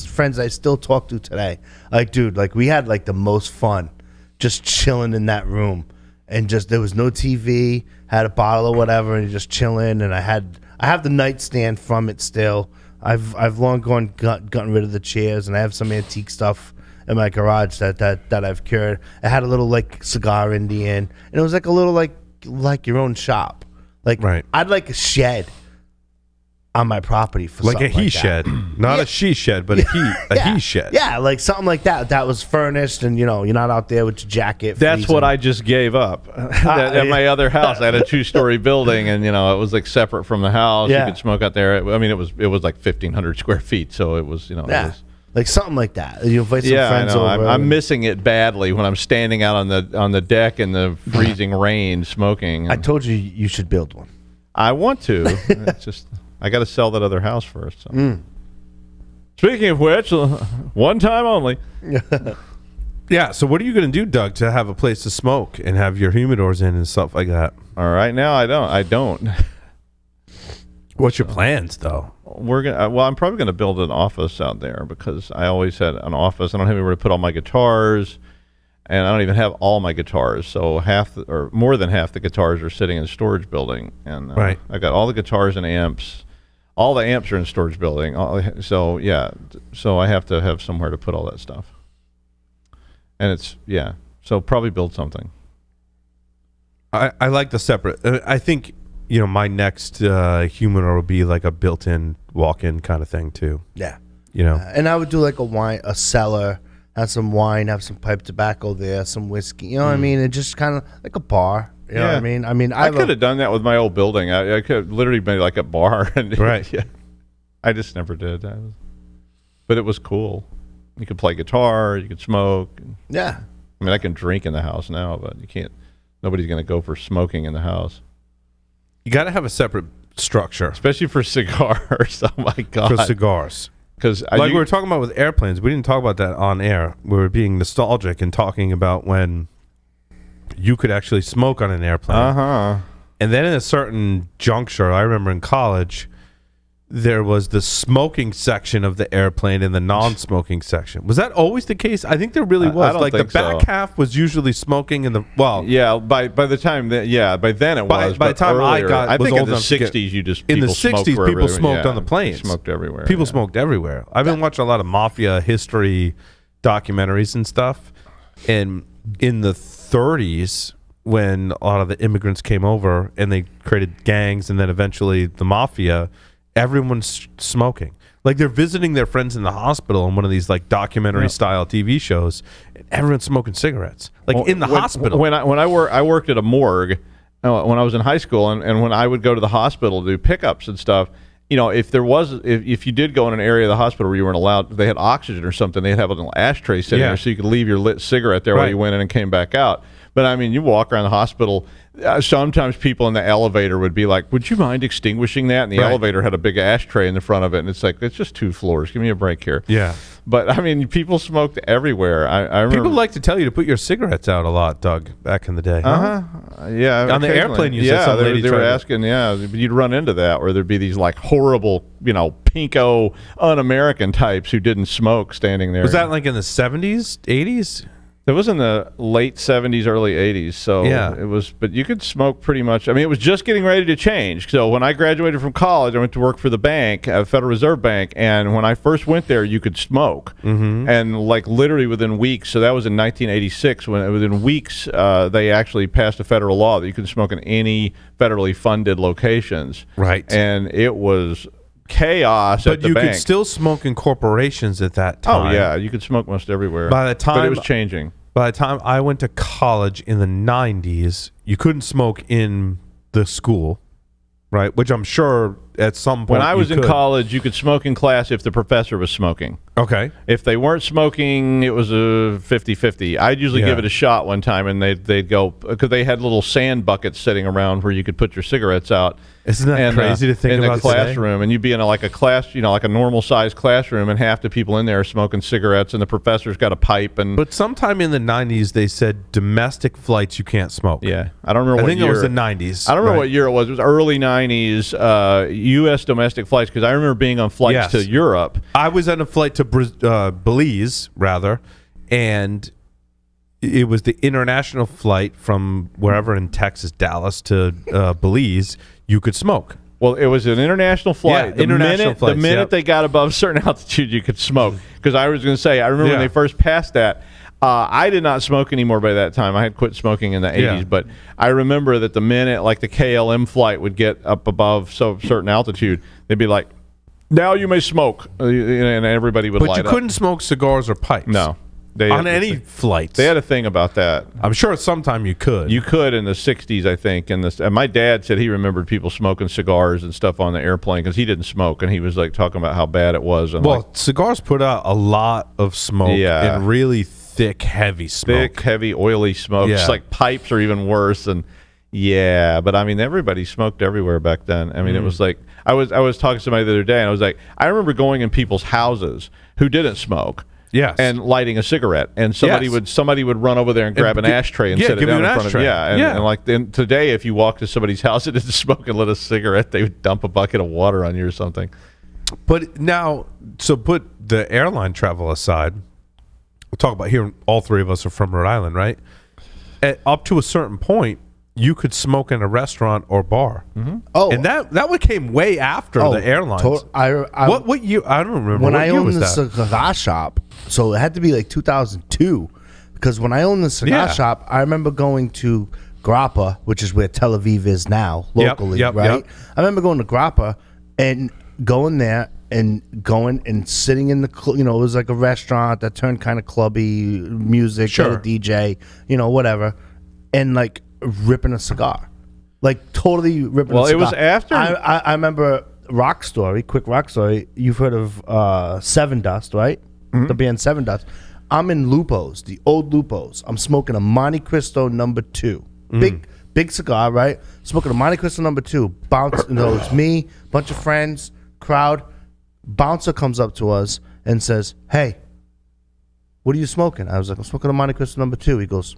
friends I still talk to today, like dude, like we had like the most fun just chilling in that room, and just there was no TV, had a bottle or whatever, and just chilling. And I have the nightstand from it still. I've long gotten rid of the chairs, and I have some antique stuff in my garage that I've cured. I had a little like cigar Indian, and it was like a little like your own shop. Like Right. I'd like a shed on my property for like a something he like that. shed, not a she shed, but a he shed. Yeah, like something like that. That was furnished, and you're not out there with your jacket. That's freezing. what I just gave up. At my other house, I had a 2-story building, and it was like separate from the house. Yeah. You could smoke out there. I mean, it was like 1,500 square feet, so it was it Yeah, was, like something like that. You invite some yeah, I friends know. over. I'm missing it badly when I'm standing out on the deck in the freezing rain smoking. I told you should build one. I want to. It's just I got to sell that other house first. So. Speaking of which, one time only. Yeah. So what are you going to do, Doug, to have a place to smoke and have your humidors in and stuff like that? All right, now I don't. What's your plans, though? We're gonna. Well, I'm probably gonna build an office out there because I always had an office. I don't have anywhere to put all my guitars, and I don't even have all my guitars. So or more than half the guitars are sitting in the storage building, and right. I got all the guitars and amps. All the amps are in storage building. So yeah, so I have to have somewhere to put all that stuff. And it's so probably build something. I like the separate. I think. My next humidor will be like a built-in walk-in kind of thing too. Yeah. And I would do like a cellar, have some wine, have some pipe tobacco there, some whiskey. You know what I mean? And just kind of like a bar. You know what I mean? I could have done that with my old building. I could have literally been like a bar. And right. Yeah. I just never did. But it was cool. You could play guitar. You could smoke. Yeah. I mean, I can drink in the house now, but you can't. Nobody's going to go for smoking in the house. You got to have a separate structure, especially for cigars. Oh my god, for cigars. Because we were talking about with airplanes, we didn't talk about that on air. We were being nostalgic and talking about when you could actually smoke on an airplane. And then in a certain juncture, I remember in college, there was the smoking section of the airplane and the non-smoking section. Was that always the case? I think there really was. I don't like the think back half was usually smoking, and by the time by then it was. By the time earlier, I think old in the enough to '60s in the '60s people smoked on the planes. Smoked everywhere. People smoked everywhere. I've been watching a lot of mafia history documentaries and stuff, and in the '30s when a lot of the immigrants came over and they created gangs, and then eventually the mafia. Everyone's smoking. Like they're visiting their friends in the hospital on one of these like documentary style TV shows, and everyone's smoking cigarettes. Like in the hospital. When I worked at a morgue when I was in high school, and when I would go to the hospital to do pickups and stuff, if you did go in an area of the hospital where you weren't allowed, they had oxygen or something, they'd have a little ashtray sitting there so you could leave your lit cigarette there while you went in and came back out. But I mean, you walk around the hospital. Sometimes people in the elevator would be like, "Would you mind extinguishing that?" And the elevator had a big ashtray in the front of it, and it's like, it's just 2 floors. Give me a break here. Yeah. But I mean, people smoked everywhere. I remember people like to tell you to put your cigarettes out a lot, Doug. Back in the day. Yeah. On the airplane, you said some lady they were asking. Yeah, you'd run into that where there'd be these like horrible, pinko, un-American types who didn't smoke standing there. Was that like in the 70s, 80s? It was in the late 70s, early 80s. So it was, but you could smoke pretty much. I mean, it was just getting ready to change. So when I graduated from college, I went to work for the bank, Federal Reserve Bank. And when I first went there, you could smoke. Mm-hmm. And like literally within weeks, so that was in 1986, within weeks, they actually passed a federal law that you could smoke in any federally funded locations. Right. And it was chaos at the bank. But you could still smoke in corporations at that time. Oh yeah, you could smoke most everywhere. By the time but it was changing. By the time I went to college in the 90s, you couldn't smoke in the school, right? Which I'm sure at some point when I was in college, you could smoke in class if the professor was smoking. Okay. If they weren't smoking, it was a 50-50. I'd usually give it a shot one time, and they'd go, because they had little sand buckets sitting around where you could put your cigarettes out. Isn't that crazy to think about in the classroom? And you'd be in a class, like a normal sized classroom, and half the people in there are smoking cigarettes, and the professor's got a pipe. But sometime in the 90s, they said domestic flights you can't smoke. Yeah, I don't remember. I think it was the 90s. I don't remember what year it was. It was early 90s. U.S. domestic flights, because I remember being on flights to Europe. I was on a flight to Belize, rather, and it was the international flight from wherever in Texas, Dallas to Belize. You could smoke. Well, it was an international flight. Yeah, the minute they got above a certain altitude, you could smoke. Because I was going to say, I remember when they first passed that. I did not smoke anymore by that time. I had quit smoking in the 80s. But I remember that the minute the KLM flight would get up above certain altitude, they'd be like, "Now you may smoke," and everybody would light up. But you couldn't smoke cigars or pipes. No. On any flights. They had a thing about that. I'm sure sometime you could. You could in the 60s, I think. And my dad said he remembered people smoking cigars and stuff on the airplane because he didn't smoke, and he was talking about how bad it was. And cigars put out a lot of smoke and really thick, heavy smoke. Thick, heavy, oily smoke. It's like pipes are even worse. And Yeah, but I mean, everybody smoked everywhere back then. I mean, it was like I was talking to somebody the other day, and I was like, I remember going in people's houses who didn't smoke. Yes. And lighting a cigarette, and somebody would run over there and grab an ashtray and set it down in front of. And like then today, if you walk to somebody's house that didn't smoke and lit a cigarette, they would dump a bucket of water on you or something. But now, so put the airline travel aside. We'll talk about here. All three of us are from Rhode Island, right? Up to a certain point, you could smoke in a restaurant or bar. Oh, and that one came way after the airlines. What year? I don't remember. When I owned the cigar shop, so it had to be like 2002, because when I owned the cigar shop, I remember going to Grappa, which is where Tel Aviv is now locally, right? I remember going to Grappa and going there and sitting in the, it was like a restaurant that turned kind of clubby, music, a DJ, whatever, and like ripping a cigar, like totally ripping a cigar. Well, it was after. I remember quick rock story. You've heard of Seven Dust, right? The band Seven Dust. I'm in Lupo's, the old Lupo's. I'm smoking a Monte Cristo number 2. Big cigar, right? Smoking a Monte Cristo number 2. Bounce, it's me, bunch of friends, crowd. Bouncer comes up to us and says, "Hey, what are you smoking?" I was like, "I'm smoking a Monte Cristo number 2. He goes,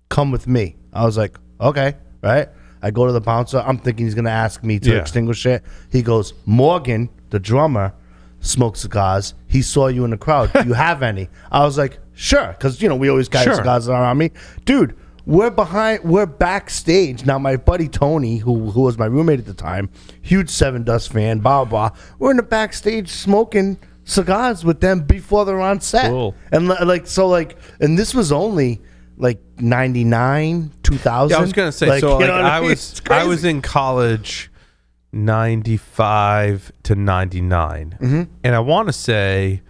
"Come with me." I was like, "Okay," right? I go to the bouncer. I'm thinking he's going to ask me to extinguish it. He goes, "Morgan, the drummer, smokes cigars. He saw you in the crowd. Do you have any?" I was like, "Sure," because, we always carry cigars around me. Dude, we're backstage. Now, my buddy Tony, who was my roommate at the time, huge Seven Dust fan, blah, blah, blah. We're in the backstage smoking cigars with them before they're on set. Cool. And and this was only like 99, 2000. Yeah, I was gonna say. I was in college, 95 to 99, and I want to say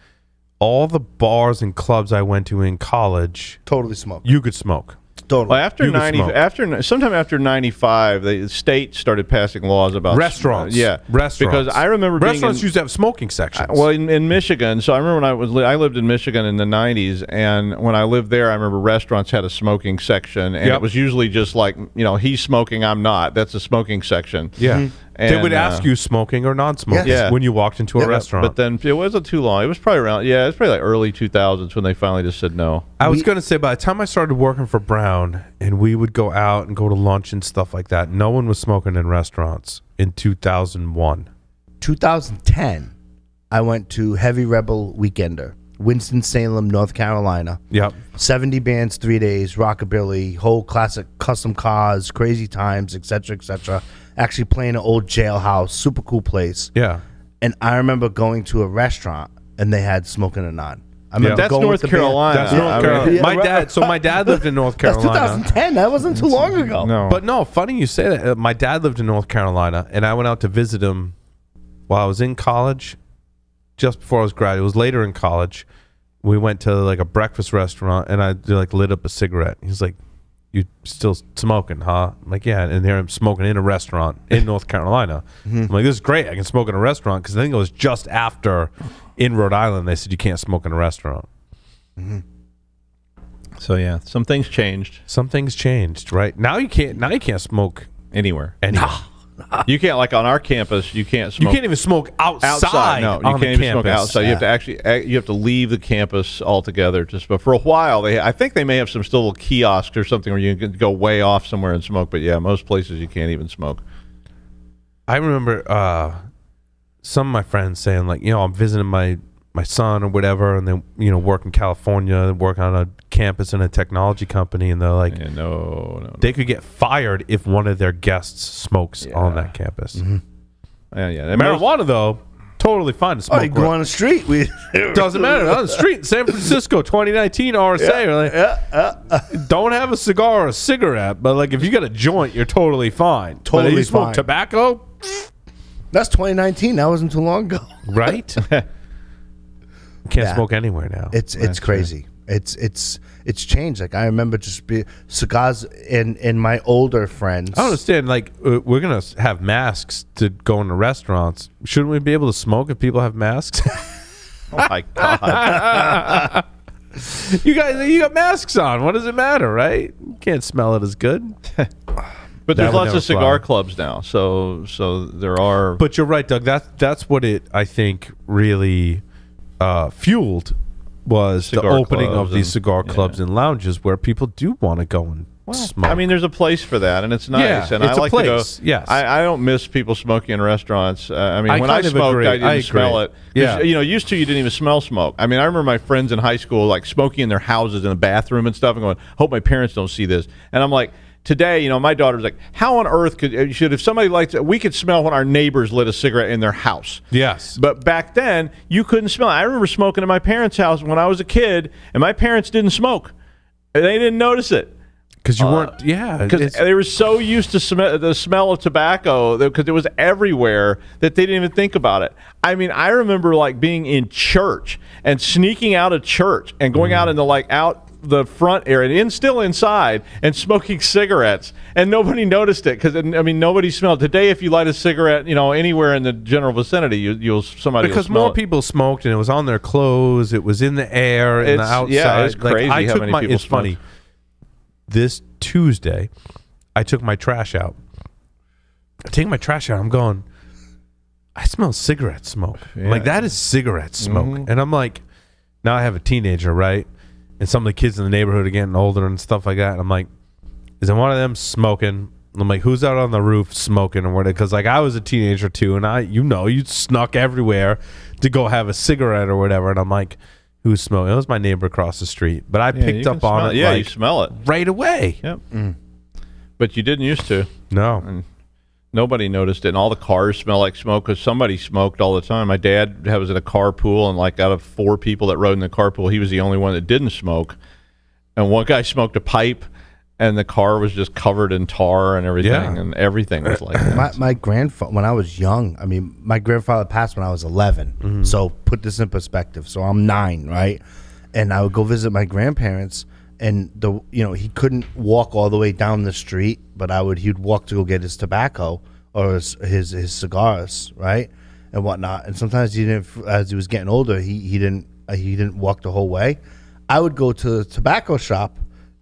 all the bars and clubs I went to in college, totally smoked. You could smoke. Totally. Well, sometime after 95, the state started passing laws about restaurants. Restaurants. Because I remember restaurants used to have smoking sections. Well, in Michigan. So I remember when I lived in Michigan in the 90s, and when I lived there, I remember restaurants had a smoking section, and it was usually just like, he's smoking, I'm not. That's a smoking section. Yeah. And, they would ask you smoking or non-smoking when you walked into a restaurant. But then it wasn't too long. It was probably around, it was probably like early 2000s when they finally just said no. I was going to say, by the time I started working for Brown and we would go out and go to lunch and stuff like that, no one was smoking in restaurants in 2001. 2010, I went to Heavy Rebel Weekender, Winston-Salem, North Carolina. Yep. 70 bands, 3 days, rockabilly, whole classic custom cars, crazy times, etc., etc. Actually playing an old jailhouse, super cool place. Yeah. And I remember going to a restaurant and they had smoking a non. I remember that's going North Carolina. That's North Carolina. My dad lived in North Carolina. That's 2010. That wasn't too long ago. No. But no, funny you say that. My dad lived in North Carolina, and I went out to visit him while I was in college, just before I was graduating. It was later in college. We went to like a breakfast restaurant, and I lit up a cigarette. He's like, "You still smoking, huh?" I'm like, "Yeah." And there I'm smoking in a restaurant in North Carolina. I'm like, "This is great. I can smoke in a restaurant," because I think it was just after in Rhode Island they said you can't smoke in a restaurant. So yeah, some things changed. Some things changed, right? Now you can't smoke anywhere. You can't, like on our campus, you can't smoke. You can't even smoke outside. No, you can't even smoke outside. Yeah. You have to leave the campus altogether to smoke. For a while, I think they may have some still little kiosks or something where you can go way off somewhere and smoke. But yeah, most places you can't even smoke. I remember some of my friends saying, like, I'm visiting my son or whatever, and then work in California, work on a campus in a technology company, and they're like, no, they could get fired if one of their guests smokes on that campus. And marijuana though, totally fine to smoke. Oh, you go on the street. Doesn't matter. On the street in San Francisco, 2019 RSA. Don't have a cigar or a cigarette, but like if you got a joint, you're totally fine. But if you smoke tobacco, that's 2019. That wasn't too long ago, right? Can't smoke anywhere now. It's crazy. It's changed. Like I remember cigars and my older friends. I don't understand. Like we're gonna have masks to go into restaurants. Shouldn't we be able to smoke if people have masks? Oh my god! You got masks on. What does it matter, right? You can't smell it as good. But That there's would lots never of cigar fly. clubs now, so there are. But you're right, Doug. That's what it, I think, really fueled was the Cigar opening clubs of these and- cigar clubs and lounges where people do want to go and smoke. I mean, there's a place for that, and it's nice. Yeah, and it's I a like place, to go. yes. I don't miss people smoking in restaurants. I mean, I when I kind of smoked, agree. I didn't I smell agree. it. 'Cause, Yeah. used to you didn't even smell smoke. I mean, I remember my friends in high school like smoking in their houses in the bathroom and stuff, and going, "Hope my parents don't see this." And I'm like. Today, my daughter's like, how on earth if somebody likes it, we could smell when our neighbors lit a cigarette in their house. Yes. But back then, you couldn't smell it. I remember smoking at my parents' house when I was a kid, and my parents didn't smoke. And they didn't notice it. Because you weren't, Because it's- they were so used to the smell of tobacco because it was everywhere that they didn't even think about it. I mean, I remember like being in church and sneaking out of church and going out into out the front area and still inside and smoking cigarettes, and nobody noticed it because nobody smelled. Today, if you light a cigarette, anywhere in the general vicinity, somebody because will smell more it. people smoked and it was on their clothes, it was in the air and the It's- outside. yeah, it's crazy I how took many people it's smoke. funny. This Tuesday, I took my trash out. I'm taking my trash out. I'm going, I smell cigarette smoke. I'm like, that is cigarette smoke. And I'm like, now I have a teenager, right? And some of the kids in the neighborhood are getting older and stuff like that. And I'm like, is it one of them smoking? I'm like, who's out on the roof smoking or whatever? Because I was a teenager too, and you snuck everywhere to go have a cigarette or whatever. And I'm like, who's smoking? It was my neighbor across the street, but I picked up on it. Yeah, you smell it right away. Yep. But you didn't used to. No. And nobody noticed it. And all the cars smell like smoke because somebody smoked all the time. My dad was in a carpool, and out of 4 people that rode in the carpool, he was the only one that didn't smoke. And one guy smoked a pipe, and the car was just covered in tar and everything, Yeah. and everything was like that. My grandfather, when I was young, my grandfather passed when I was 11. So put this in perspective. So I'm 9, right? And I would go visit my grandparents, and he couldn't walk all the way down the street, but he'd walk to go get his tobacco or his cigars, right, and whatnot. And sometimes he didn't. As he was getting older, he didn't walk the whole way. I would go to the tobacco shop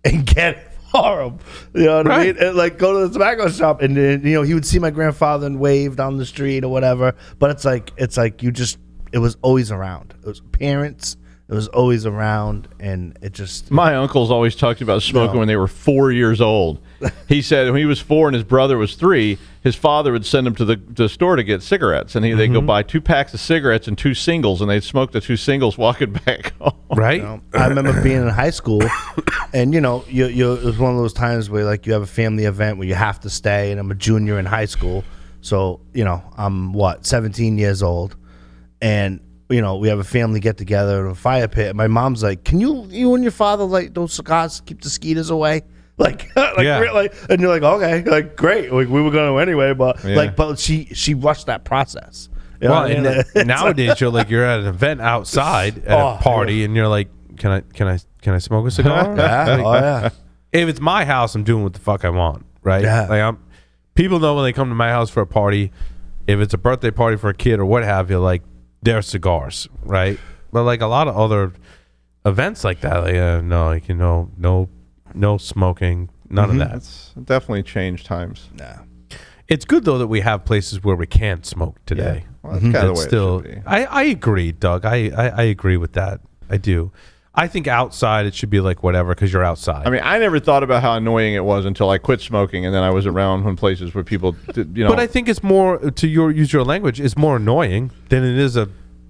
and get it for him. You know what I mean? And go to the tobacco shop, and then he would see my grandfather and wave down the street or whatever. But it's like it was always around. It was parents. It was always around, and it just. My uncles always talked about smoking when they were 4 years old. He said when he was 4 and his brother was 3, his father would send him to the store to get cigarettes, and they'd go buy 2 packs of cigarettes and 2 singles, and they'd smoke the 2 singles walking back home. Right? I remember being in high school, and it was one of those times where you have a family event where you have to stay, and I'm a junior in high school, so I'm 17 years old, and we have a family get together in a fire pit. And my mom's like, "Can you and your father light those cigars, keep the mosquitoes away?" Yeah. Really? And you're like, "Okay, great." We were going to anyway, but but she rushed that process. You know Well, what I and mean? It's nowadays you're at an event outside at a party, and you're like, can I smoke a cigar? yeah. If it's my house, I'm doing what the fuck I want, right? Yeah. People know when they come to my house for a party, if it's a birthday party for a kid or what have you, they're cigars, right? But a lot of other events like that, no smoking, none of that. It's definitely changed times. It's good though that we have places where we can smoke today. Well, that's kind of the way Still, it should be. I agree, Doug. I agree with that. I do. I think outside it should be whatever because you're outside. I mean, I never thought about how annoying it was until I quit smoking, and then I was around when places where people, But I think it's more use your language. It's more annoying than it is a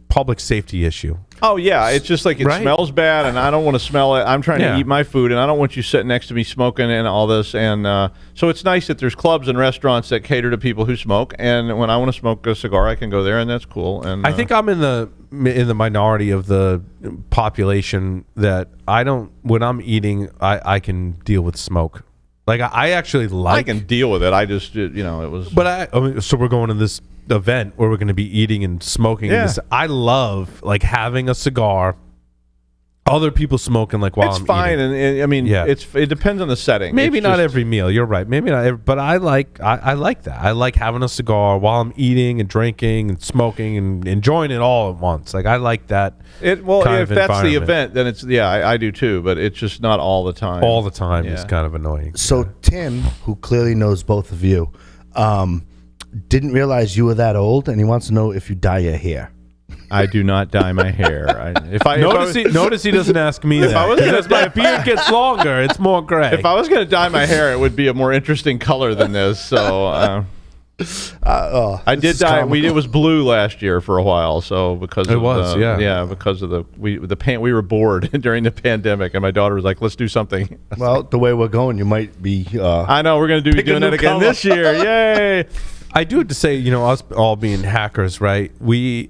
public safety issue. Oh yeah, it's just it Right. smells bad, and I don't want to smell it. I'm trying to eat my food, and I don't want you sitting next to me smoking and all this. And so it's nice that there's clubs and restaurants that cater to people who smoke. And when I want to smoke a cigar, I can go there, and that's cool. And I think I'm in the minority of the population that when I'm eating, I can deal with smoke. I actually I can deal with it. I just it was. But so we're going to this event where we're going to be eating and smoking. Yeah. I love having a cigar other people smoking like while It's I'm fine, eating. and I mean, Yeah. it depends on the setting. Maybe It's not just- every meal. You're right. Maybe not. But I like that. I like having a cigar while I'm eating and drinking and smoking and enjoying it all at once. Like I like that. Well, kind if of that's the environment. event, then it's I do too. But it's just not all the time. All the time is Yeah. kind of annoying. So Tim, who clearly knows both of you, didn't realize you were that old, and he wants to know if you dye your hair. I do not dye my hair. Notice he doesn't ask me that. I was gonna As my beard gets longer, it's more gray. If I was going to dye my hair, it would be a more interesting color than this. So I did dye. It was blue last year for a while. So because It was, yeah. because of we were bored during the pandemic, and my daughter was like, "Let's do something." Well, the way we're going, you might be. I know we're going to be Pick a doing new that again color. this year. Yay! I do have to say, us all being hackers, right? We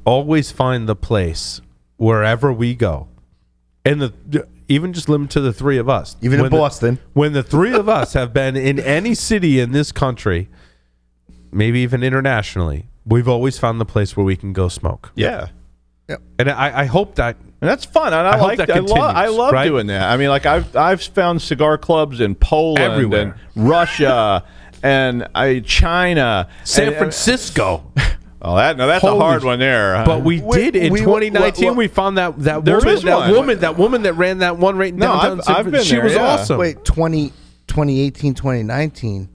always find the place wherever we go, and even just limit to the three of us. Even in Boston. When the three of us have been in any city in this country, maybe even internationally, we've always found the place where we can go smoke. Yeah. And I hope that. And that's fun, and I hope that I love continues, right? doing that. I mean, like I've found cigar clubs in Poland Everywhere. and Russia and China, San and- Francisco. Oh, that's Holy a hard one there. But we did in we- 2019. what- We found that There is one. that woman that ran that one right in No, downtown. I've been She there, was yeah. awesome. Wait, 2018, 2019,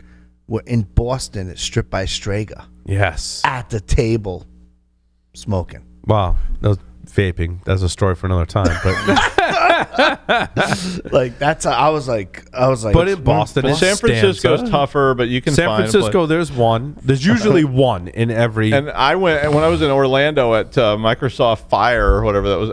we're in Boston at Strip by Strager Yes. at the table smoking. Wow. That was vaping. That's a story for another time. But Like I was like, but in Boston, it's San Francisco's Stanza. tougher, but you can San find a Francisco, place. there's one. There's usually one in every. And I went when I was in Orlando at Microsoft Fire or whatever that was.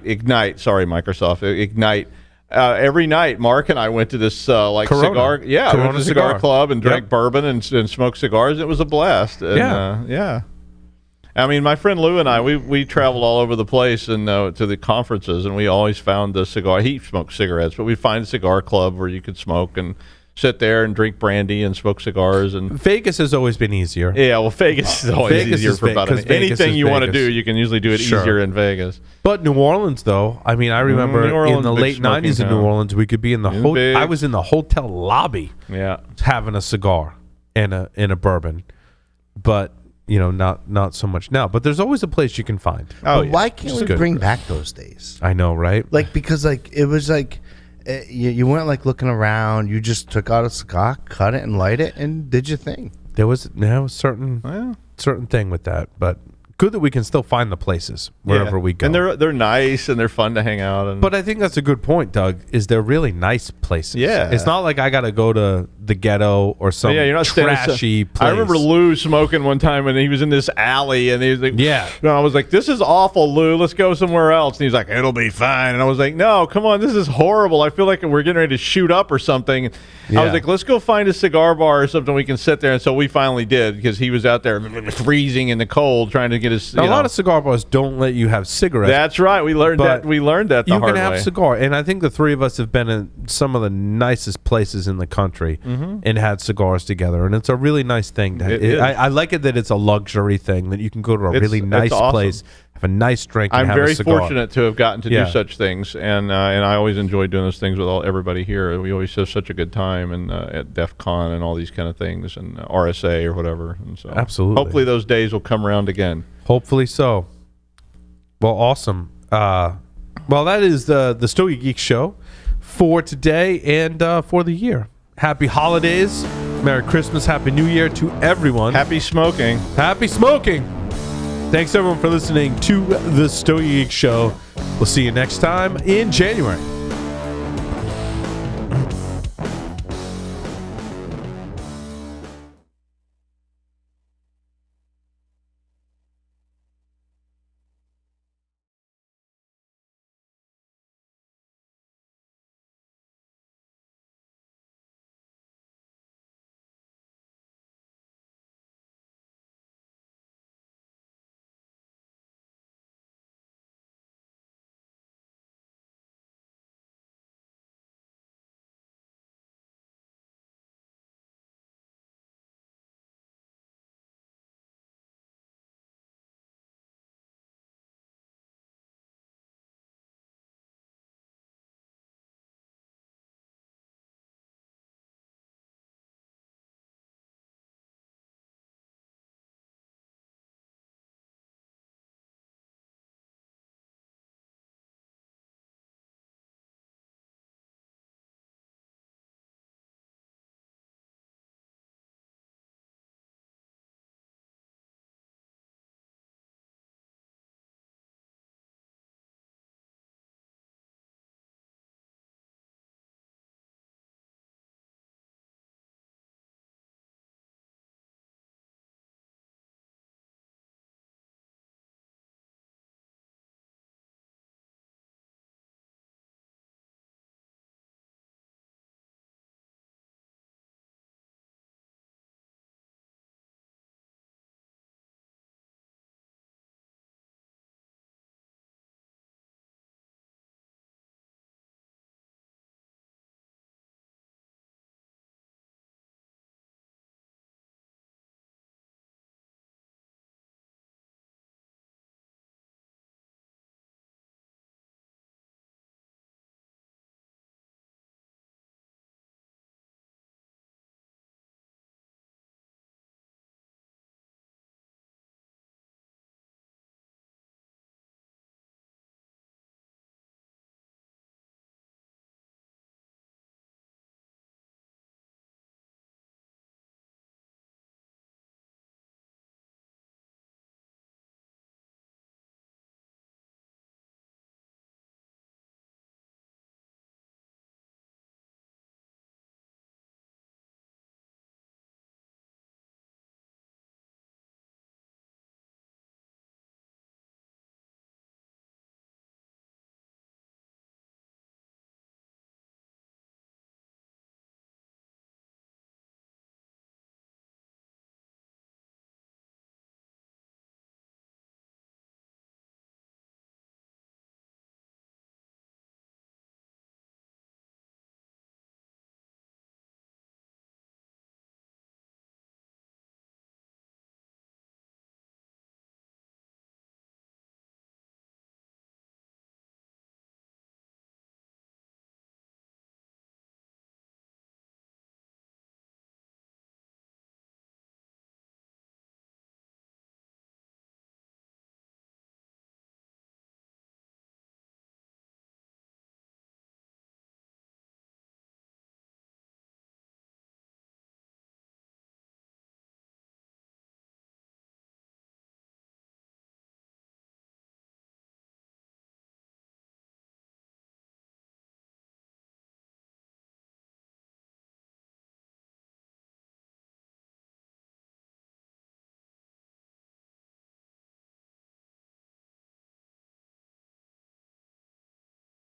Ignite. Sorry, Microsoft Ignite. Every night, Mark and I went to this Corona. cigar. Yeah, we went Corona to cigar cigar. club and drank Yep. bourbon and smoked cigars. It was a blast. And, yeah. I mean, my friend Lou and I, we traveled all over the place and to the conferences, and we always found the cigar. He smoked cigarettes, but we'd find a cigar club where you could smoke and sit there and drink brandy and smoke cigars. And Vegas has always been easier. yeah, well, Vegas is always Vegas easier is for about 'cause Vegas anything is you want to Vegas. do. You can usually do it Sure. easier in Vegas. But New Orleans, though, I mean, I remember New Orleans, in the big late smoking 90s in New town. Orleans, we could be in the Big. I was in the hotel lobby Yeah, having a cigar and a bourbon, but not so much now. But there's always a place you can find. oh, But why can't we good. bring back those days? I know, right? Like because it was like you weren't like looking around. You just took out a cigar, cut it, and light it, and did your thing. There was a certain thing with that, but good that we can still find the places wherever we go. and they're nice and they're fun to hang out. And But I think that's a good point, Doug. Is they're really nice places? Yeah. it's not like I got to go to the ghetto or some yeah, you're not standing trashy place. I remember Lou smoking one time, and he was in this alley, and he was like, Yeah. No, I was like, "This is awful, Lou. Let's go somewhere else." And he's like, "It'll be fine." And I was like, "No, come on, this is horrible. I feel like we're getting ready to shoot up or something." I Yeah. was like, "Let's go find a cigar bar or something we can sit there." And so we finally did, because he was out there freezing in the cold trying to get his. A lot of cigar bars don't let you have cigarettes. That's right. We learned But that. We learned that the you hard can have way. cigar, and I think the three of us have been in some of the nicest places in the country and had cigars together, and it's a really nice thing. It is. I like it that it's a luxury thing that you can go to a really It's nice awesome. place, have a nice drink, and I'm have very a cigar. fortunate to have gotten to Yeah. do such things, and I always enjoy doing those things with everybody here. We always have such a good time, and at DEF CON and all these kind of things, and RSA or whatever. And so Absolutely. hopefully those days will come around again. Hopefully so. Well, awesome. Well, that is the Stogie Geek Show for today and for the year. Happy holidays, Merry Christmas, Happy New Year to everyone. Happy smoking. Happy smoking. Thanks everyone for listening to the Stogie Geek Show. We'll see you next time in January.